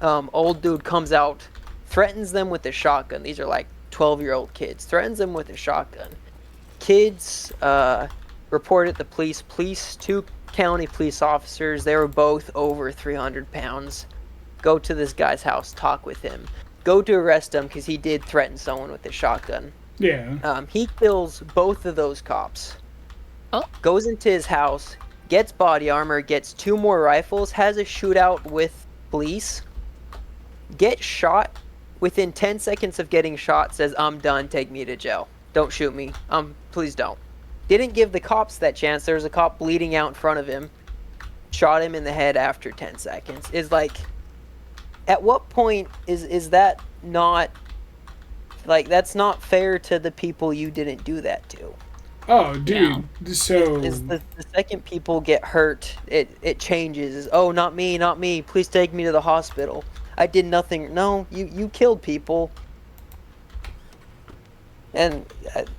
Old dude comes out, threatens them with a shotgun. These are like 12-year-old kids. Threatens them with a shotgun. Kids reported the police. 2 county police officers, they were both over 300 pounds. Go to this guy's house, talk with him. Go to arrest him because he did threaten someone with a shotgun. Yeah. He kills both of those cops. Oh. Goes into his house, gets body armor, gets 2 more rifles, has a shootout with police, gets shot within 10 seconds of getting shot, says, "I'm done, take me to jail. Don't shoot me. Please don't." Didn't give the cops that chance. There was a cop bleeding out in front of him. Shot him in the head after 10 seconds. Is like, at what point is that not, like, that's not fair to the people you didn't do that to. Oh, dude. Yeah. So Is the second people get hurt, it changes. Oh, not me. Please take me to the hospital. I did nothing. No, you killed people. And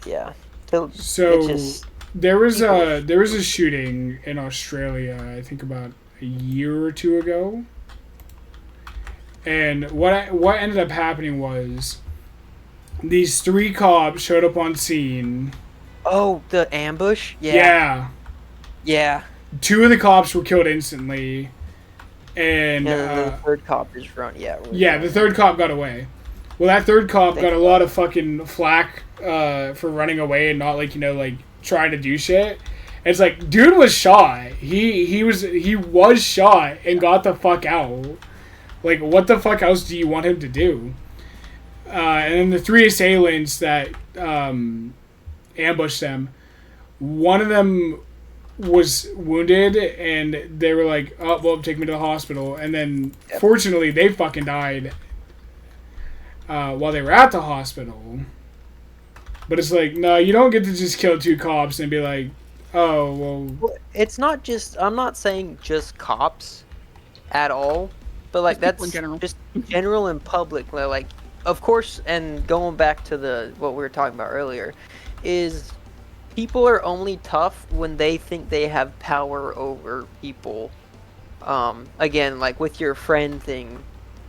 yeah. So it just, there was a shooting in Australia, I think about a year or two ago. And what ended up happening was these 3 cops showed up on scene. oh, the ambush? Yeah. 2 of the cops were killed instantly. And the third cop is run. Yeah, the third cop got away. Well, that third cop got a lot of fucking flack for running away and not, like, like, trying to do shit. It's like, dude was shot. He was shot and got the fuck out. Like, what the fuck else do you want him to do? And then the 3 assailants that ambushed them, one of them was wounded, and they were like, "Oh, well, take me to the hospital." And then, fortunately, they fucking died while they were at the hospital. But it's like, no, you don't get to just kill 2 cops and be like, "Oh, well." It's not just. I'm not saying just cops at all, but like Just people that's in general. just general in public. Like, of course, and going back to what we were talking about earlier, is people are only tough when they think they have power over people. Again, like with your friend thing,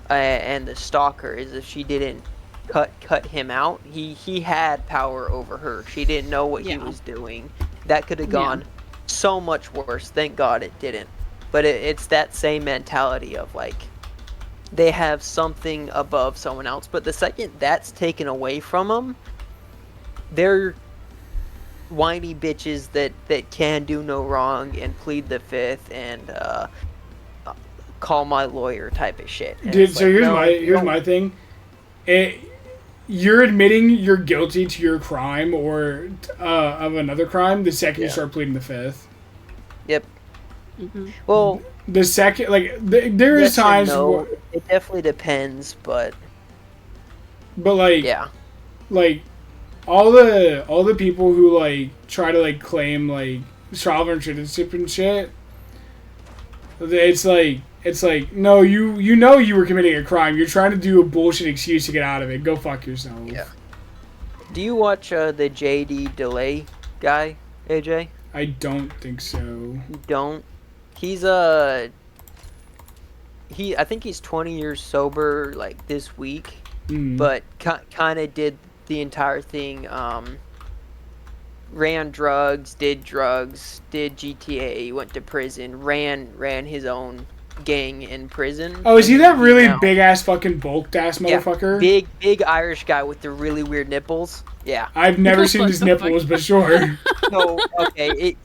and the stalker, is if she didn't cut him out, he had power over her. She didn't know what he was doing. That could have gone so much worse. Thank God it didn't. But it's that same mentality of like, they have something above someone else. But the second that's taken away from them, they're whiny bitches that can do no wrong and plead the fifth and call my lawyer type of shit. And Dude, it's so like, here's my thing. You're admitting you're guilty to your crime or of another crime the second you start pleading the fifth. Yep. Mm-hmm. Well, The second, like, there is yes and times, no. It definitely depends, but like, yeah. like, all the people who, like, try to, like, claim, like, sovereign citizenship and shit, it's like, no, you know you were committing a crime. You're trying to do a bullshit excuse to get out of it. Go fuck yourself. Yeah. Do you watch the JD Delay guy, AJ? I don't think so. You don't? He's I think he's 20 years sober like this week, but kind of did the entire thing. Ran drugs, did GTA, went to prison, ran his own gang in prison. Oh, is he that really big ass fucking bulked ass Yeah, motherfucker? big Irish guy with the really weird nipples. Yeah. I've never seen his nipples, but sure. No, okay,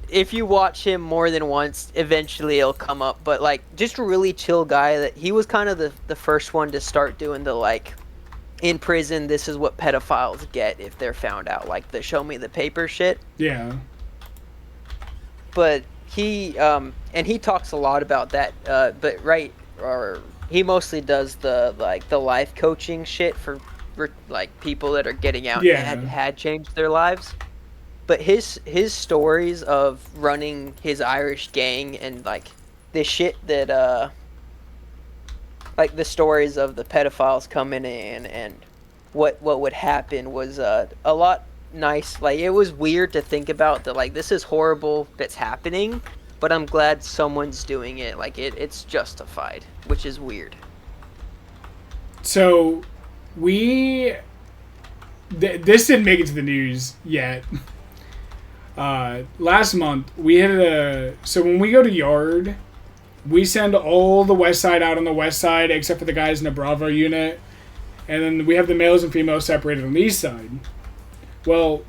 if you watch him more than once, eventually it'll come up. But like, just a really chill guy. That he was kind of the first one to start doing the like, in prison, this is what pedophiles get if they're found out, like the show me the paper shit. Yeah. But he and he talks a lot about that. But he mostly does the life coaching shit for like people that are getting out and had changed their lives. But his stories of running his Irish gang and like the shit that like the stories of the pedophiles coming in and what would happen was a lot nice. Like, it was weird to think about that, like, this is horrible that's happening, but I'm glad someone's doing it. Like, it's justified, which is weird. So, this didn't make it to the news yet. Last month, we had so when we go to Yard, we send all the West Side out on the West Side, except for the guys in the Bravo unit. And then we have the males and females separated on the East Side. Well,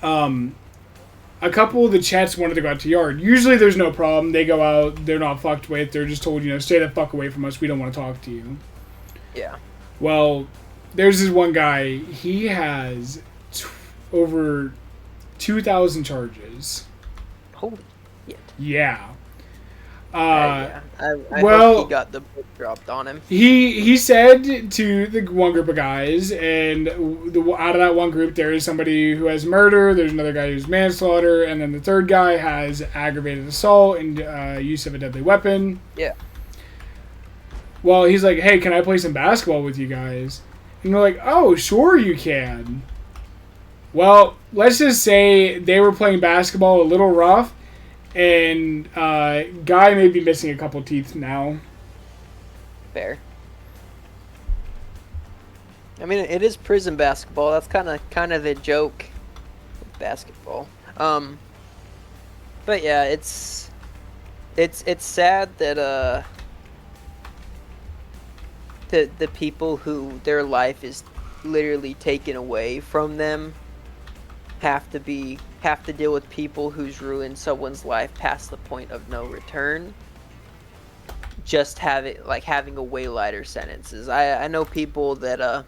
a couple of the Chets wanted to go out to Yard. Usually there's no problem. They go out. They're not fucked with. They're just told, stay the fuck away from us. We don't want to talk to you. Yeah. Well, there's this one guy. He has over 2,000 charges. Holy shit. Yeah. I well, hope he got the book dropped on him. He said to the one group of guys, and out of that one group, there is somebody who has murder. There's another guy who's manslaughter, and then the third guy has aggravated assault and use of a deadly weapon. Yeah. Well, he's like, "Hey, can I play some basketball with you guys?" And we're like, "Oh, sure you can." Well, let's just say they were playing basketball a little rough, and guy may be missing a couple teeth now. Fair. I mean, it is prison basketball. That's kind of the joke with basketball. But yeah, it's sad that the people who their life is literally taken away from them have to deal with people who's ruined someone's life past the point of no return. Just having a way lighter sentences. I know people that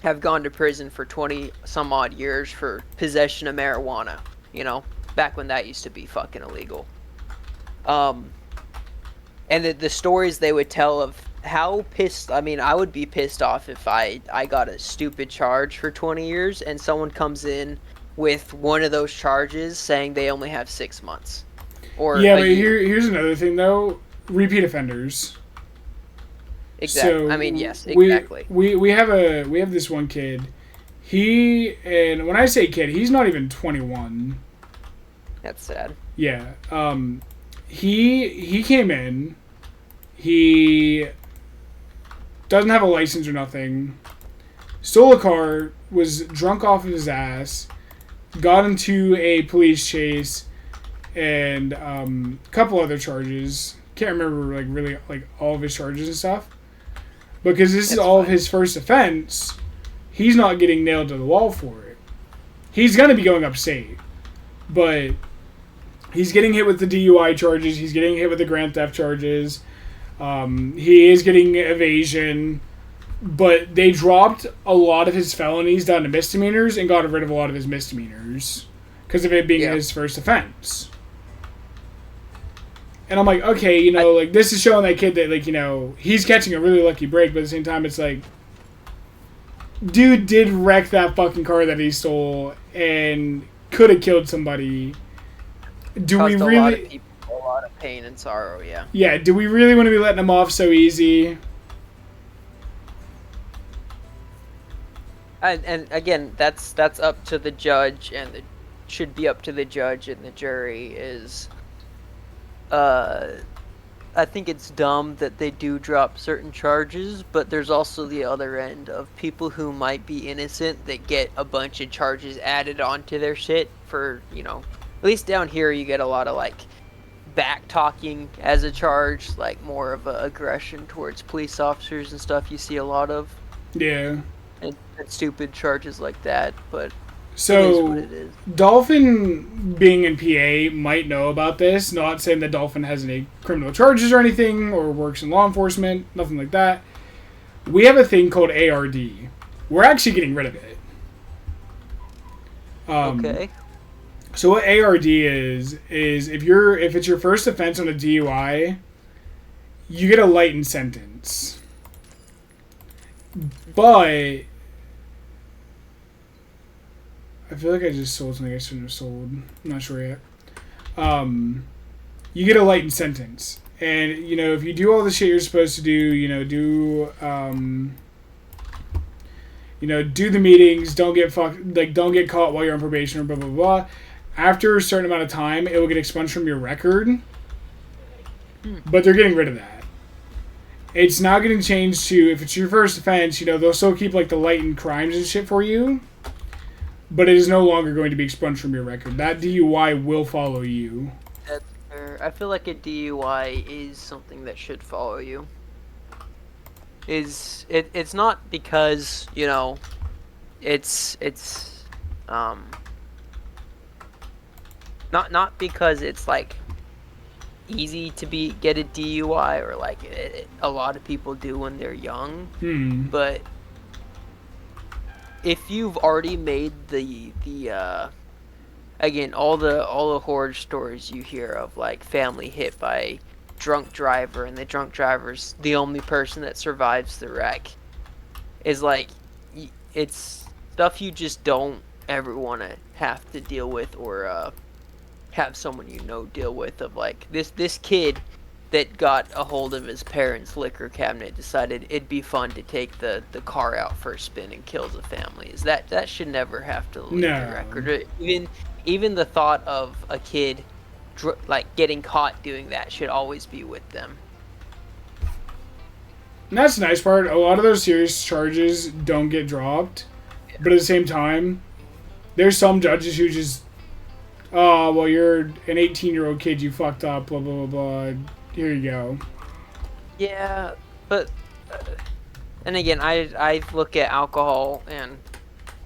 have gone to prison for 20 some odd years for possession of marijuana, you know, back when that used to be fucking illegal. And the stories they would tell of how pissed, I mean, I would be pissed off if I got a stupid charge for 20 years and someone comes in with one of those charges saying they only have 6 months. Or yeah, but here's another thing though. Repeat offenders. Exactly. So I mean, yes, exactly. We have this one kid. And when I say kid, he's not even 21. That's sad. Yeah. He came in. He doesn't have a license or nothing. Stole a car. Was drunk off of his ass. Got into a police chase, and a couple other charges. Can't remember really all of his charges and stuff. Because this is all of his first offense, he's not getting nailed to the wall for it. He's gonna be going upstate, but he's getting hit with the DUI charges. He's getting hit with the grand theft charges. He is getting evasion. But they dropped a lot of his felonies down to misdemeanors and got rid of a lot of his misdemeanors because of it being his first offense. And I'm like, okay, this is showing that kid that, he's catching a really lucky break, but at the same time, it's like, dude did wreck that fucking car that he stole and could have killed somebody. Do we really... a lot of people a lot of pain and sorrow, yeah. Yeah, do we really want to be letting him off so easy? And again, that's up to the judge, and it should be up to the judge and the jury. Is I think it's dumb that they do drop certain charges, but there's also the other end of people who might be innocent that get a bunch of charges added onto their shit for, at least down here you get a lot of back talking as a charge, more of a aggression towards police officers and stuff you see a lot of. Yeah. And stupid charges like that, but so it is what it is. Dolphin, being in PA, might know about this. Not saying that Dolphin has any criminal charges or anything, or works in law enforcement, nothing like that. We have a thing called ARD. We're actually getting rid of it. Okay. So what ARD is if it's your first offense on a DUI, you get a lightened sentence. But I feel like I just sold something I shouldn't have sold. I'm not sure yet. You get a lightened sentence. And, if you do all the shit you're supposed to do, do the meetings, don't get caught while you're on probation or blah, blah, blah. After a certain amount of time, it will get expunged from your record. But they're getting rid of that. It's now getting changed to, if it's your first offense, they'll still keep, the lightened crimes and shit for you. But it is no longer going to be expunged from your record. That DUI will follow you. That's fair. I feel like a DUI is something that should follow you. It's not because, it's not because it's easy to get a DUI, or like a lot of people do when they're young. But if you've already made the again, all the horror stories you hear of, like family hit by drunk driver, and the drunk driver's the only person that survives the wreck, is like, it's stuff you just don't ever want to have to deal with, or have someone you know deal with. Of like this kid that got a hold of his parents' liquor cabinet decided it'd be fun to take the car out for a spin and kills a family. Is that should never have to leave the record. Even the thought of a kid like getting caught doing that should always be with them. And that's the nice part. A lot of those serious charges don't get dropped, but at the same time, there's some judges who just, oh, well, you're an 18-year-old kid, you fucked up, blah, blah, blah, blah. Here you go. Yeah, but, and again, I look at alcohol and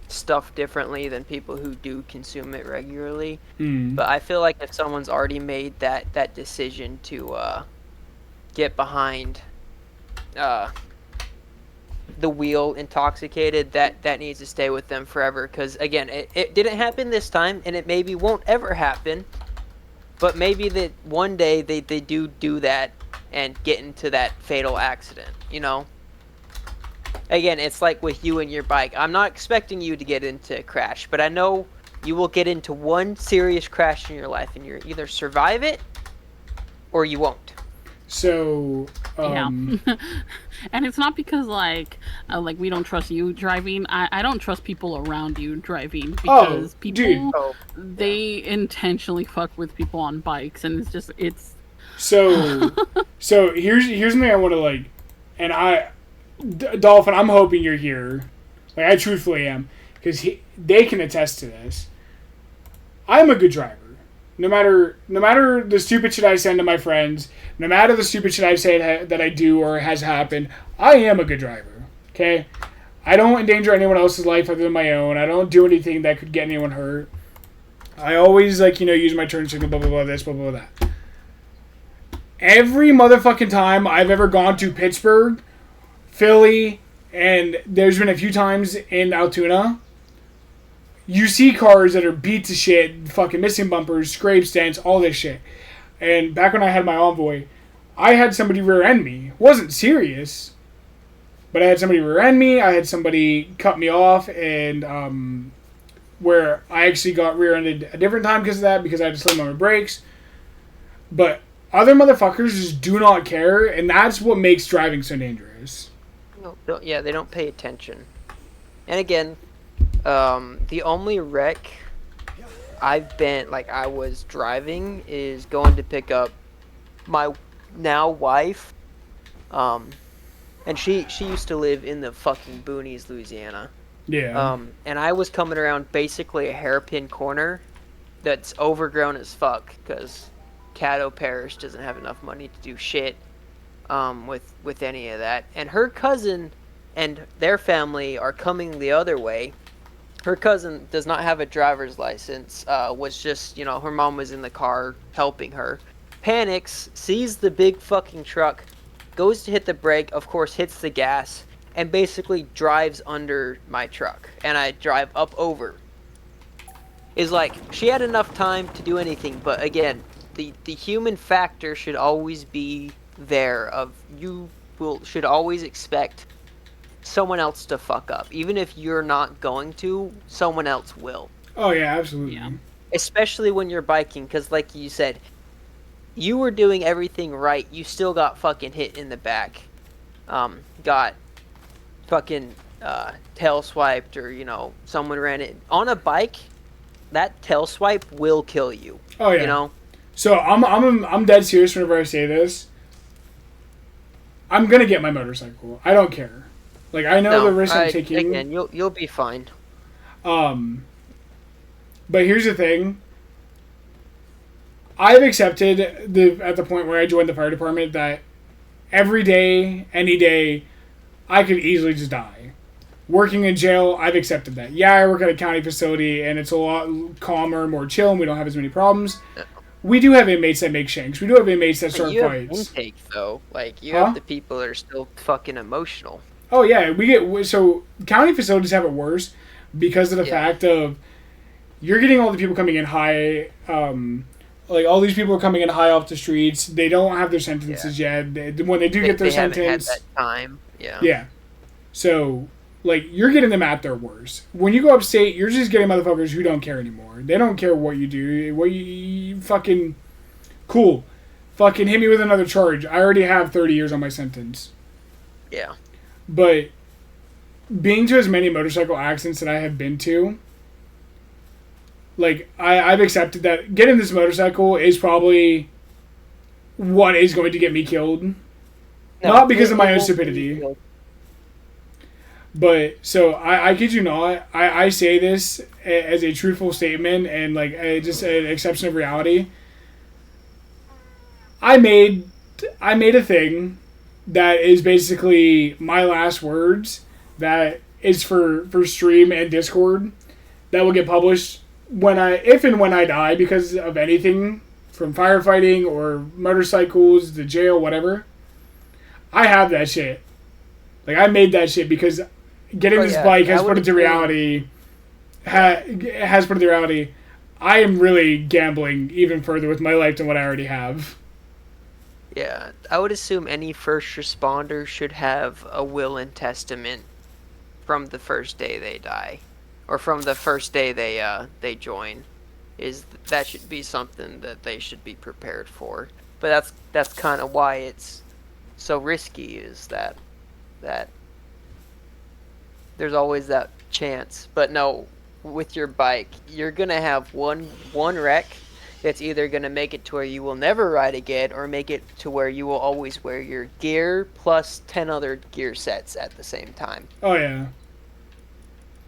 stuff differently than people who do consume it regularly. But I feel like if someone's already made that decision to get behind the wheel intoxicated, that needs to stay with them forever. Because again, it didn't happen this time, and it maybe won't ever happen. But maybe that one day they do that and get into that fatal accident, you know? Again, it's like with you and your bike. I'm not expecting you to get into a crash, but I know you will get into one serious crash in your life, and you're either survive it or you won't. So, yeah. And it's not because like we don't trust you driving. I don't trust people around you driving, because people they intentionally fuck with people on bikes, and it's so here's something I want to like, and Dolphin, I'm hoping you're here. Like, I truthfully am, because they can attest to this. I'm a good driver. No matter the stupid shit I send to my friends, no matter the stupid shit I say that I do or has happened, I am a good driver. Okay? I don't endanger anyone else's life other than my own. I don't do anything that could get anyone hurt. I always, like, use my turn signal, blah, blah, blah, this, blah, blah, blah, that. Every motherfucking time I've ever gone to Pittsburgh, Philly, and there's been a few times in Altoona, you see cars that are beat to shit, fucking missing bumpers, scrapes, dents, all this shit. And back when I had my Envoy, I had somebody rear-end me. Wasn't serious, but I had somebody rear-end me. I had somebody cut me off, and where I actually got rear-ended a different time because of that, because I had to slam on my brakes. But other motherfuckers just do not care, and that's what makes driving so dangerous. No, yeah, they don't pay attention. And again, the only wreck I've been, like, I was driving is going to pick up my now wife, and she used to live in the fucking boonies, Louisiana. Yeah. And I was coming around basically a hairpin corner that's overgrown as fuck, because Caddo Parish doesn't have enough money to do shit with any of that. And her cousin and their family are coming the other way. Her cousin does not have a driver's license, was just, her mom was in the car helping her. Panics, sees the big fucking truck, goes to hit the brake, of course hits the gas, and basically drives under my truck. And I drive up over. Is like, she had enough time to do anything, but again, the human factor should always be there. Should always expect someone else to fuck up. Even if you're not going to, someone else will. Oh, yeah, absolutely. Yeah. Especially when you're biking, because like you said, you were doing everything right. You still got fucking hit in the back. Got fucking tail swiped, or, someone ran it. On a bike, that tail swipe will kill you. Oh, yeah. So I'm dead serious whenever I say this. I'm going to get my motorcycle. I don't care. Like, I know the risk I'm taking. Again, you'll be fine. But here's the thing. I've accepted at the point where I joined the fire department that every day, any day, I could easily just die. Working in jail, I've accepted that. Yeah, I work at a county facility, and it's a lot calmer, more chill, and we don't have as many problems. we do have inmates that make shanks. We do have inmates that But start you have fights. intake though. Like you Huh? have the people that are still fucking emotional. Oh yeah, so county facilities have it worse because of the Yeah. fact of you're getting all the people coming in high. Like all these people are coming in high off the streets. They don't have their sentences yet. When they do get their They haven't had sentence, that time. Yeah. yeah. So like you're getting them at their worst. When you go upstate, you're just getting motherfuckers who don't care anymore. They don't care what you do. What you fucking cool. Fucking hit me with another charge. I already have 30 years on my sentence. Yeah. But being to as many motorcycle accidents that I have been to, like I've accepted that getting this motorcycle is probably what is going to get me killed. Not because of my own stupidity. But so I kid you not, I say this as a truthful statement and like just an exception of reality. I made a thing that is basically my last words that is for stream and Discord that will get published if and when I die because of anything from firefighting or motorcycles, the jail, whatever. I have that shit. Like I made that shit because getting this bike has put into reality. Has put into reality. I am really gambling even further with my life than what I already have. Yeah, I would assume any first responder should have a will and testament from the first day they die, or from the first day they join. That should be something that they should be prepared for. But that's kind of why it's so risky. Is that there's always that chance. But no, with your bike, you're gonna have one wreck. It's either going to make it to where you will never ride again or make it to where you will always wear your gear plus 10 other gear sets at the same time. Oh, yeah.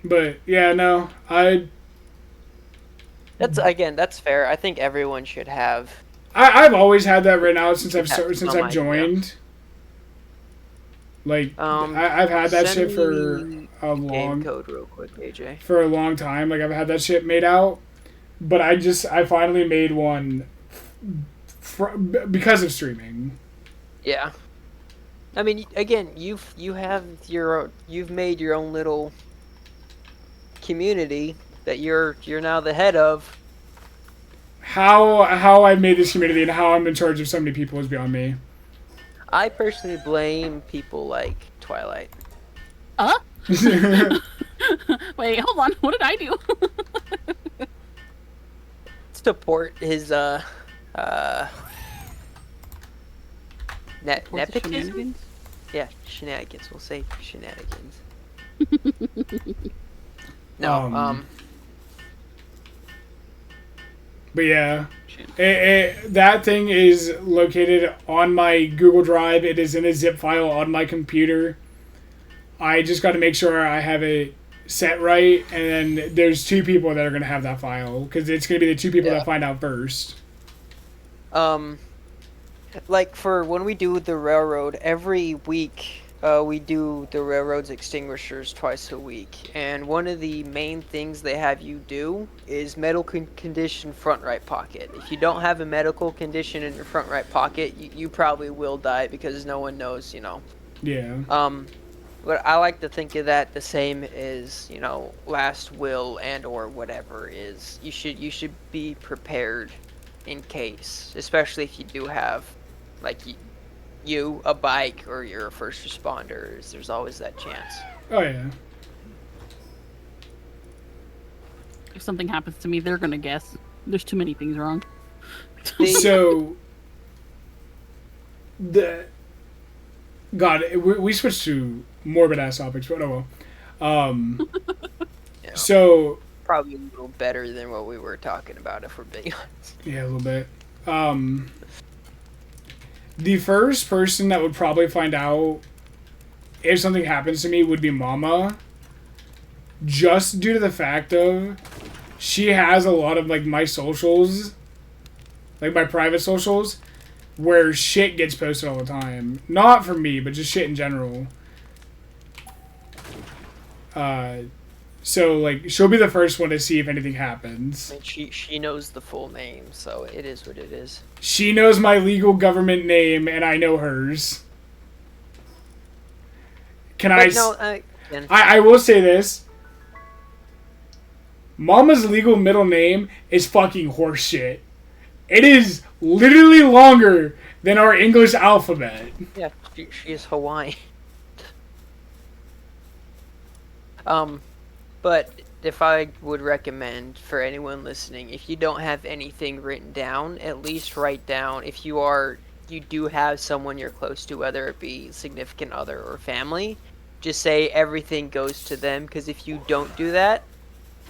But, yeah, no, That's fair. I think everyone should have... I've always had that written out since I've joined. Like, I've had that shit for a long... Game code real quick, AJ. For a long time. Like, I've had that shit made out. But I finally made one because of streaming. Yeah. I mean, again, you've made your own little community that you're now the head of. How I made this community and how I'm in charge of so many people is beyond me. I personally blame people like Twilight. Wait, hold on. What did I do? Support his nepotism? Yeah, shenanigans. We'll say shenanigans. No, But yeah, that thing is located on my Google Drive. It is in a zip file on my computer. I just got to make sure I have it set right, and then there's 2 people that are going to have that file, because it's going to be the 2 people that find out first. Like for when we do the railroad, every week we do the railroad's extinguishers twice a week, and one of the main things they have you do is medical condition front right pocket. If you don't have a medical condition in your front right pocket, you probably will die because no one knows, Yeah. But I like to think of that the same as, last will and or whatever is. You should be prepared in case, especially if you do have, like, a bike or you're a first responder. There's always that chance. Oh, yeah. If something happens to me, they're gonna guess. There's too many things wrong. So, God, we switched to morbid ass topics, but oh well. So probably a little better than what we were talking about, if we're being honest. Yeah, a little bit. The first person that would probably find out if something happens to me would be Mama, just due to the fact of she has a lot of like my socials, like my private socials, where shit gets posted all the time. Not for me, but just shit in general. So, like, she'll be the first one to see if anything happens. I mean, she knows the full name, so it is what it is. She knows my legal government name, and I know hers. But no, I will say this. Mama's legal middle name is fucking horseshit. It is literally longer than our English alphabet. yeah, she is Hawaiian. But if I would recommend for anyone listening, if you don't have anything written down, at least write down if you do have someone you're close to, whether it be significant other or family, just say everything goes to them, because if you don't do that,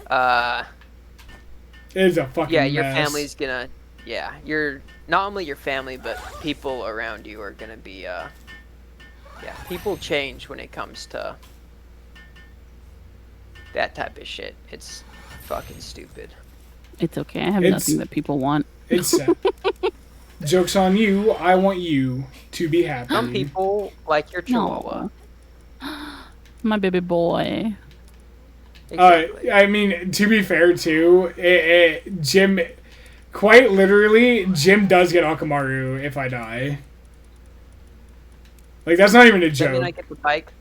It is a fucking yeah, your mess. family's gonna, yeah, you're not only your family, but people around you are gonna be, yeah, people change when it comes to that type of shit. It's fucking stupid. It's okay. I have It's- nothing that people want. It's sad. Joke's on you. I want you to be happy. Some people like your chihuahua. No. My baby boy. Exactly. I mean, to be fair, too, Jim, quite literally, Jim does get Akamaru if I die. Like, that's not even a And then joke. I get the bike.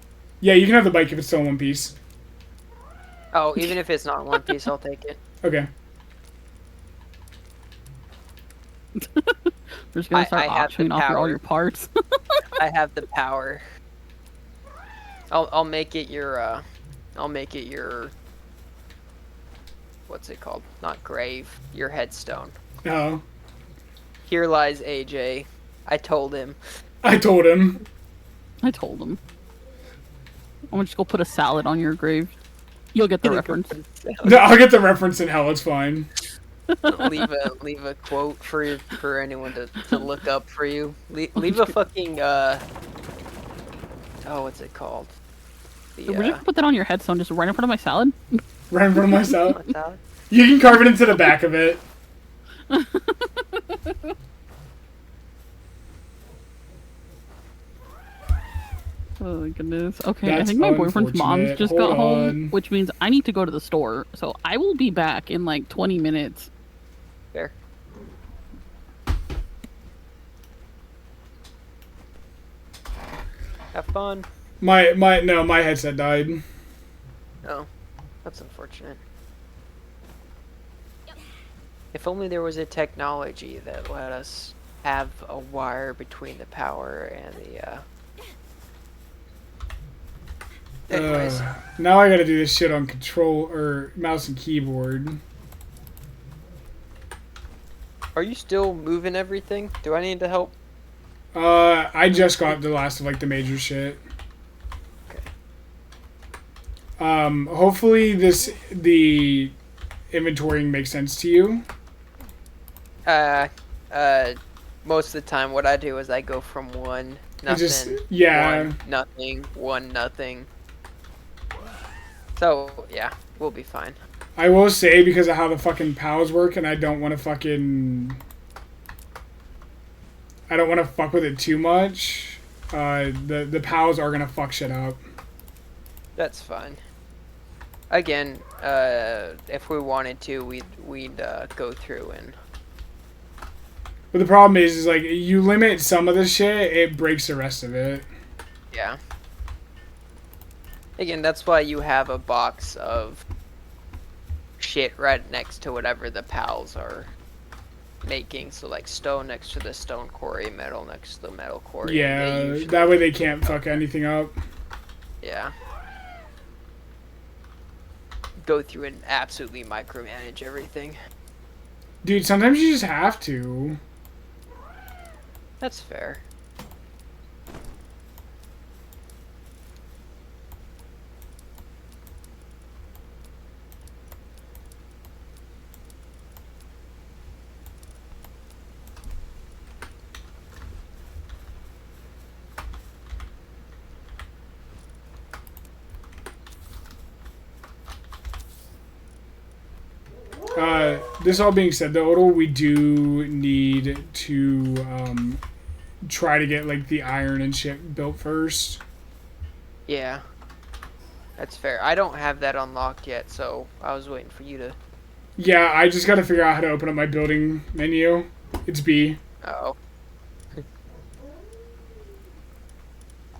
Yeah, you can have the bike if it's still in one piece. Oh, even if it's not in one piece, I'll take it. Okay. We're just gonna I start have the auctioning off all power. your parts. I have the power. I'll make it your I'll make it your, what's it called? Not grave, your headstone. Oh. Here lies AJ. I told him. I told him. I told him. I'm gonna just go put a salad on your grave. You'll get the reference. No, I'll get the reference in hell, it's fine. leave a quote for anyone to look up for you. Leave a fucking oh, what's it called? The We're just gonna put that on your headstone, just right in front of my salad. Right in front of myself. what's that? You can carve it into the back of it. Oh my goodness. Okay, I That's think my boyfriend's mom unfortunate. just Hold got home, on. which means I need to go to the store. So I will be back in like 20 minutes. Fair. Have fun. My headset died. Oh, that's unfortunate. If only there was a technology that let us have a wire between the power and the, Anyways, Now I gotta do this shit on control or mouse and keyboard. are you still moving everything? Do I need to help? I just got the last of like the major shit. Okay. Hopefully the inventorying makes sense to you. Most of the time what I do is I go from one, nothing, yeah. one, nothing, one, nothing. So, yeah, we'll be fine. I will say, because of how the fucking PALs work, and I don't want to fuck with it too much. The PALs are gonna fuck shit up. That's fine. Again, if we wanted to, we'd go through and... But the problem is like, you limit some of the shit, it breaks the rest of it. Yeah. Again, that's why you have a box of shit right next to whatever the pals are making. So like stone next to the stone quarry, metal next to the metal quarry. Yeah, that way they can't fuck anything up. Yeah. Go through and absolutely micromanage everything. Dude, sometimes you just have to. That's fair. This all being said, though, Odal, we do need to try to get like the iron and shit built first. Yeah. That's fair. I don't have that unlocked yet, so I was waiting for you to. Yeah, I just gotta figure out how to open up my building menu. It's B. Oh.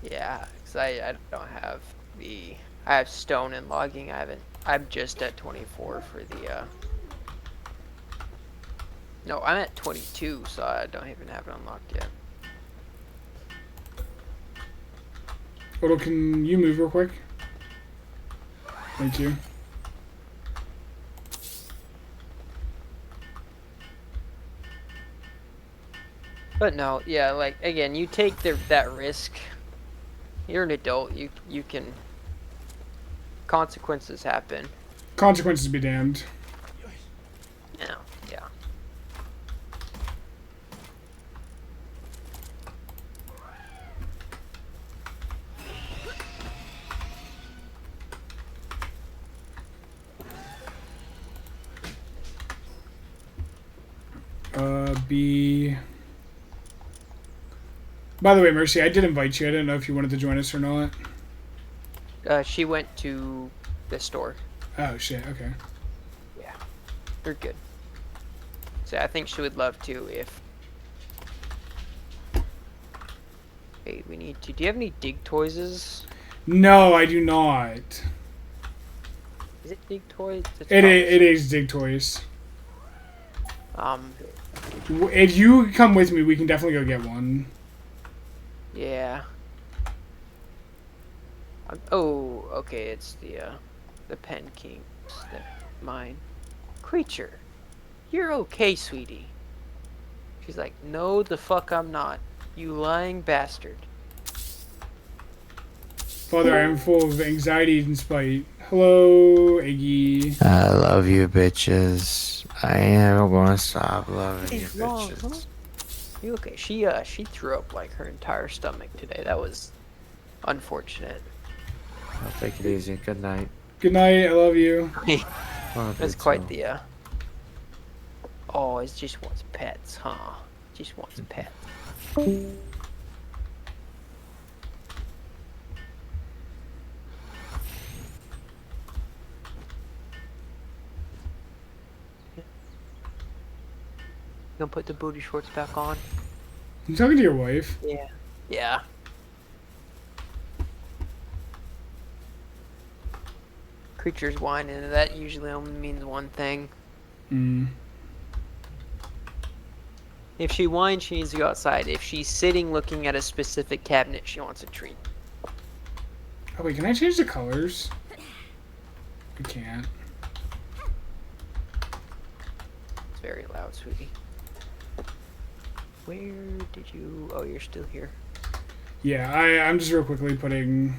Yeah, because I don't have the. I have stone and logging. I haven't. I'm just at 24 for the. No, I'm at 22, so I don't even have it unlocked yet. Odo, can you move real quick? Thank you. But no, yeah, like again, you take that risk. You're an adult. You can. Consequences happen. Consequences be damned. Yeah, yeah. B. By the way, Mercy, I did invite you. I didn't know if you wanted to join us or not. She went to the store. Oh shit. Okay. Yeah, you're good. So I think she would love to if. Hey, we need to. Do you have any dig toys? No, I do not. Is it dig toys? It is Dig Toys. Um. If you come with me, we can definitely go get one. Yeah. Oh, okay. It's the Pen Kings. Mine. Creature, you're okay, sweetie. She's like, no, the fuck I'm not. You lying bastard. Father, I am full of anxiety and spite. Hello, Iggy. I love you, bitches. I am gonna stop loving you, bitches. You okay? She threw up like her entire stomach today. That was unfortunate. I'll take it easy. Good night. Good night. I love you. Oh, That's quite the Oh, it just wants pets, huh? Just wants pets. Gonna put the booty shorts back on? You talking to your wife? Yeah. Yeah. Creatures whining, and that usually only means one thing. Mm. If she whines, she needs to go outside. If she's sitting looking at a specific cabinet, she wants a treat. Oh wait, can I change the colors? I can't. It's very loud, sweetie. Where did you... Oh, you're still here. Yeah, I'm just real quickly putting...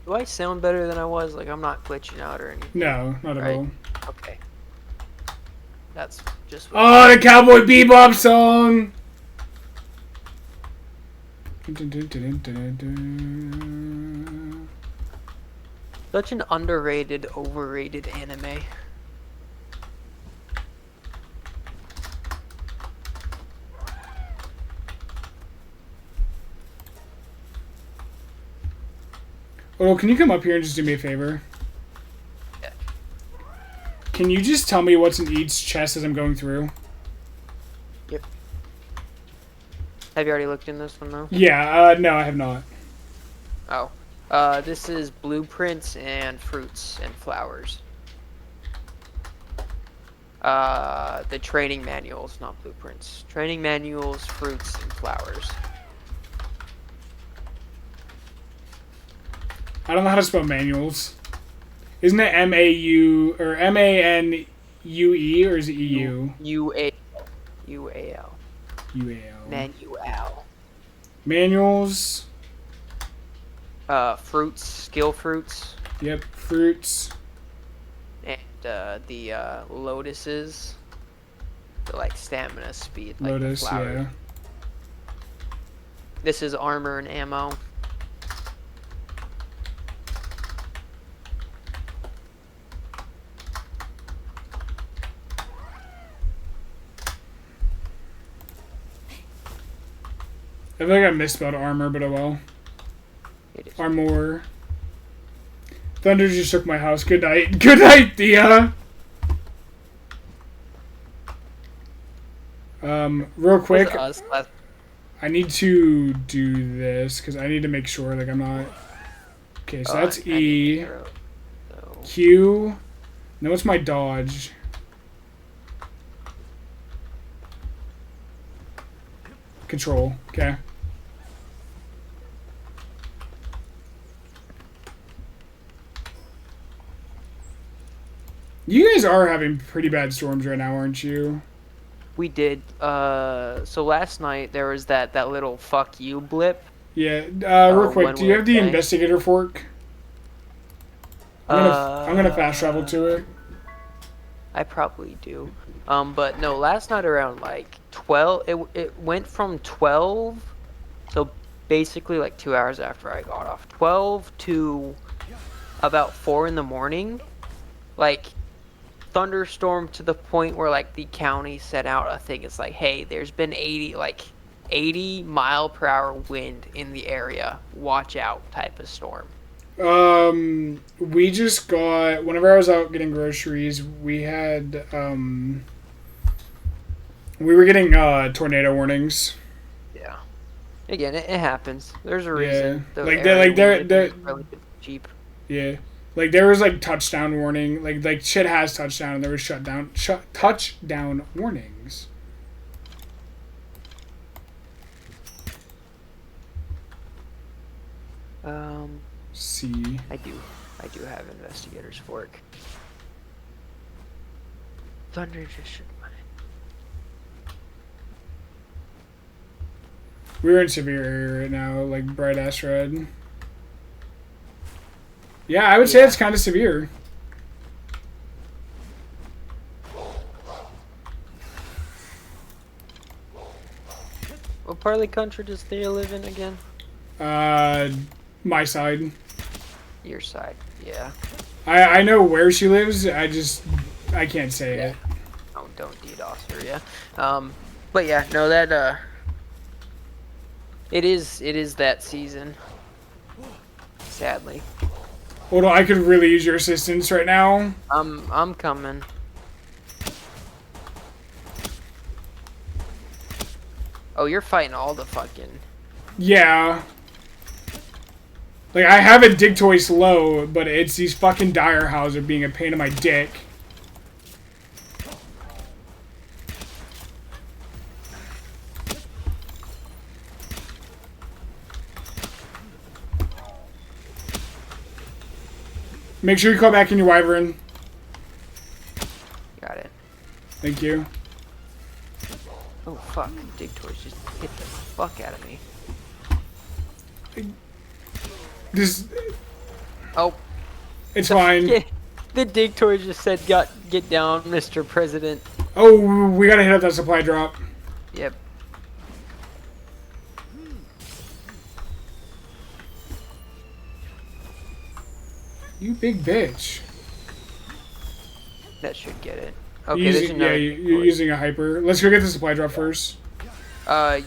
Do I sound better than I was? Like, I'm not glitching out or anything. No, not at Right. all. Okay. That's just... Oh, the Cowboy Bebop song! Such an underrated, overrated anime. Oh, can you come up here and just do me a favor? Yeah. Can you just tell me what's in each chest as I'm going through? Yep. Have you already looked in this one, though? Yeah, no, I have not. Oh. This is blueprints and fruits and flowers. The training manuals, not blueprints. Training manuals, fruits, and flowers. I don't know how to spell manuals. Isn't it M-A-U or M-A-N-U-E or is it E-U? U-A-L. U-A-L. Manual. Manuals. Fruits, skill fruits, Yep, fruits. and the lotuses. The like stamina, speed, like Lotus, the flower. yeah. This is armor and ammo. feel like I misspelled armor, but oh well. It is. Armor. Thunder just shook my house. Good night. Good night, Thea. Real quick, Was us I need to do this because I need to make sure like I'm not. Okay, so that's E. arrow, so- Q. Now what's my dodge? Control. Okay. You guys are having pretty bad storms right now, aren't you? We did. So last night there was that little fuck you blip. Yeah. Real quick, when do you we're have the playing. investigator fork? I'm gonna fast travel to it. I probably do. But no, last night around like 12, it went from 12, so basically like 2 hours after I got off, 12 to about 4 in the morning, like thunderstorm to the point where like the county sent out a thing. It's like, hey, there's been 80 mile per hour wind in the area. Watch out, type of storm. We just got, whenever I was out getting groceries, we had, we were getting, tornado warnings. Yeah. Again, it happens. There's a Yeah. reason. The Like, area they're- we live in they're- is relatively cheap. Yeah. Like, there was, like, touchdown warning. Like shit has touchdown, and there was touchdown warnings. C. I do have investigator's fork. Thunder just shook my. We're in severe area right now, like, bright-ass red. Yeah, I would say Yeah. it's kind of severe. What part of the country does Thea live in again? My side. Your side, yeah. I know where she lives, I can't say Yeah. it. Oh, don't DDoS her, yeah. But yeah, no, that it is that season. Sadly, Hold on, I could really use your assistance right now. I'm coming. Oh, you're fighting all the fucking. Yeah. Like, I have a Digtoise low, but it's these fucking dire houses being a pain in my dick. Make sure you call back in your wyvern. Got it. Thank you. Oh fuck, Digtoys just hit the fuck out of me. This, Oh, it's fine. the Digtoys just said, "Get down, Mr. President." Oh, we gotta hit up that supply drop. Yep. You big bitch. That should get it. Okay, You're there's using, another. you're using a hyper. Let's go get the supply drop first.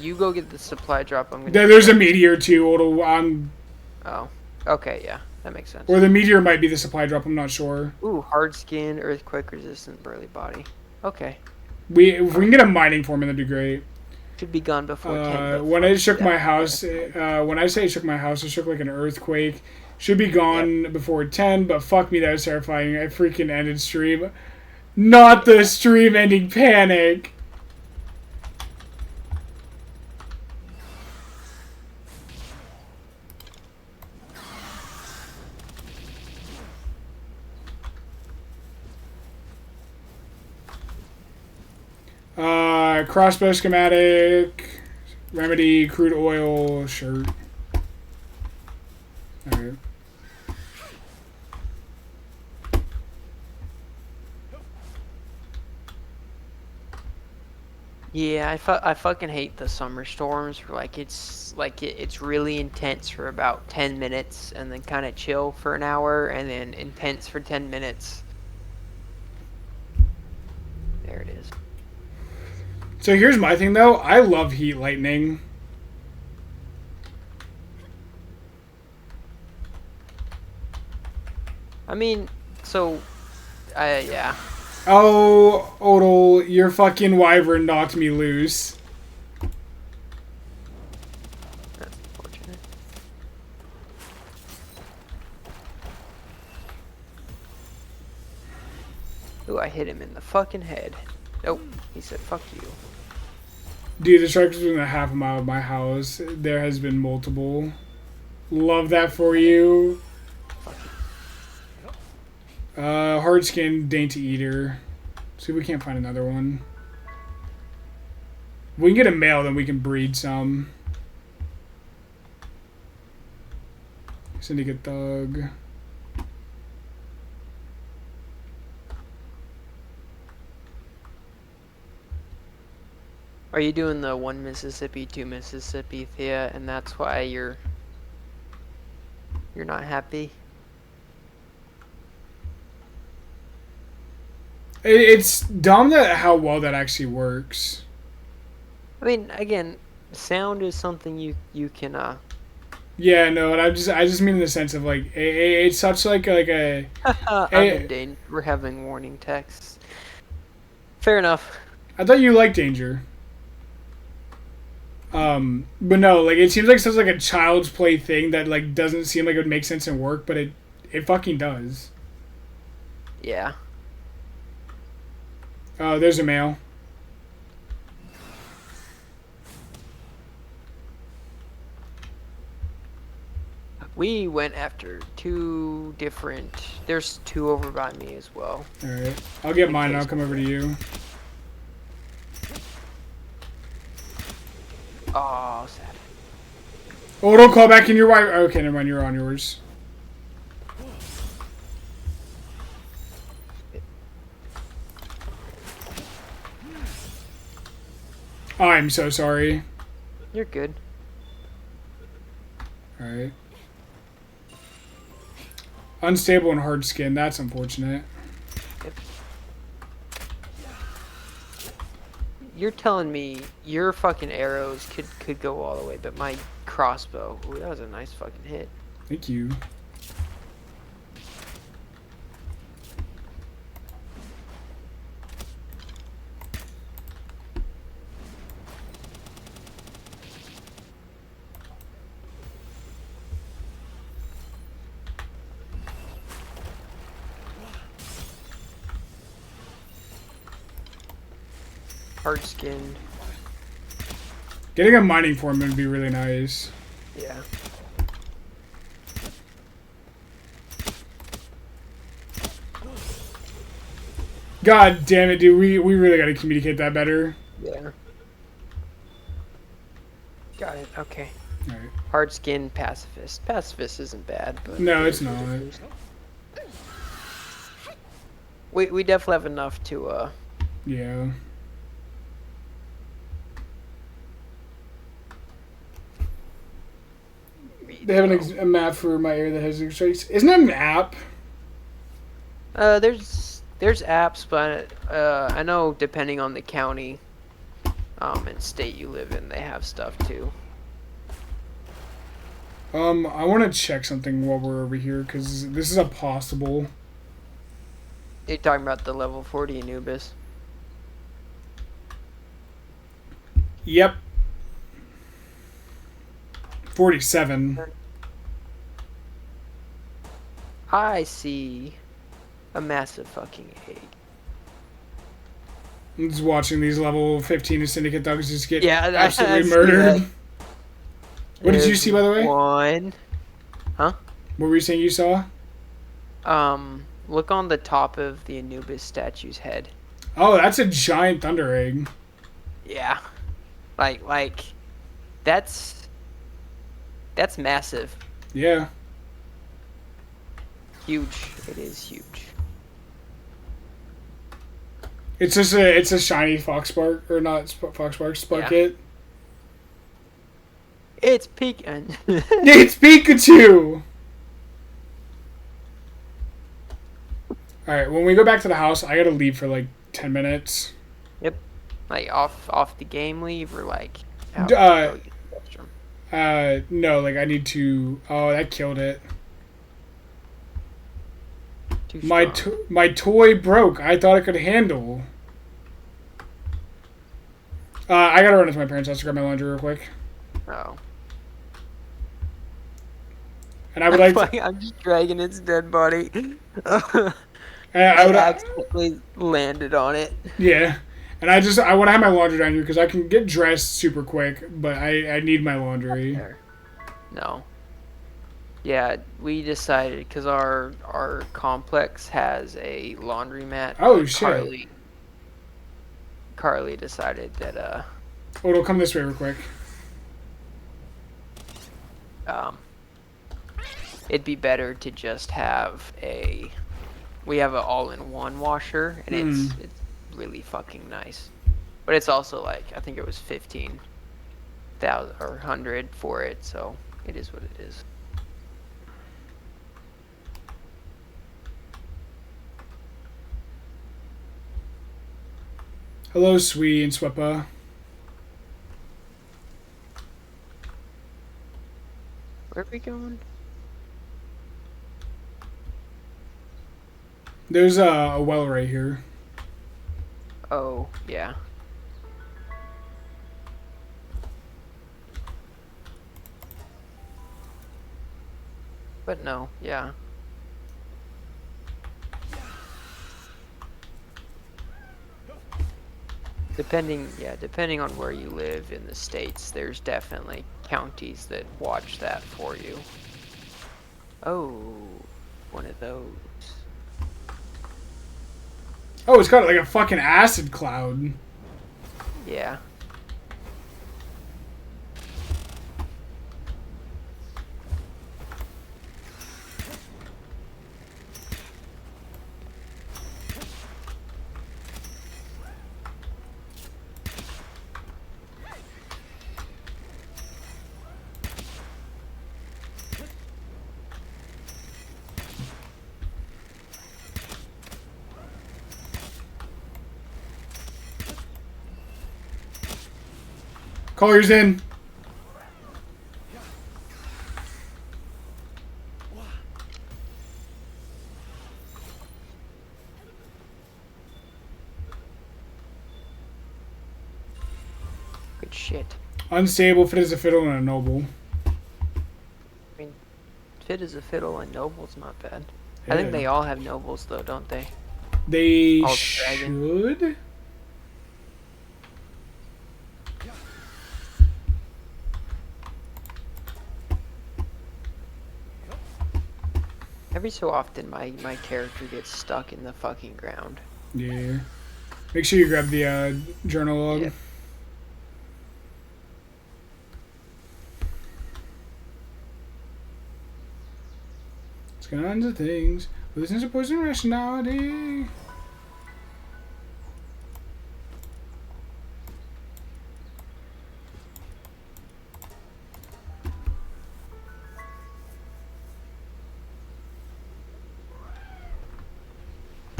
You go get the supply drop. I'm gonna. There's a meteor too. Oh. Okay, yeah, that makes sense. Or the meteor might be the supply drop. I'm not sure. Ooh, hard skin, earthquake resistant, burly body. Okay. If we can get a mining foreman, that'd be great. Should be gone before 10. When it shook my house, when I say it shook my house, it shook like an earthquake. Should be gone before 10, but fuck me, that was terrifying. I freaking ended stream. Not the stream ending panic. Crossbow schematic, remedy, crude oil, shirt. Alright. Yeah, I fucking hate the summer storms. It's really intense for about 10 minutes and then kind of chill for an hour and then intense for 10 minutes. There it is. So here's my thing though. I love heat lightning. I mean, so, yeah. Oh, Odal, your fucking wyvern knocked me loose. That's unfortunate. Ooh, I hit him in the fucking head. Nope, he said, fuck you. Dude, the strike's within a half a mile of my house. There has been multiple. Love that for you. Hard skin, dainty eater. See if we can't find another one. If we can get a male, then we can breed some. Syndicate Thug. Are you doing the 1 Mississippi, 2 Mississippi, Thea, and that's why you're not happy? It's dumb that how well that actually works. I mean, again, sound is something you can Yeah, no, and I just mean in the sense of like it's such like a. I'm in danger. We're having warning texts. Fair enough. I thought you liked danger. But no, like it seems like such like a child's play thing that like doesn't seem like it would make sense and work, but it fucking does. Yeah. Oh, there's a male. We went after 2 different. There's 2 over by me as well. All right, I'll get mine. And I'll come over to you. Oh, sad. Oh, don't call back in your wife. Okay, never mind. You're on yours. I'm so sorry. You're good. Alright. Unstable and hard skin. That's unfortunate. You're telling me your fucking arrows could go all the way, but my crossbow. Ooh, that was a nice fucking hit. Thank you. Hard skin. Getting a mining form would be really nice. Yeah. God damn it, dude. We really gotta communicate that better. Yeah. Got it. Okay. Alright. Hard skin pacifist. Pacifist isn't bad, but No, it's not. we definitely have enough to Yeah. They have a map for my area that has extracts. Isn't it an app? There's apps, but I know depending on the county and state you live in, they have stuff too. I want to check something while we're over here because this is a possible. You're talking about the level 40 Anubis. Yep. 47. I see a massive fucking egg. I'm just watching these level 15 Syndicate Thugs just get Yeah, absolutely I see murdered. that. What did you see, by the way? One. What were you saying you saw? Look on the top of the Anubis statue's head. Oh, that's a giant thunder egg. Yeah. Like, that's massive. Yeah. Huge. It is huge. It's just it's a shiny Foxbark, or not Foxbark, Sparkit. It's peeking. It's Pikachu! Alright, when we go back to the house, I gotta leave for like 10 minutes. Yep. Like off the game leave or like out Uh, go use the restroom? No, like I need to. Oh, that killed it. Too My strong. my toy broke. I thought it could handle. I gotta run into my parents' house to grab my laundry real quick. Oh. And I would like to, I'm just dragging its dead body. I I would, accidentally landed on it. yeah. And I want to have my laundry down here because I can get dressed super quick, but I need my laundry. There. No. Yeah, we decided because our complex has a laundromat. Oh, but shit. Carly decided that Oh, it'll come this way real quick. it'd be better to just have we have an all-in-one washer, and it's really fucking nice. But it's also like, I think it was 15,000 or 100 for it, so it is what it is. Hello, Sweet and Swepa. Where are we going? There's a well right here. Oh, yeah. But no, yeah. Depending on where you live in the States, there's definitely counties that watch that for you. Oh, one of those. Oh, it's got like a fucking acid cloud. Yeah. Collier's in. Good shit. Unstable, fit as a fiddle, and a noble. I mean, fit as a fiddle and noble's not bad. I Yeah. think they all have nobles though, don't they? They All the dragon. should. Every so often my character gets stuck in the fucking ground. Yeah. Make sure you grab the journal log. Yeah. It's kinds of things. With a sense of poison rationality.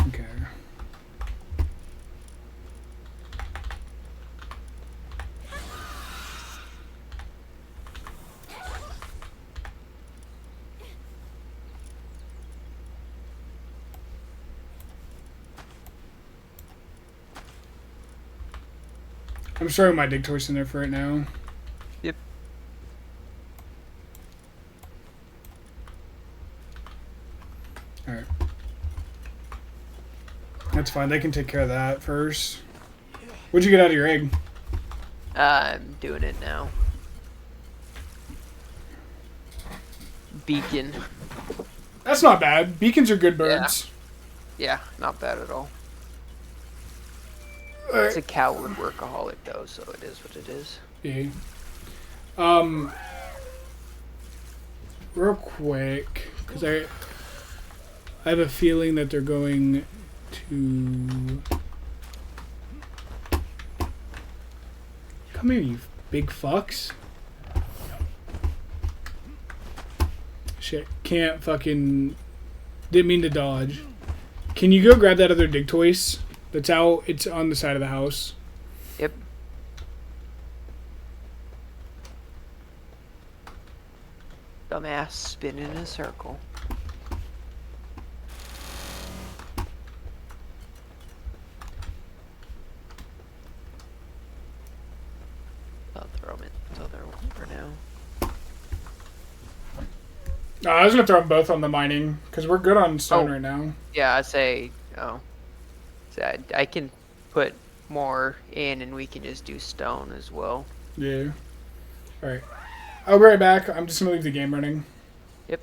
Okay. I'm storing my dig toys in there for right now. Yep. Alright. That's fine. They can take care of that first. What'd you get out of your egg? I'm doing it now. Beacon. That's not bad. Beacons are good birds. Yeah, not bad at all. Alright. It's a coward workaholic though, so it is what it is. Yeah. Real quick, because I have a feeling that they're going to come here, you big fucks. Shit, can't fucking didn't mean to dodge. Can you go grab that other dig toys that's out? It's on the side of the house. Yep. Dumbass spin in a circle. I was gonna throw them both on the mining because we're good on stone Oh. right now. Yeah, I say, oh. So I can put more in and we can just do stone as well. Yeah. All right. I'll be right back. I'm just gonna leave the game running. Yep.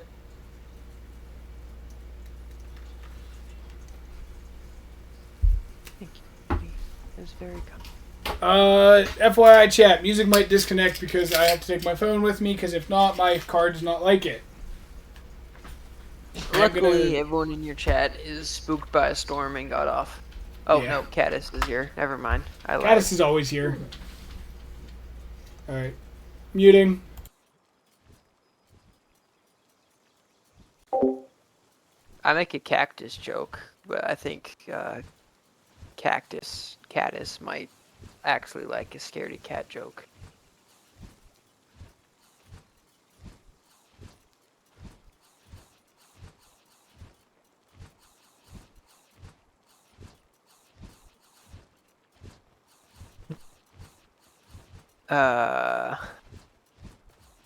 Thank you. It was very kind. FYI, chat. Music might disconnect because I have to take my phone with me. Because if not, my card does not like it. Luckily, everyone in your chat is spooked by a storm and got off. Oh, Yeah. no, Caddis is here. Never mind. I lied. Caddis is always here. All right. Muting. I make a cactus joke, but I think Caddis might actually like a scaredy cat joke.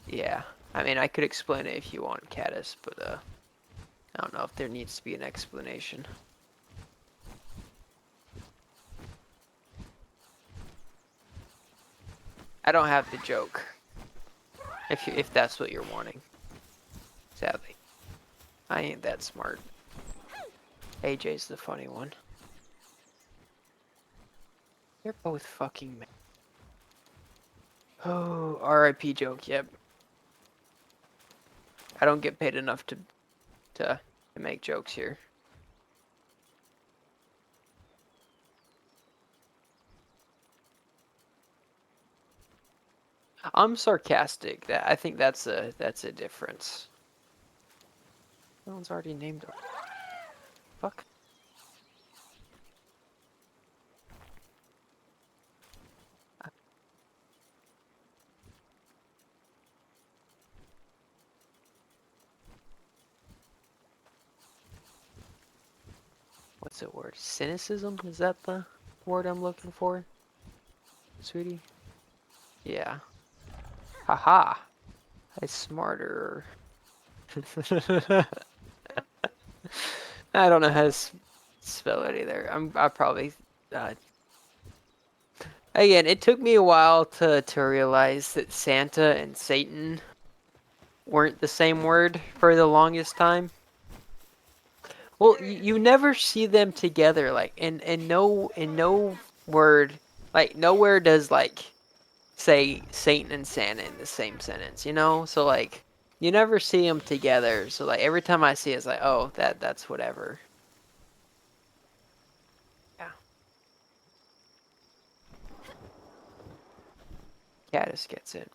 Yeah. I mean, I could explain it if you want, Caddis, but I don't know if there needs to be an explanation. I don't have the joke. If that's what you're wanting. Sadly. I ain't that smart. AJ's the funny one. They're both fucking men. Oh, RIP joke, yep. I don't get paid enough to make jokes here. I'm sarcastic. I think that's a difference. That one's already named. Fuck. What's that word? Cynicism? Is that the word I'm looking for? Sweetie? Yeah. Haha. I'm smarter. I don't know how to spell it either. I probably again, it took me a while to realize that Santa and Satan weren't the same word for the longest time. Well, you never see them together, like in no word, like nowhere does like say Satan and Santa in the same sentence, you know? So like you never see them together. So like every time I see it, it's like, oh, that's whatever. Yeah. Caddis gets it.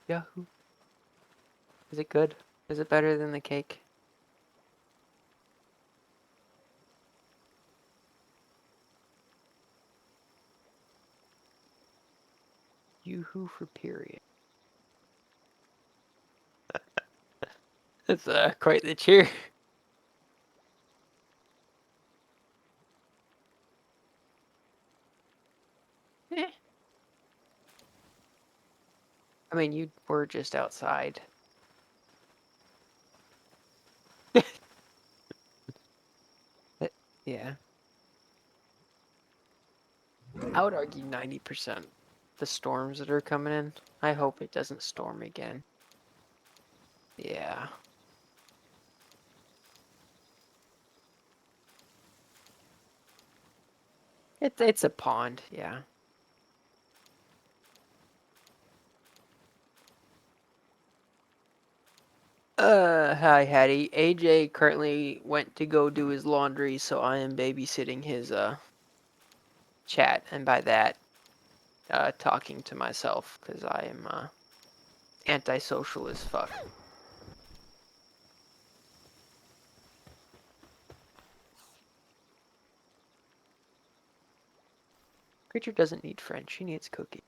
Yahoo. Is it good? Is it better than the cake? Yoo-hoo for period. That's quite the cheer. Eh. I mean, you were just outside. Yeah. I would argue 90% the storms that are coming in. I hope it doesn't storm again. Yeah. It's a pond, yeah. Hi Hattie. AJ currently went to go do his laundry, so I am babysitting his chat, and by that, talking to myself, because I am antisocial as fuck. Creature doesn't need friends, she needs cookie.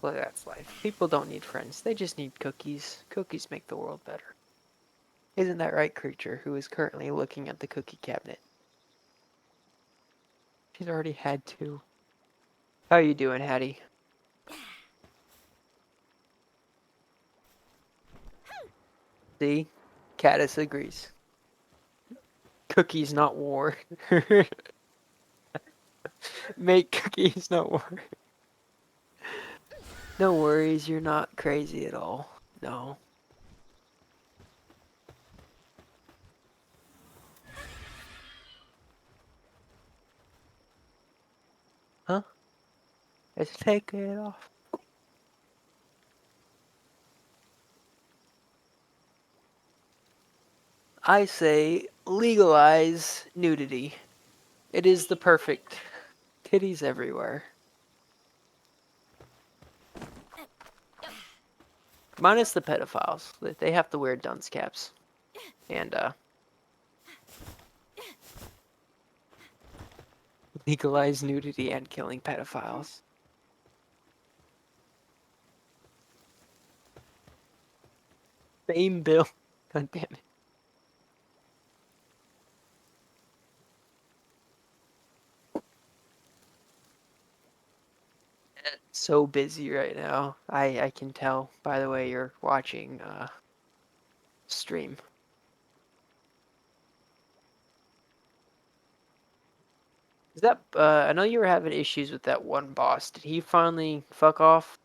Well, that's life. People don't need friends, they just need cookies. Cookies make the world better. Isn't that right, creature, who is currently looking at the cookie cabinet? She's already had two. How you doing, Hattie? See? Caddis agrees. Cookies, not war. Make cookies, not war. No worries, you're not crazy at all. No. Huh? Let's take it off. I say legalize nudity. It is the perfect. Titties everywhere. Minus the pedophiles. They have to wear dunce caps. And, legalize nudity and killing pedophiles. Same bill. God damn it. So busy right now. I can tell by the way you're watching stream. Is that I know you were having issues with that one boss. Did he finally fuck off?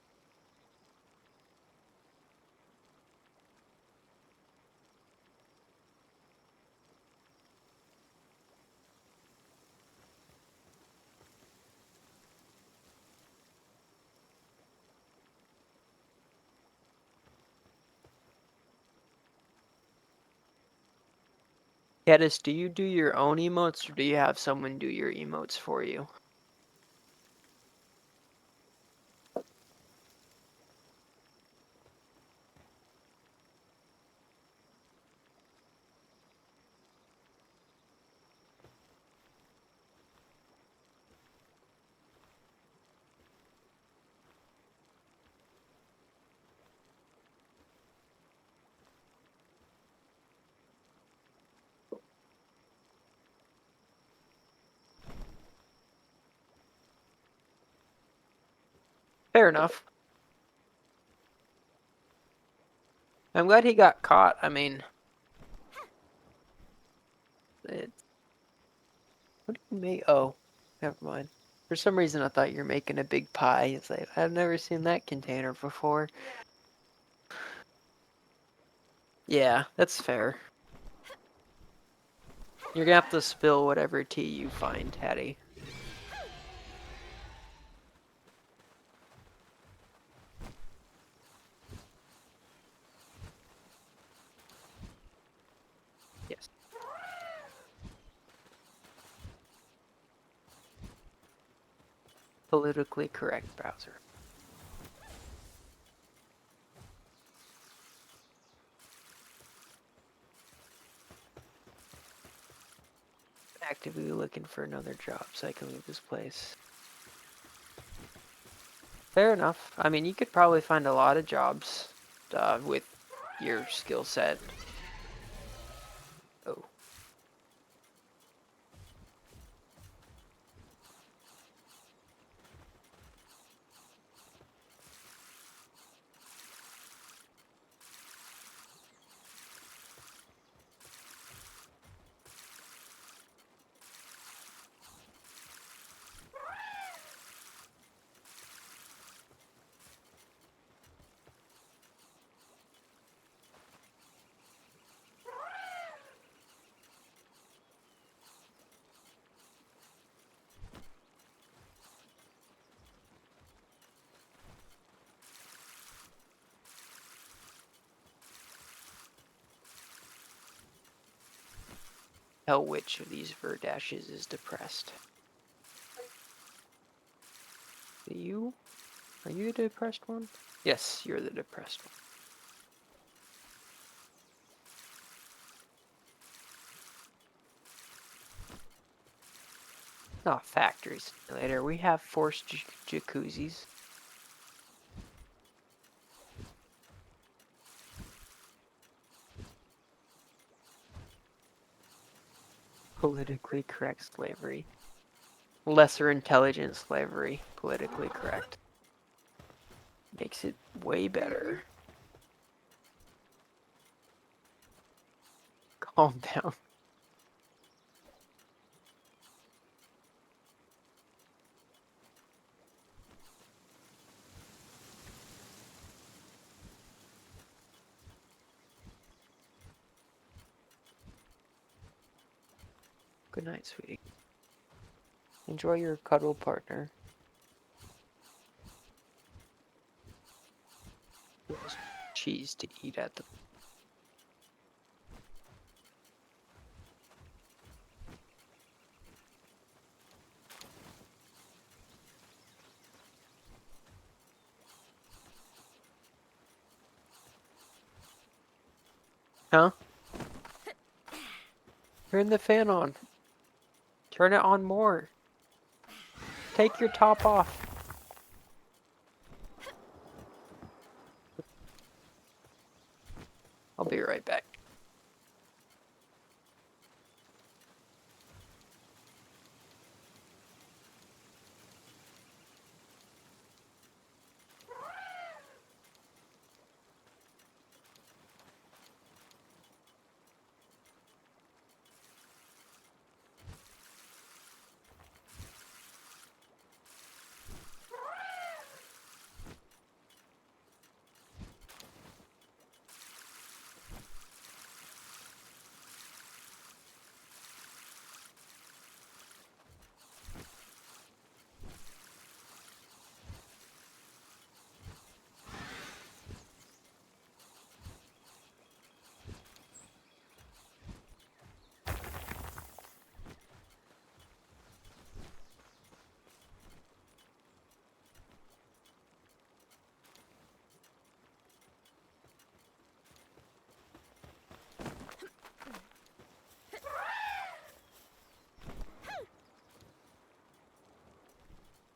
Caddis, do you do your own emotes or do you have someone do your emotes for you? Fair enough. I'm glad he got caught. I mean, what do you make? Oh, never mind. For some reason, I thought you were making a big pie. It's like, I've never seen that container before. Yeah, that's fair. You're gonna have to spill whatever tea you find, Hattie. Yes. Politically correct browser. Actively looking for another job so I can leave this place. Fair enough. I mean, you could probably find a lot of jobs with your skill set. Oh. Tell which of these Verdashes is depressed. You? Are you the depressed one? Yes, you're the depressed one. Oh, factory simulator. We have forced jacuzzis. Politically correct slavery. Lesser intelligent slavery. Politically correct. Makes it way better. Calm down. Good night, sweetie. Enjoy your cuddle partner. There's cheese to eat at the. Huh? Turn the fan on. Turn it on more. Take your top off. I'll be right back.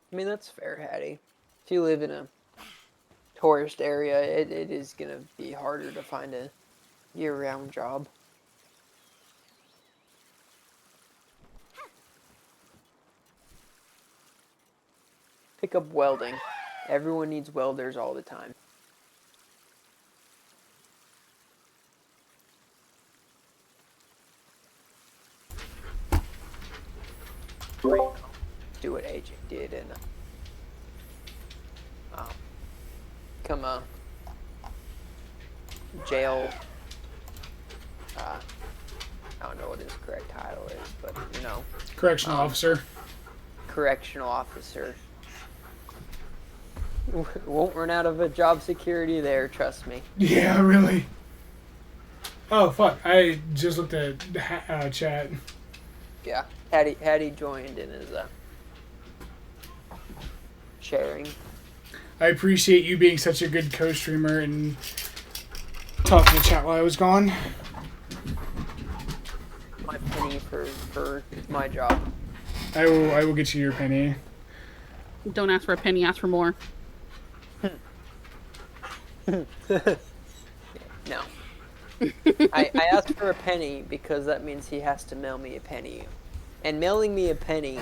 I mean, that's fair, Hattie. If you live in a tourist area, it is going to be harder to find a year-round job. Pick up welding. Everyone needs welders all the time. Do what AJ did and become a jail. I don't know what his correct title is, but you know, Correctional officer. correctional officer. Won't run out of a job security there, trust me. Yeah, really. Oh fuck! I just looked at chat. Yeah, Hattie joined and is sharing. I appreciate you being such a good co-streamer and talking to chat while I was gone. My penny for my job. I will get you your penny. Don't ask for a penny, ask for more. No. I asked for a penny because that means he has to mail me a penny. And mailing me a penny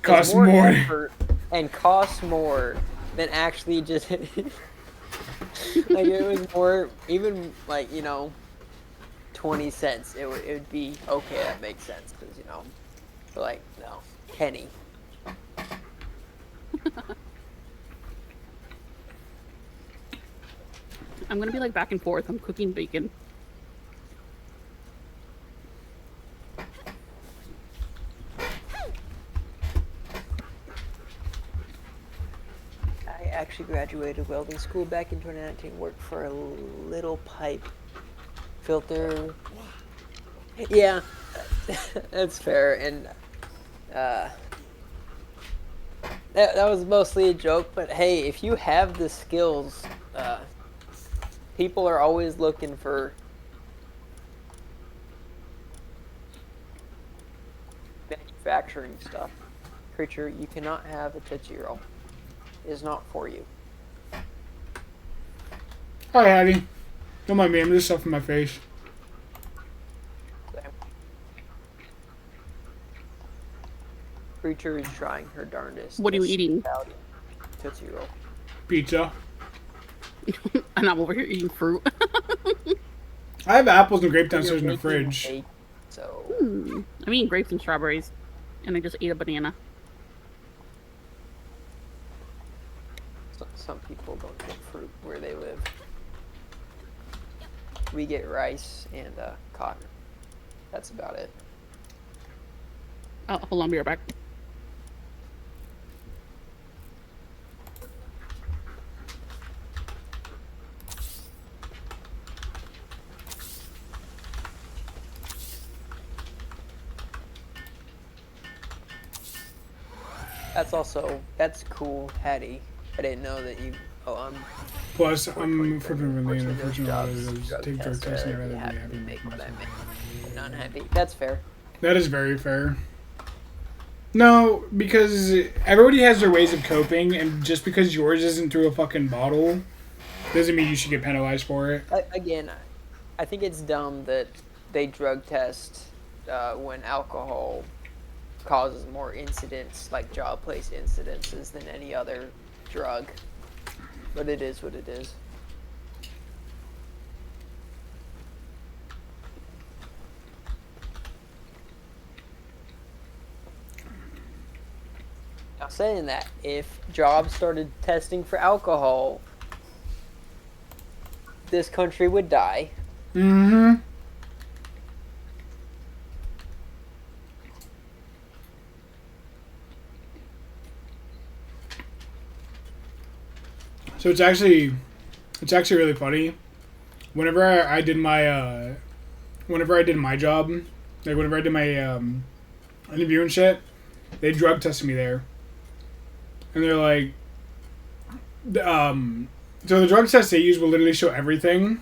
Costs is more more. effort and costs more than actually just like it was more, even like, you know, 20 cents. It would be okay, that makes sense, because, you know, but like, no, penny. I'm gonna be like back and forth. I'm cooking bacon. I actually graduated welding school back in 2019, worked for a little pipe filter. Yeah, that's fair, and that was mostly a joke, but hey, if you have the skills, people are always looking for manufacturing stuff. Creature, you cannot have a Tootsie Roll. It is not for you. Hi, Hattie. Don't mind me. I'm just stuffing my face. Preacher is trying her darndest. What are you eating? Tootsie Roll. Pizza. And I'm over here eating fruit. I have apples and grape downstairs in You're the fridge. making cake, so I'm eating grapes and strawberries. And I just ate a banana. some people don't get fruit where they live. We get rice and cotton. That's about it. Oh, hold on, be right back. That's cool, Hattie. I didn't know that you. Plus, I'm freaking really Unfortunately, unfortunate. drug Take drug tests testing. I'd are rather be happy happy. to make what I make. And unhappy. That's fair. That is very fair. No, because everybody has their ways of coping, and just because yours isn't through a fucking bottle, doesn't mean you should get penalized for it. Again, I think it's dumb that they drug test when alcohol causes more incidents, like job place incidences, than any other drug. But it is what it is. Now, saying that, if jobs started testing for alcohol, this country would die. Mm-hmm. So it's actually really funny. Whenever I did my job, like whenever I did my interview and shit, they drug tested me there, and they're like, so the drug test they use will literally show everything.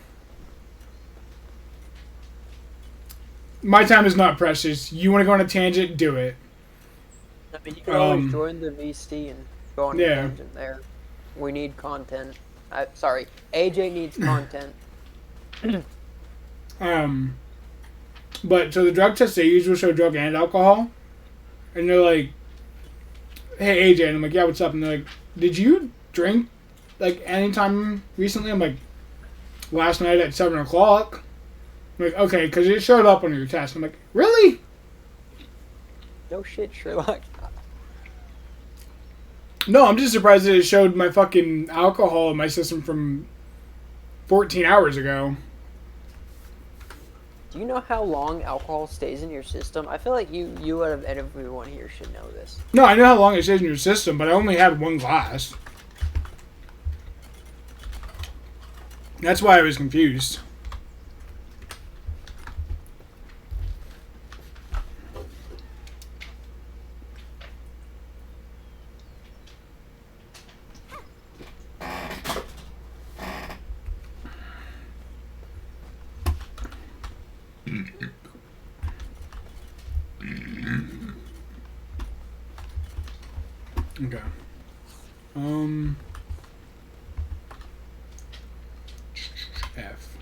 My time is not precious. You want to go on a tangent? Do it. I mean, you can always join the VC and go on a tangent there. We need content. Sorry, AJ needs content. But so the drug test they use will show drug and alcohol, and they're like, "Hey AJ," and I'm like, "Yeah, what's up?" And they're like, "Did you drink like anytime recently?" I'm like, "Last night at 7:00." I'm like, "Okay," because it showed up on your test. I'm like, "Really?" No shit, Sherlock. No, I'm just surprised that it showed my fucking alcohol in my system from 14 hours ago. Do you know how long alcohol stays in your system? I feel like you out of everyone here should know this. No, I know how long it stays in your system, but I only had one glass. That's why I was confused. Okay. F.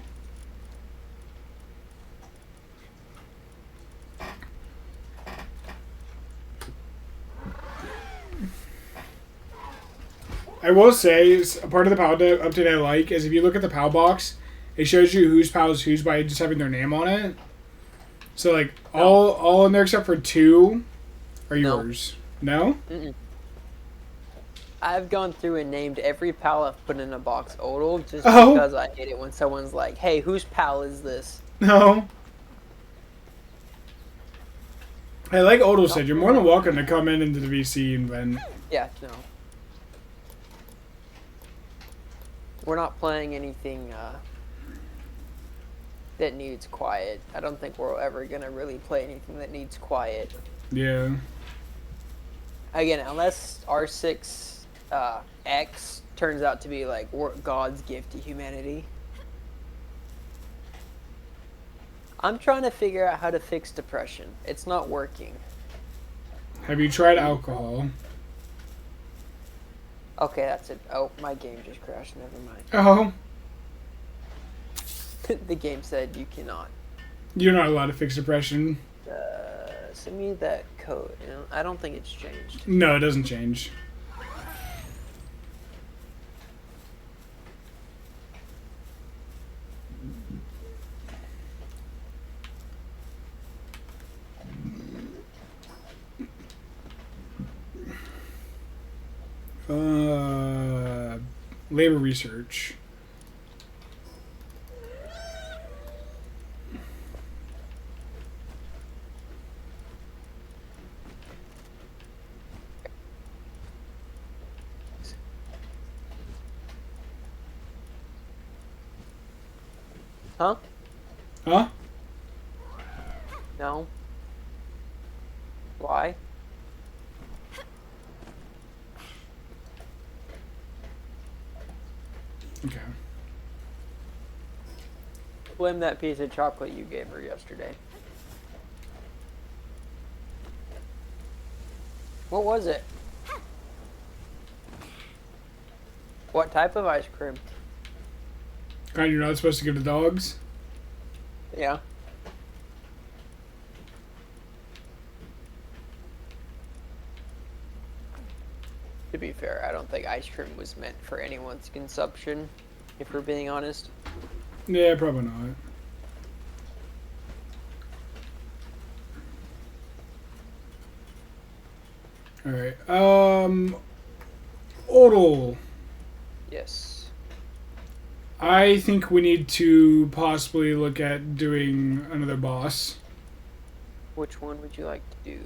I will say, a part of the PAL update I like is if you look at the PAL box, it shows you whose PAL is whose by just having their name on it. So, like, all in there except for 2 are yours. No? Mm-mm. I've gone through and named every PAL I've put in a box Odal just because I hate it when someone's like, "Hey, whose PAL is this?" No. Hey, like Odal said, you're more than welcome to come into the VC and vent. Yeah, no. We're not playing anything that needs quiet. I don't think we're ever gonna really play anything that needs quiet. Yeah. Again, unless R6 X turns out to be like God's gift to humanity. I'm trying to figure out how to fix depression. It's not working. Have you tried alcohol? Okay, that's it. Oh, my game just crashed. Never mind. Oh. The game said you cannot. You're not allowed to fix depression. send me that code. You know, I don't think it's changed. No, it doesn't change. Labor research. Huh? Huh? No. Why? Okay. Blame that piece of chocolate you gave her yesterday. What was it? What type of ice cream? Kind you're not supposed to give to dogs? Yeah. To be fair, I don't think ice cream was meant for anyone's consumption, if we're being honest. Yeah, probably not. Alright. Odal. Yes. I think we need to possibly look at doing another boss. Which one would you like to do?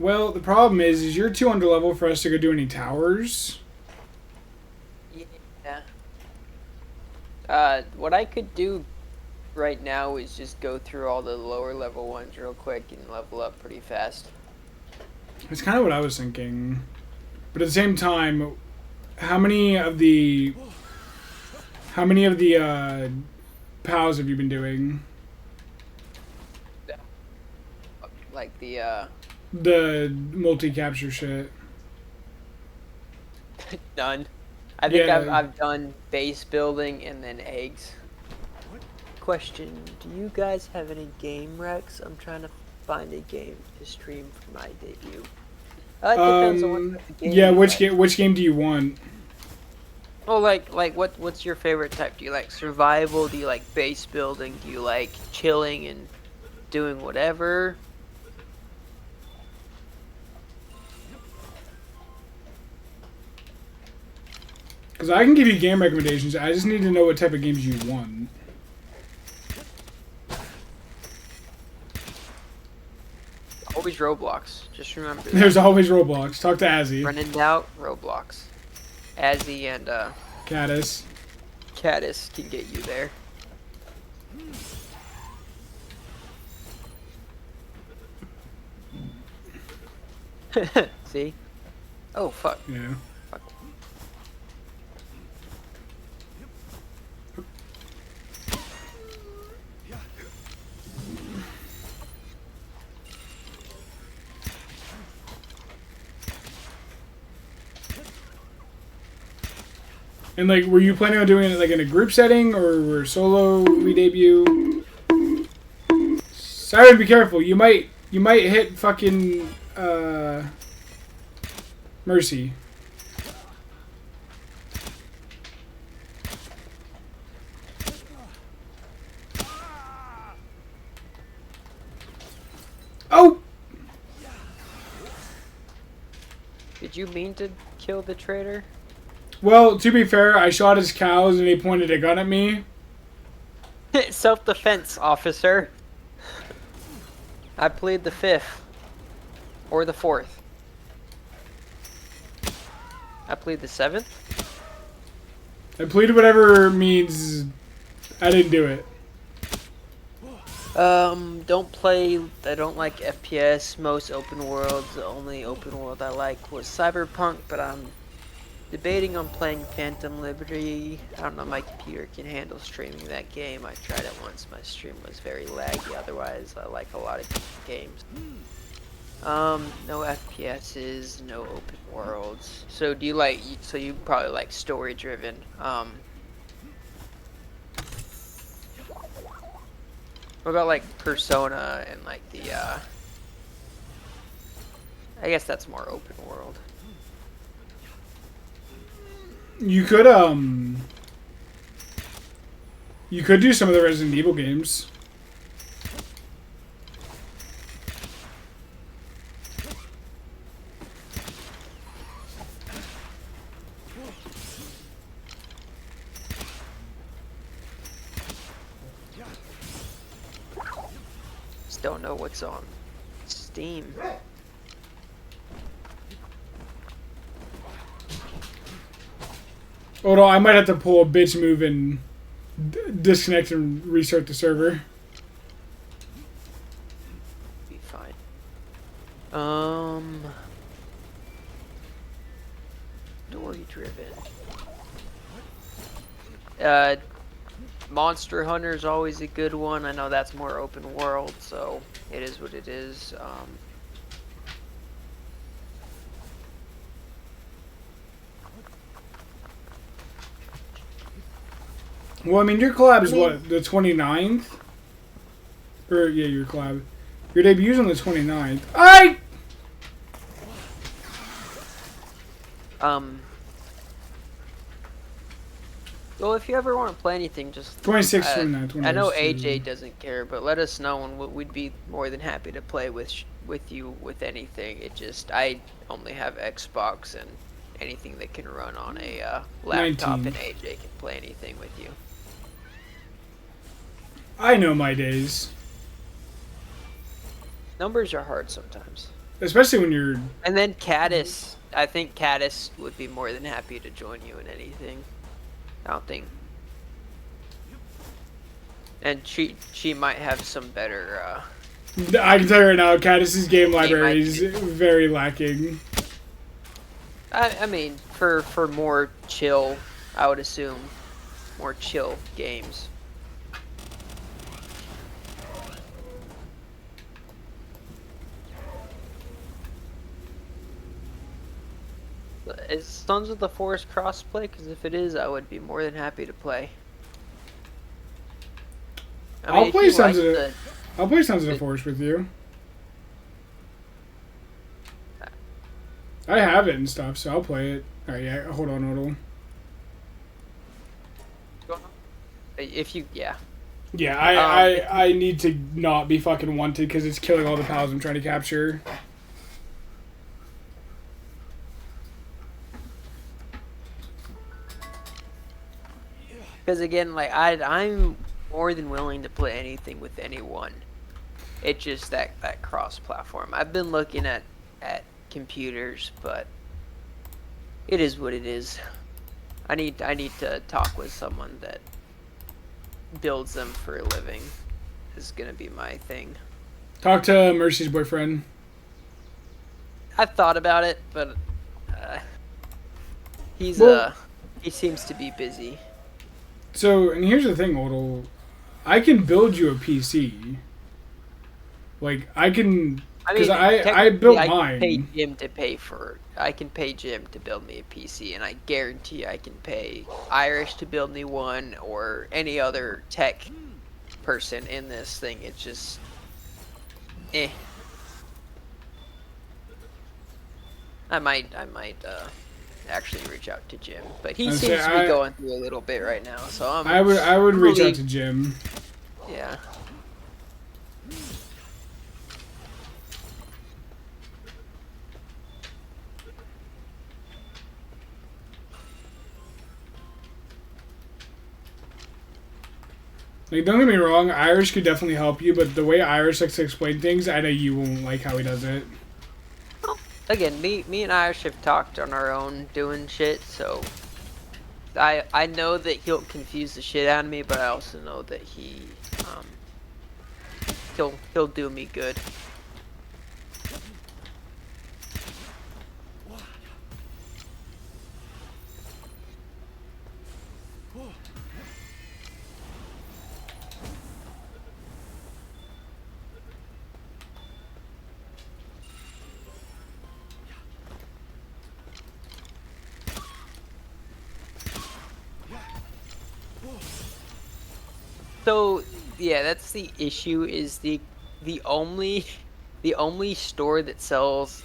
Well, the problem is you're too under level for us to go do any towers. Yeah. What I could do right now is just go through all the lower level ones real quick and level up pretty fast. That's kind of what I was thinking. But at the same time, how many of the POWs have you been doing? Like the multi-capture shit. Done. I think Yeah. I've done base building and then eggs. Question: do you guys have any game recs? I'm trying to find a game to stream for my debut. It depends on what type of game. Yeah, you which like. which game do you want? Oh, like what's your favorite type? Do you like survival? Do you like base building? Do you like chilling and doing whatever? Because I can give you game recommendations. I just need to know what type of games you want. Always Roblox. Just remember that. There's always Roblox. Talk to Azzy. When in doubt, Roblox. Azzy and Caddis. Caddis can get you there. See? Oh fuck. Yeah. Fuck. And like, were you planning on doing it like in a group setting or solo re-debut? Siren, be careful. You might hit fucking Mercy. Oh! Did you mean to kill the traitor? Well, to be fair, I shot his cows and he pointed a gun at me. Self-defense, officer. I plead the 5th. Or the 4th. I plead the 7th? I pleaded whatever means I didn't do it. Don't play. I don't like FPS. Most open worlds. The only open world I like was Cyberpunk, but I'm debating on playing Phantom Liberty. I don't know, my computer can handle streaming that game. I tried it once. My stream was very laggy. Otherwise, I like a lot of games. No FPSs, no open worlds. So do you like? So you probably like story-driven. What about like Persona and like the I guess that's more open world. You could do some of the Resident Evil games. Just don't know what's on Steam. Hold on, I might have to pull a bitch move and disconnect and restart the server. Be fine. Story driven. Monster Hunter is always a good one. I know that's more open world, so it is what it is. Well, I mean, your collab is what, the 29th? Or, yeah, your collab. Your debut's on the 29th. Well, if you ever want to play anything, just 26, 29, I know 28. AJ doesn't care, but let us know, and we'd be more than happy to play with you with anything. It just I only have Xbox and anything that can run on a laptop, 19. and AJ can play anything with you. I know my days. Numbers are hard sometimes. Especially when you're... And then Caddis, I think Caddis would be more than happy to join you in anything. I don't think. And she might have some better. I can tell you right now, Caddis' game library might is be- very lacking. I mean, for more chill, I would assume, more chill games. Is Sons of the Forest crossplay? Because if it is, I would be more than happy to play. I'll if play you Sons like of the... I'll play Sons of the Forest with you. I have it and stuff, so I'll play it. Alright, yeah, hold on. If you, yeah. Yeah, I need to not be fucking wanted because it's killing all the pals I'm trying to capture. Because again, like I'm more than willing to play anything with anyone. It's just that cross-platform. I've been looking at computers, but it is what it is. I need to talk with someone that builds them for a living. Is gonna be my thing. Talk to Mercy's boyfriend. I've thought about it, but he seems to be busy. So, and here's the thing, Odell. I can build you a PC. Like, I can... Because I built I mine. I can pay Jim to build me a PC, and I guarantee I can pay Irish to build me one, or any other tech person in this thing. It's just... I might actually reach out to Jim, but he seems to be going through a little bit right now, so I would reach out to Jim. Yeah. Like, don't get me wrong, Irish could definitely help you, but the way Irish likes to explain things, I know you won't like how he does it. Again, me and Irish have talked on our own doing shit, so I know that he'll confuse the shit out of me, but I also know that he'll do me good. So yeah, that's the issue. Is the only store that sells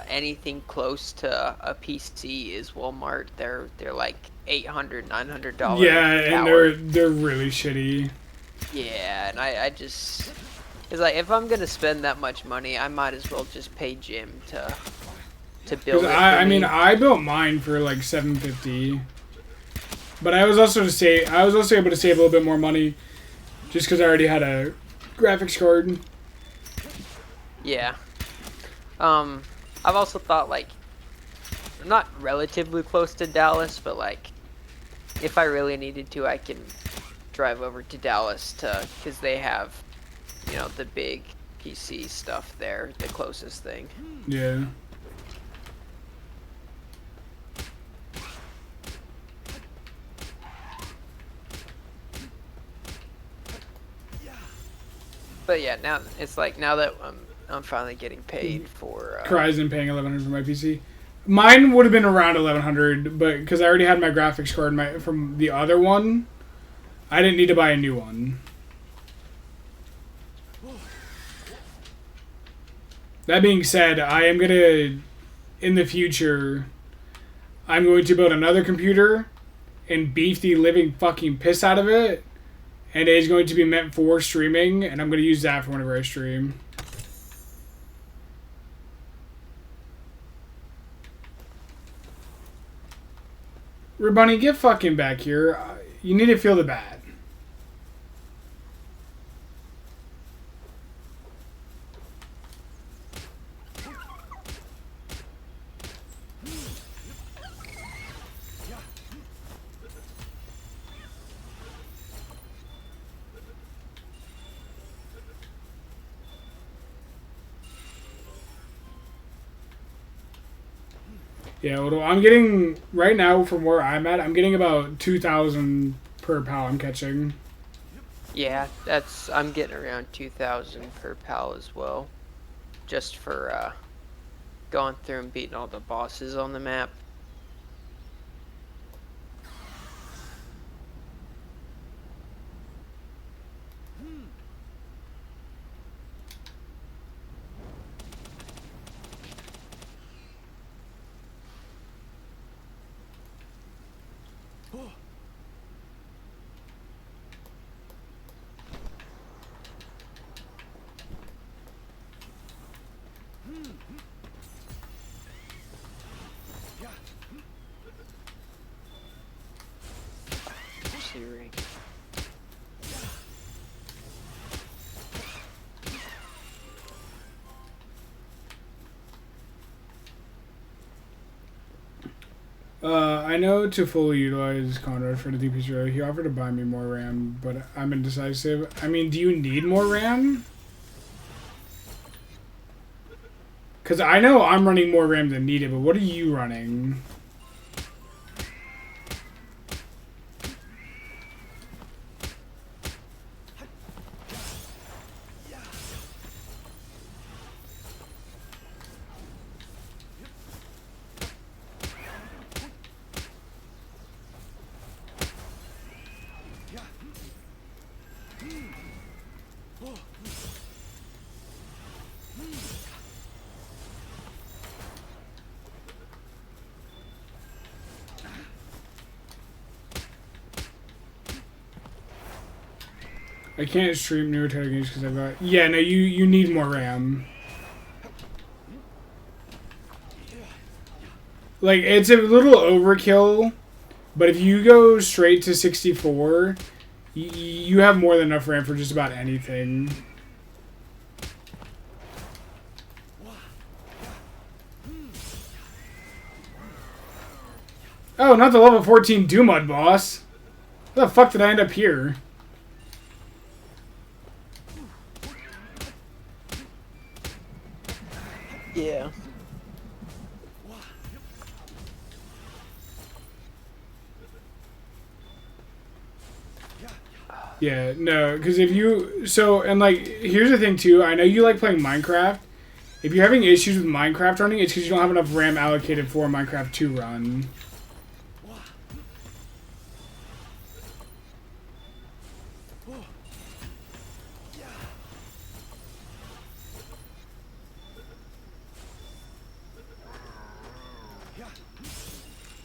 anything close to a PC is Walmart. They're like $800, $900. Yeah, and tower. they're really shitty. Yeah, and I just it's like if I'm gonna spend that much money, I might as well just pay Jim to build it. I mean, I built mine for like $750, but I was also able to save a little bit more money, just because I already had a graphics card. Yeah. I've also thought like I'm not relatively close to Dallas, but like if I really needed to, I can drive over to Dallas because they have, you know, the big PC stuff there, the closest thing. Yeah. But yeah, now it's like now that I'm finally getting paid for. Horizon paying $1,100 for my PC. Mine would have been around $1,100, but because I already had my graphics card from the other one, I didn't need to buy a new one. That being said, I am gonna, in the future, I'm going to build another computer and beef the living fucking piss out of it, and it is going to be meant for streaming, and I'm going to use that for whenever I stream. Rebunny, get fucking back here. You need to feel the bat. Yeah, well, I'm getting, right now from where I'm at, I'm getting about 2,000 per pal I'm catching. Yeah, I'm getting around 2,000 per pal as well, just for going through and beating all the bosses on the map. Siri. I know to fully utilize Conrad for the DP0, he offered to buy me more RAM, but I'm indecisive. I mean, do you need more RAM? Because I know I'm running more RAM than needed, but what are you running? I can't stream newer title games because I've got... Yeah, no, you need more RAM. Like, it's a little overkill, but if you go straight to 64, you have more than enough RAM for just about anything. Oh, not the level 14 Doomud boss. How the fuck did I end up here? Yeah. Yeah, no, because if you... So, and like, here's the thing too. I know you like playing Minecraft. If you're having issues with Minecraft running, it's because you don't have enough RAM allocated for Minecraft to run.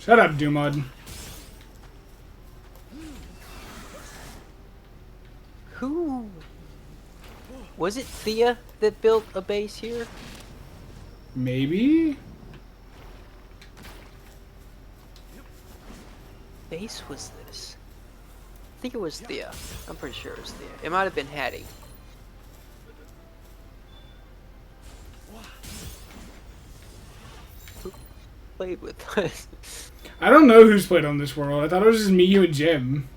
Shut up, Dumod. Who was it? Thea that built a base here? Maybe? Base was this? I think it was Thea. I'm pretty sure it was Thea. It might have been Hattie. Who played with us? I don't know who's played on this world. I thought it was just me, you, and Jim.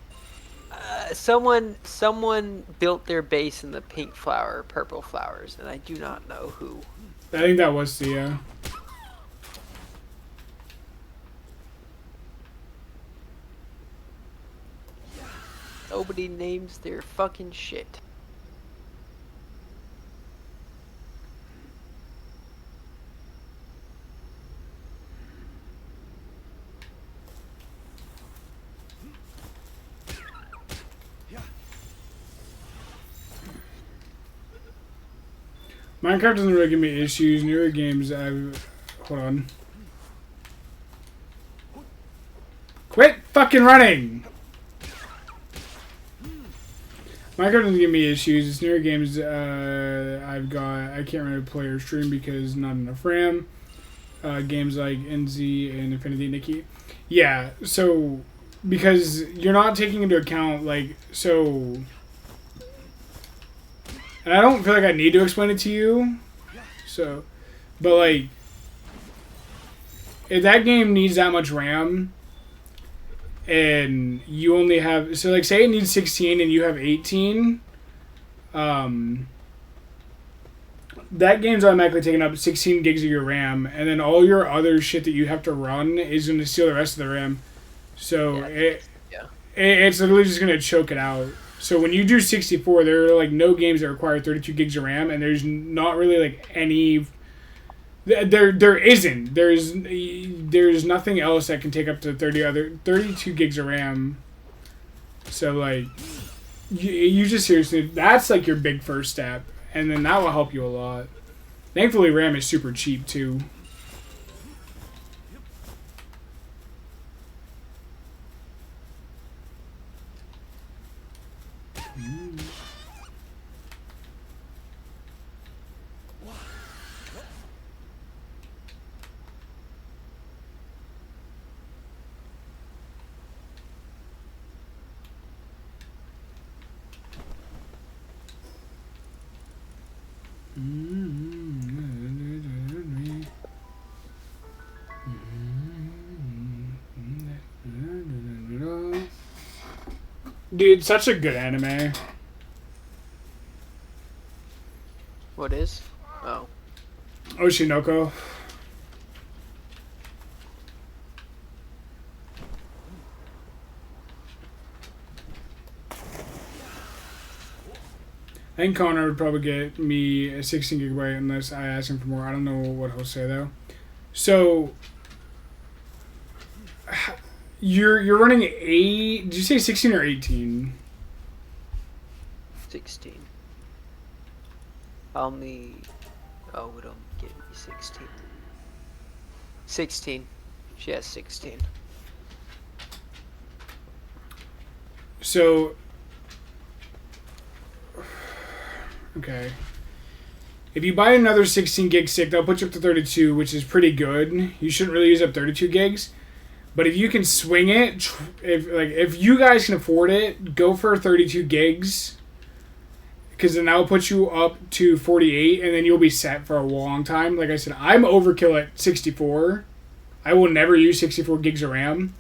Someone built their base in the pink flower, purple flowers, and I do not know who. I think that was Thea. Nobody names their fucking shit. Minecraft doesn't really give me issues. Newer games, I've... Hold on. Quit fucking running! Minecraft doesn't give me issues. It's newer games I've got. I can't really play or stream because not enough RAM. Games like NZ and Infinity Nikki. Yeah, so... Because you're not taking into account, like, so... And I don't feel like I need to explain it to you. So, but like, if that game needs that much RAM, and you only have, so like, say it needs 16 and you have 18, that game's automatically taking up 16 gigs of your RAM, and then all your other shit that you have to run is going to steal the rest of the RAM. So it's literally just going to choke it out. So when you do 64, there are like no games that require 32 gigs of RAM, and there's not really like any. There isn't. There's nothing else that can take up to 32 gigs of RAM. So like, you just seriously, that's like your big first step, and then that will help you a lot. Thankfully, RAM is super cheap too. Dude, such a good anime. What is? Oh. Oshinoko. I think Connor would probably get me a 16 gigabyte unless I ask him for more. I don't know what he'll say though. So you're running 8. Did you say 16 or 18? 16. Oh, we don't get me 16. 16. She has 16. So, okay. If you buy another 16 gig stick, that'll put you up to 32, which is pretty good. You shouldn't really use up 32 gigs. But if you can swing it, if you guys can afford it, go for 32 gigs. Because then that'll put you up to 48, and then you'll be set for a long time. Like I said, I'm overkill at 64. I will never use 64 gigs of RAM.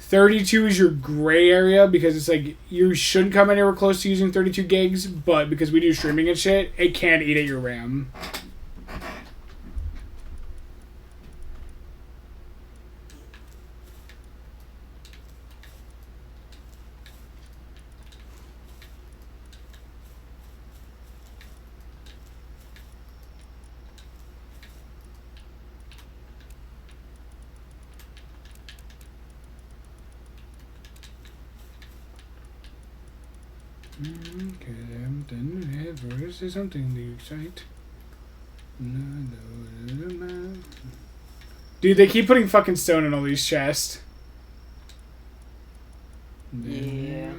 32 is your gray area because it's like you shouldn't come anywhere close to using 32 gigs, but because we do streaming and shit, it can eat at your RAM. Is there something to excite? Dude, they keep putting fucking stone in all these chests. Yeah.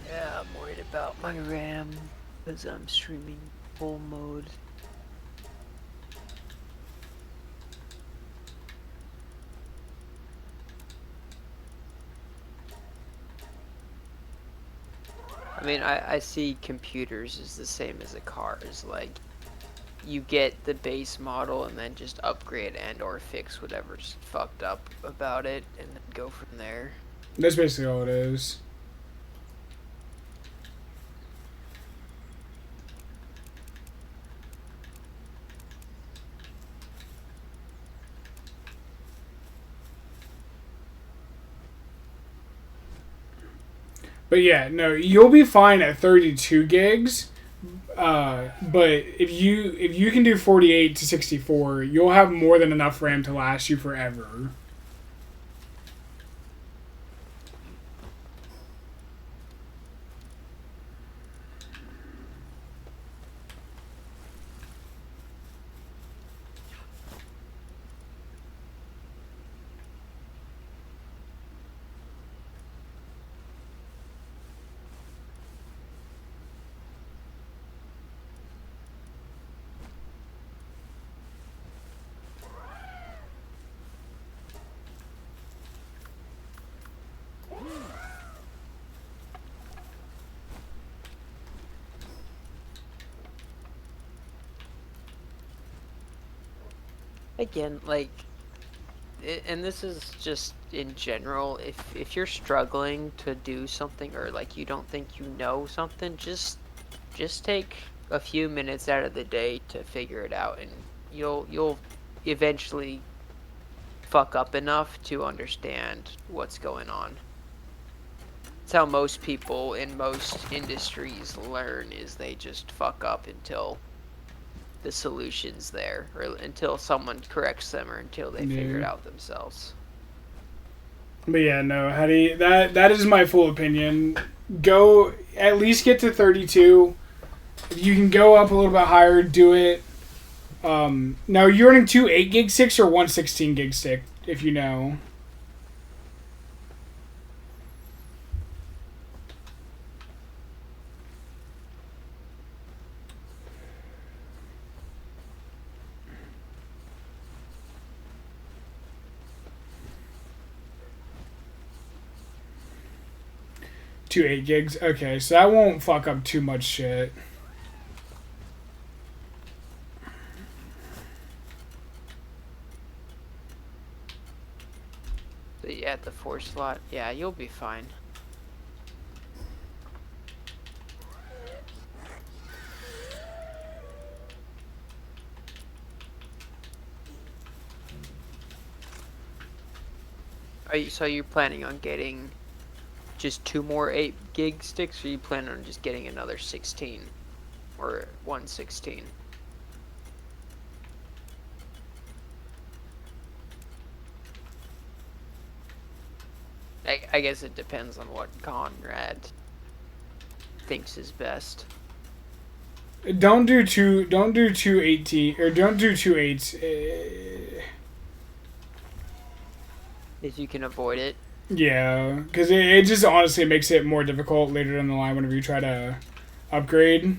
Yeah, I'm worried about my RAM because I'm streaming full mode. I mean, I see computers as the same as a cars. Like, you get the base model and then just upgrade and or fix whatever's fucked up about it and then go from there. That's basically all it is. But yeah, no, you'll be fine at 32 gigs. But if you can do 48 to 64, you'll have more than enough RAM to last you forever. Again, like, and this is just in general, if you're struggling to do something or like you don't think you know something, just take a few minutes out of the day to figure it out, and you'll eventually fuck up enough to understand what's going on. It's how most people in most industries learn, is they just fuck up until the solution's there, or until someone corrects them, or until they figure it out themselves. But yeah, no, Hattie, that is my full opinion. Go at least get to 32. If you can go up a little bit higher, do it. Now, you're running two 8 gig sticks or one 16 gig stick, if you know. Two 8 gigs? Okay, so that won't fuck up too much shit. But yeah, at the 4 slot, yeah, you'll be fine. So you're planning on getting just 2 more 8 gig sticks, or you plan on just getting another 16 or 116? I guess it depends on what Conrad thinks is best. Don't do two 18, or don't do 2 8s. If you can avoid it. Yeah, because it just honestly makes it more difficult later down the line whenever you try to upgrade.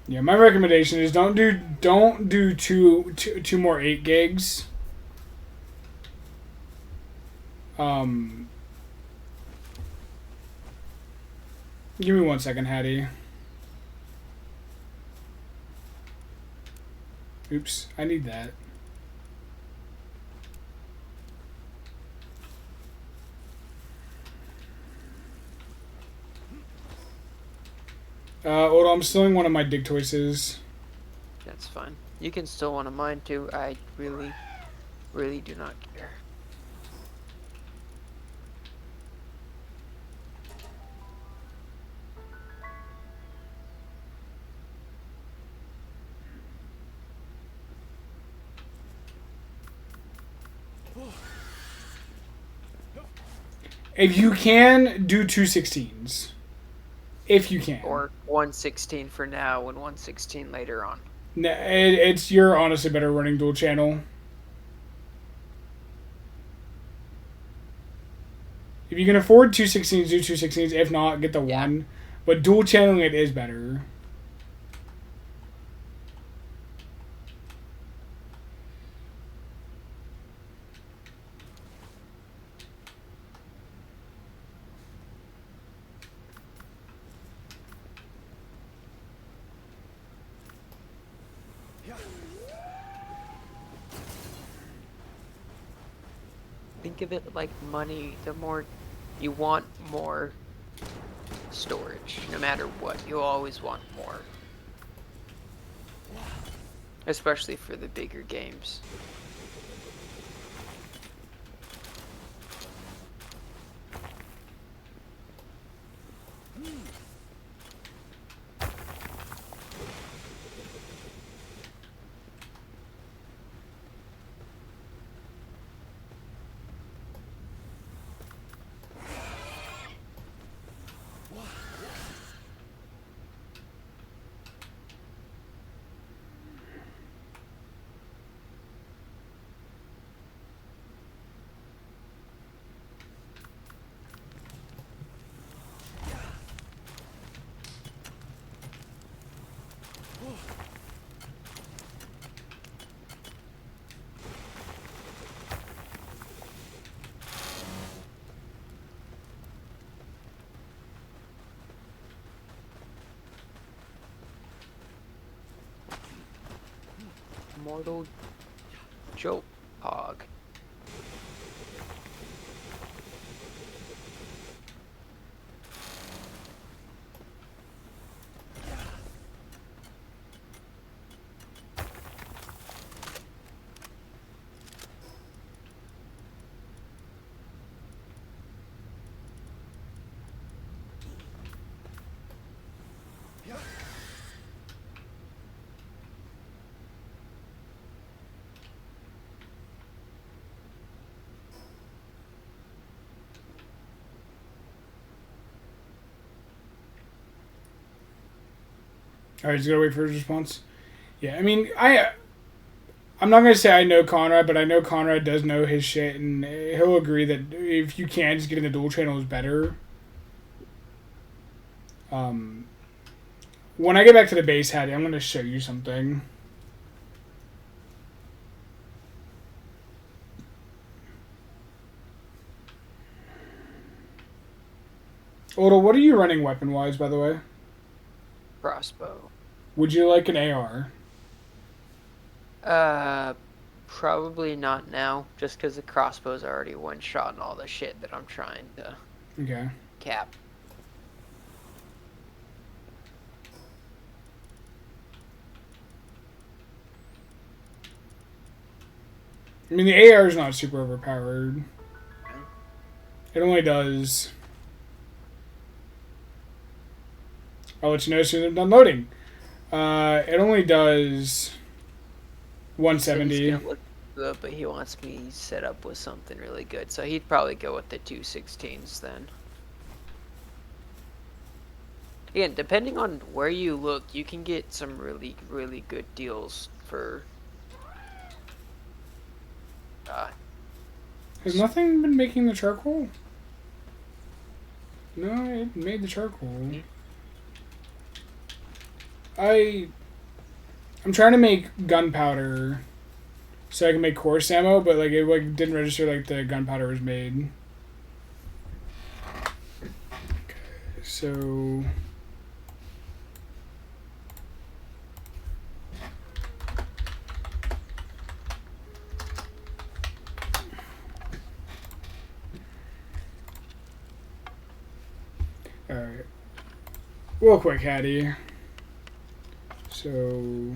Yeah, my recommendation is don't do two more 8 gigs. Give me 1 second, Hattie. Oops, I need that. Hold on, I'm stealing one of my dig choices. That's fine. You can steal one of mine too. I really Really do not care. If you can, do 216s. If you can. Or 116 for now and 116 later on. You're honestly better running dual channel. If you can afford 216s, do 216s. If not, get the one. But dual channeling it is better. Think of it like money. The more you want more storage, no matter what, you always want more. Especially for the bigger games. Mortal Joke Hog. Alright, just gotta wait for his response. Yeah, I mean, I'm not gonna say I know Conrad, but I know Conrad does know his shit, and he'll agree that if you can, just getting the dual channel is better. When I get back to the base, Hattie, I'm gonna show you something. Oda, what are you running weapon-wise, by the way? Crossbow. Would you like an AR? Probably not now, just because the crossbow's already one-shot and all the shit that I'm trying to Okay. cap. I mean, the AR is not super overpowered. It only does... I'll let you know as soon as I'm done loading. It only does 170. He's gonna look good, but he wants me set up with something really good, so he'd probably go with the 216s then. Again, depending on where you look, you can get some really, really good deals for... Has nothing been making the charcoal? No, it made the charcoal. I'm trying to make gunpowder so I can make coarse ammo, but like it like didn't register like the gunpowder was made. Okay, so alright. Real quick, Hattie. So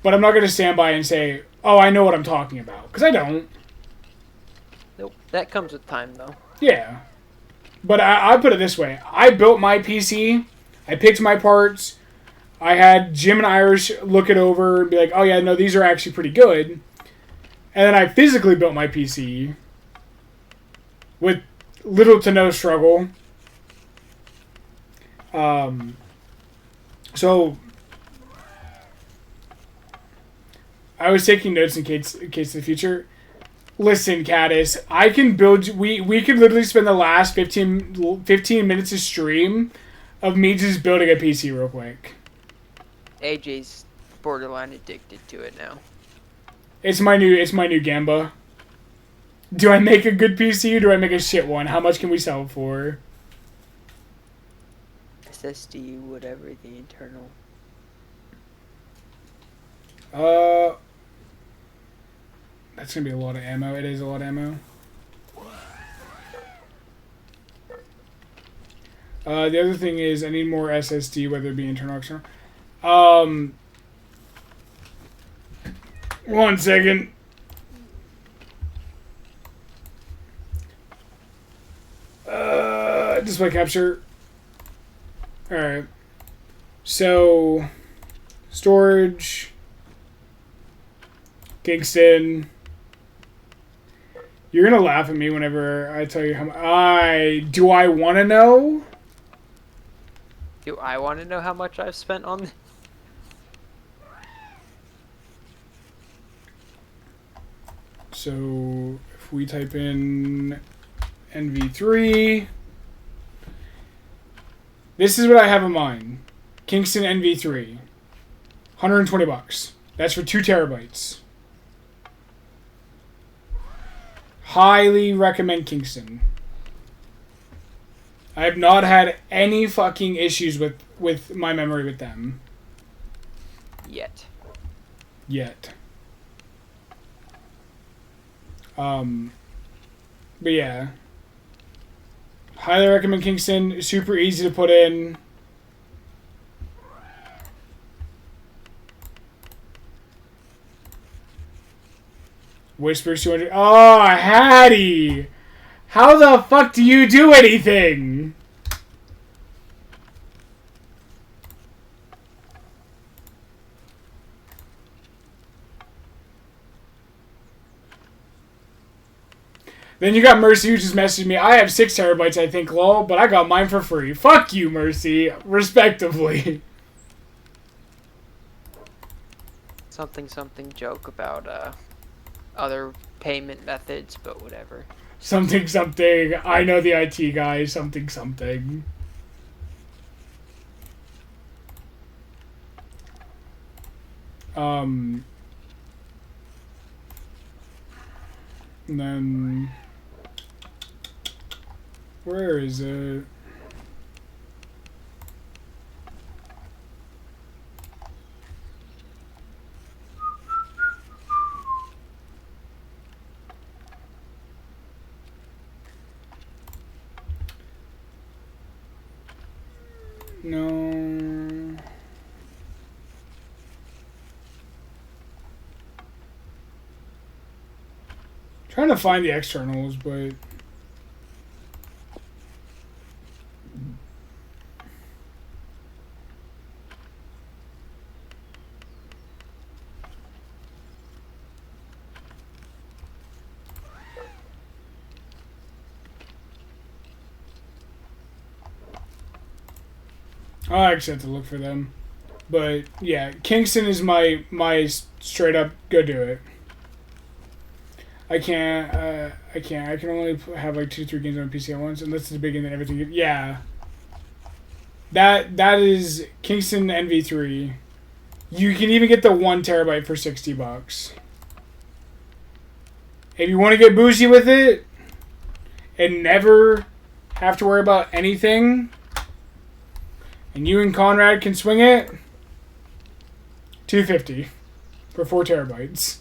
but I'm not going to stand by and say, oh, I know what I'm talking about, because I don't. Nope. That comes with time, though. Yeah. But I put it this way. I built my PC. I picked my parts. I had Jim and Irish look it over and be like, oh, yeah, no, these are actually pretty good. And then I physically built my PC with little to no struggle. So I was taking notes in case of the future. Listen, Caddis, I can build... We could literally spend the last 15 minutes of stream of me just building a PC real quick. AJ's borderline addicted to it now. It's my new Gamba. Do I make a good PC or do I make a shit one? How much can we sell it for? SSD, whatever, the internal. That's gonna be a lot of ammo. It is a lot of ammo. The other thing is I need more SSD, whether it be internal or external. 1 second. Display capture. Alright. So, storage. Kingston. You're gonna laugh at me whenever I tell you how much. Do I want to know? Do I want to know how much I've spent on this? So, if we type in NV3, this is what I have in mind. Kingston NV3, $120. That's for 2 terabytes. Highly recommend Kingston. I have not had any fucking issues with my memory with them. Yet. But yeah. Highly recommend Kingston. Super easy to put in. Whispers 200. Oh, Hattie! How the fuck do you do anything? Then you got Mercy who just messaged me. I have 6 terabytes, I think, lol, but I got mine for free. Fuck you, Mercy. Respectively. Something joke about other payment methods, but whatever. Something. I know the IT guy. Something. And then... Where is it? No. Trying to find the externals, but... I actually have to look for them. But, yeah, Kingston is my straight up go do it. I can only have like 2-3 games on PC at once, unless it's big and then everything. Yeah. That is Kingston NV3. You can even get the 1 terabyte for $60. If you want to get bougie with it and never have to worry about anything, and you and Conrad can swing it, $250 for 4 terabytes.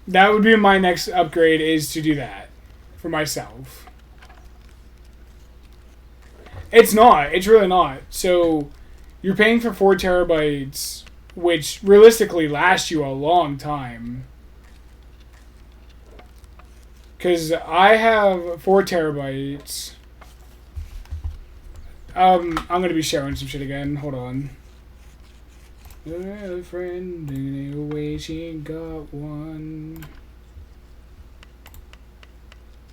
That would be my next upgrade, is to do that for myself. It's not. It's really not. So you're paying for 4 terabytes, which realistically lasts you a long time. Because I have 4 terabytes. I'm going to be sharing some shit again. Hold on. A friend in a way she got one.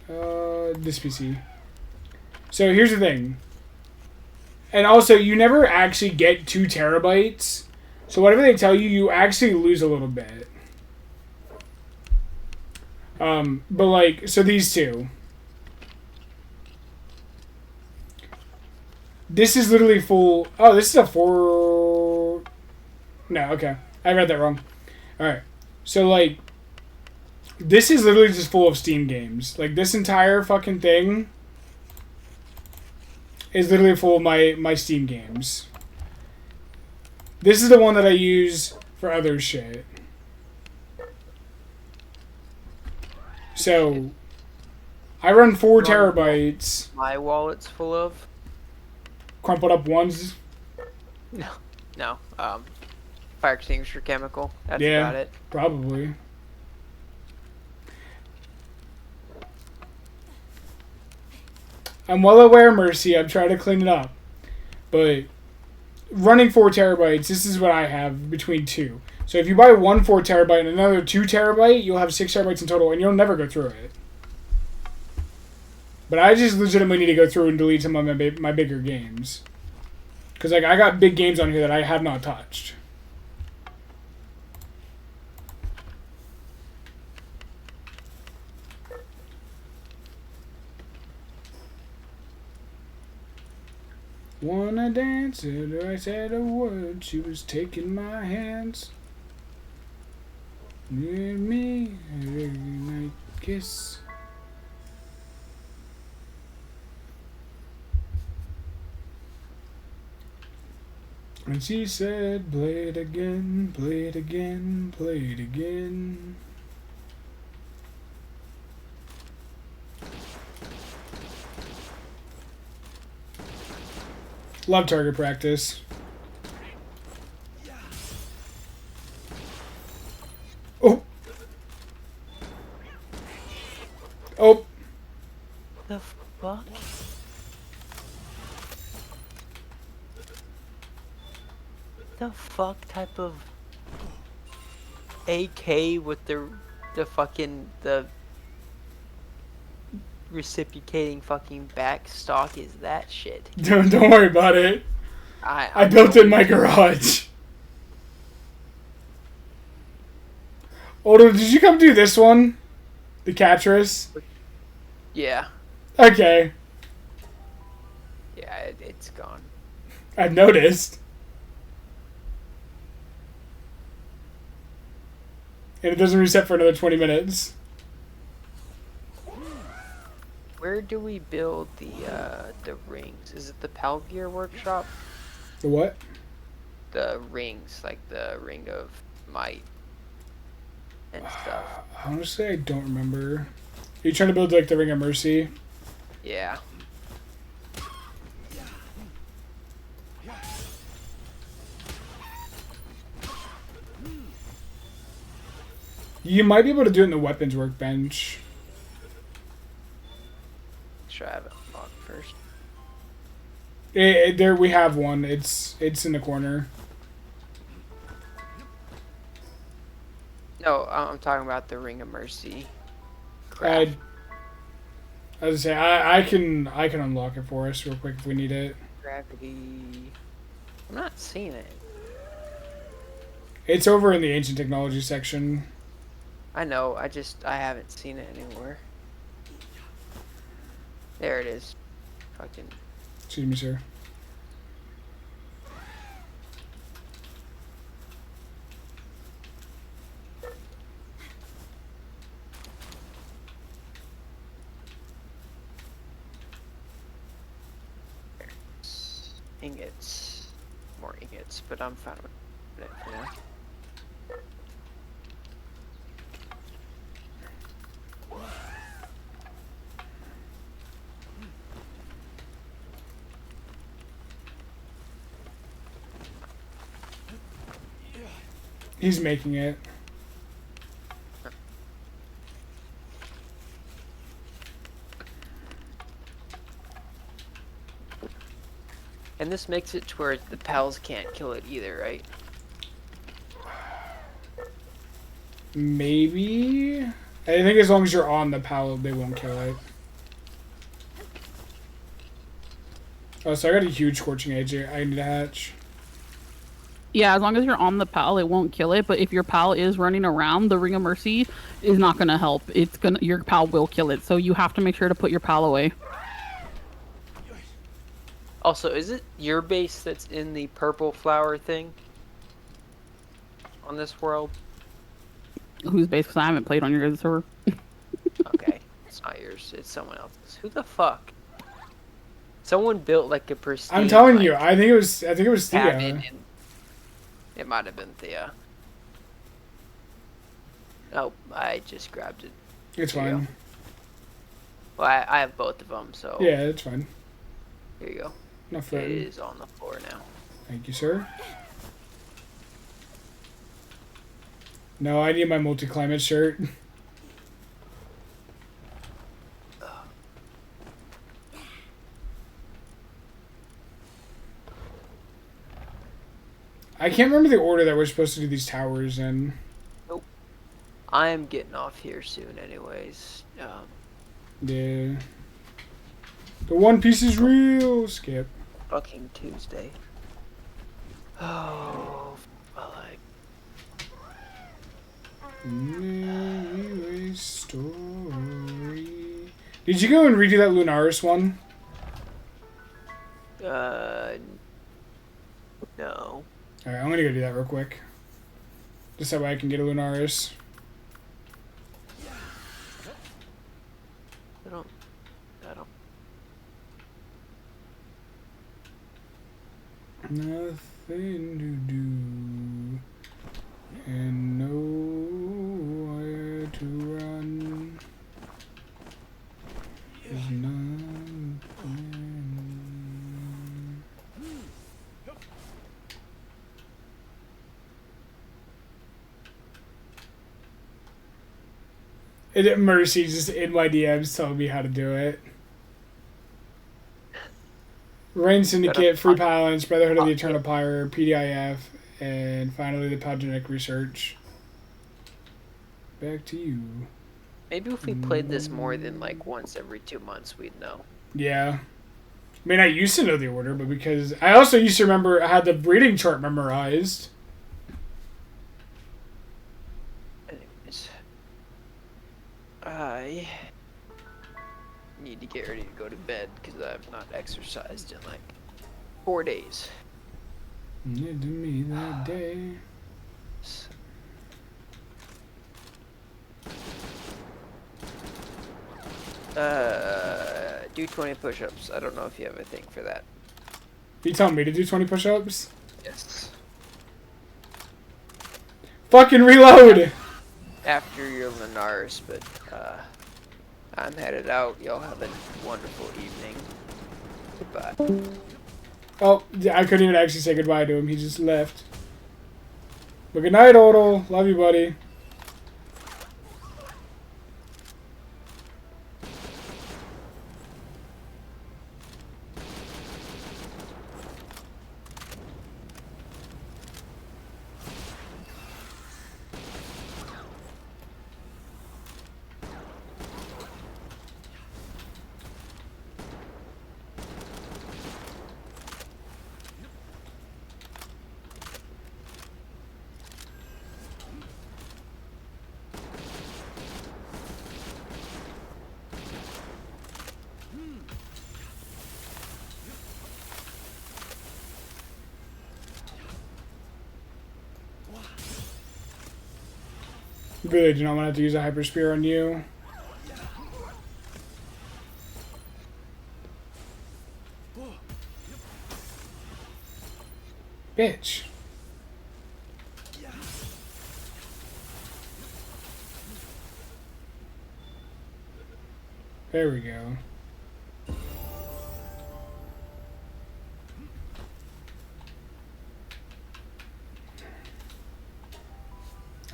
This PC. So here's the thing. And also, you never actually get 2 terabytes. So whatever they tell you, you actually lose a little bit. But like, so these two. This is literally full. Oh, this is a 4. No, okay. I read that wrong. Alright. So like, this is literally just full of Steam games. Like, this entire fucking thing is literally full of my Steam games. This is the one that I use for other shit. So, I run 4 terabytes. My wallet's full of. Crumpled up ones. No. Fire extinguisher chemical. That's Yeah. about it. Probably. I'm well aware, Mercy. I'm trying to clean it up. But running 4 terabytes, this is what I have between 2. So if you buy one 4 terabyte and another 2 terabyte, you'll have 6 terabytes in total, and you'll never go through it. But I just legitimately need to go through and delete some of my bigger games. Because like, I got big games on here that I have not touched. Wanna dance, and I said a word, she was taking my hands. Near me, every night kiss. And she said, play it again, play it again, play it again. Love target practice. Oh. Oh. The fuck? The fuck type of AK with the fucking the reciprocating fucking back stock is that shit? Don't worry about it. I I built it in my garage. Odo, did you come do this one? The Catris? Yeah. Okay. Yeah, it's gone. I've noticed. And it doesn't reset for another 20 minutes. Where do we build the rings? Is it the Palgear workshop? The what? The rings, like the ring of might and stuff. Honestly, I don't remember. Are you trying to build like the Ring of Mercy? Yeah. You might be able to do it in the weapons workbench. Should I have it unlocked first? There we have one. It's in the corner. No, I'm talking about the Ring of Mercy. As Craft. I say, I can unlock it for us real quick if we need it. Gravity. I'm not seeing it. It's over in the ancient technology section. I know. I haven't seen it anywhere. There it is. Fucking. Excuse me, sir. Ingots. More ingots, but I'm fine with it for now. He's making it. And this makes it to where the pals can't kill it either, right? Maybe. I think as long as you're on the pal, they won't kill it. Oh, so I got a huge scorching age here. I need to hatch. Yeah, as long as you're on the pal, it won't kill it. But if your pal is running around, the Ring of Mercy is not gonna help. Your pal will kill it. So you have to make sure to put your pal away. Also, is it your base that's in the purple flower thing? On this world? Whose base? Because I haven't played on your guys' server. Okay, it's not yours. It's someone else's. Who the fuck? Someone built like a pristine. I'm telling like, you, I think it was Thea. cabin in- It might have been Thea. Oh, I just grabbed it. It's There you fine. Well, I have both of them, so Yeah, it's fine. here you go. Enough It for is on the floor now. Thank you, sir. No, I need my multi-climate shirt. I can't remember the order that we're supposed to do these towers in. I am getting off here soon, anyways. Yeah. The One Piece is real. Skip. Fucking Tuesday. Oh, fuck. Anyway, story. Did you go and redo that Lunaris one? No. Alright, I'm gonna go do that real quick. Just that way I can get a Lunaris. I don't. Nothing to do. And nowhere to run. There's nothing. Mercy just in my DMs telling me how to do it. Rain Syndicate, Free Balance, Brotherhood of the Eternal Pyre, PDIF, and finally the Pagenetic Research. Back to you. Maybe if we played this more than like once every 2 months, we'd know. Yeah. I mean, I used to know the order, but because... I also used to remember I had the breeding chart memorized. Anyways. I need to get ready to go to bed because I've not exercised in like 4 days. Did to me that day. Do 20 push-ups. I don't know if you have a thing for that. You telling me to do 20 push-ups? Yes. Fucking reload! After your Lunaris, but I'm headed out. Y'all have a wonderful evening. Goodbye. Oh, I couldn't even actually say goodbye to him. He just left. But good night, Odal. Love you, buddy. Really do not want to have to use a Hyper Spear on you. Bitch. There we go.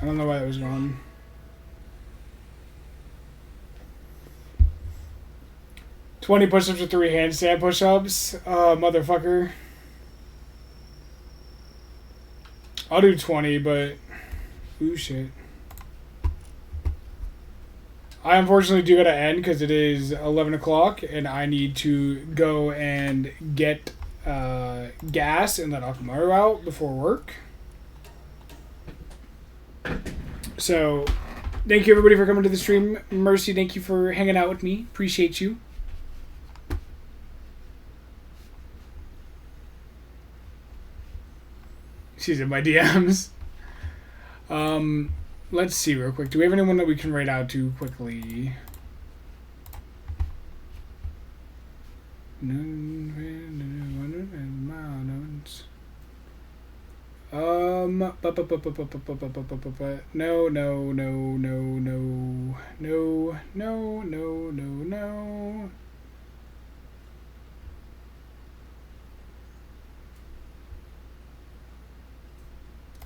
I don't know why that was gone. "20 push-ups with 3 handstand push-ups." Motherfucker. I'll do 20, but... Ooh, shit. I unfortunately do gotta end because it is 11 o'clock and I need to go and get gas and let Akamaru out before work. So, thank you everybody for coming to the stream. Mercy, thank you for hanging out with me. Appreciate you. She's in my DMs. Let's see real quick. Do we have anyone that we can write out to quickly? No.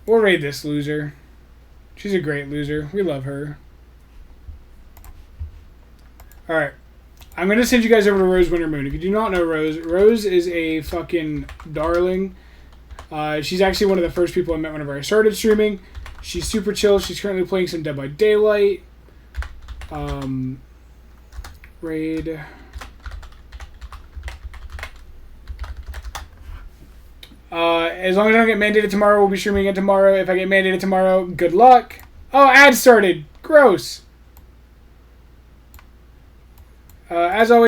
We'll raid this loser. She's a great loser. We love her. Alright. I'm going to send you guys over to Rose Winter Moon. If you do not know Rose, Rose is a fucking darling. She's actually one of the first people I met whenever I started streaming. She's super chill. She's currently playing some Dead by Daylight. Raid. As long as I don't get mandated tomorrow, we'll be streaming again tomorrow. If I get mandated tomorrow, good luck. Oh, ad started. Gross. As always.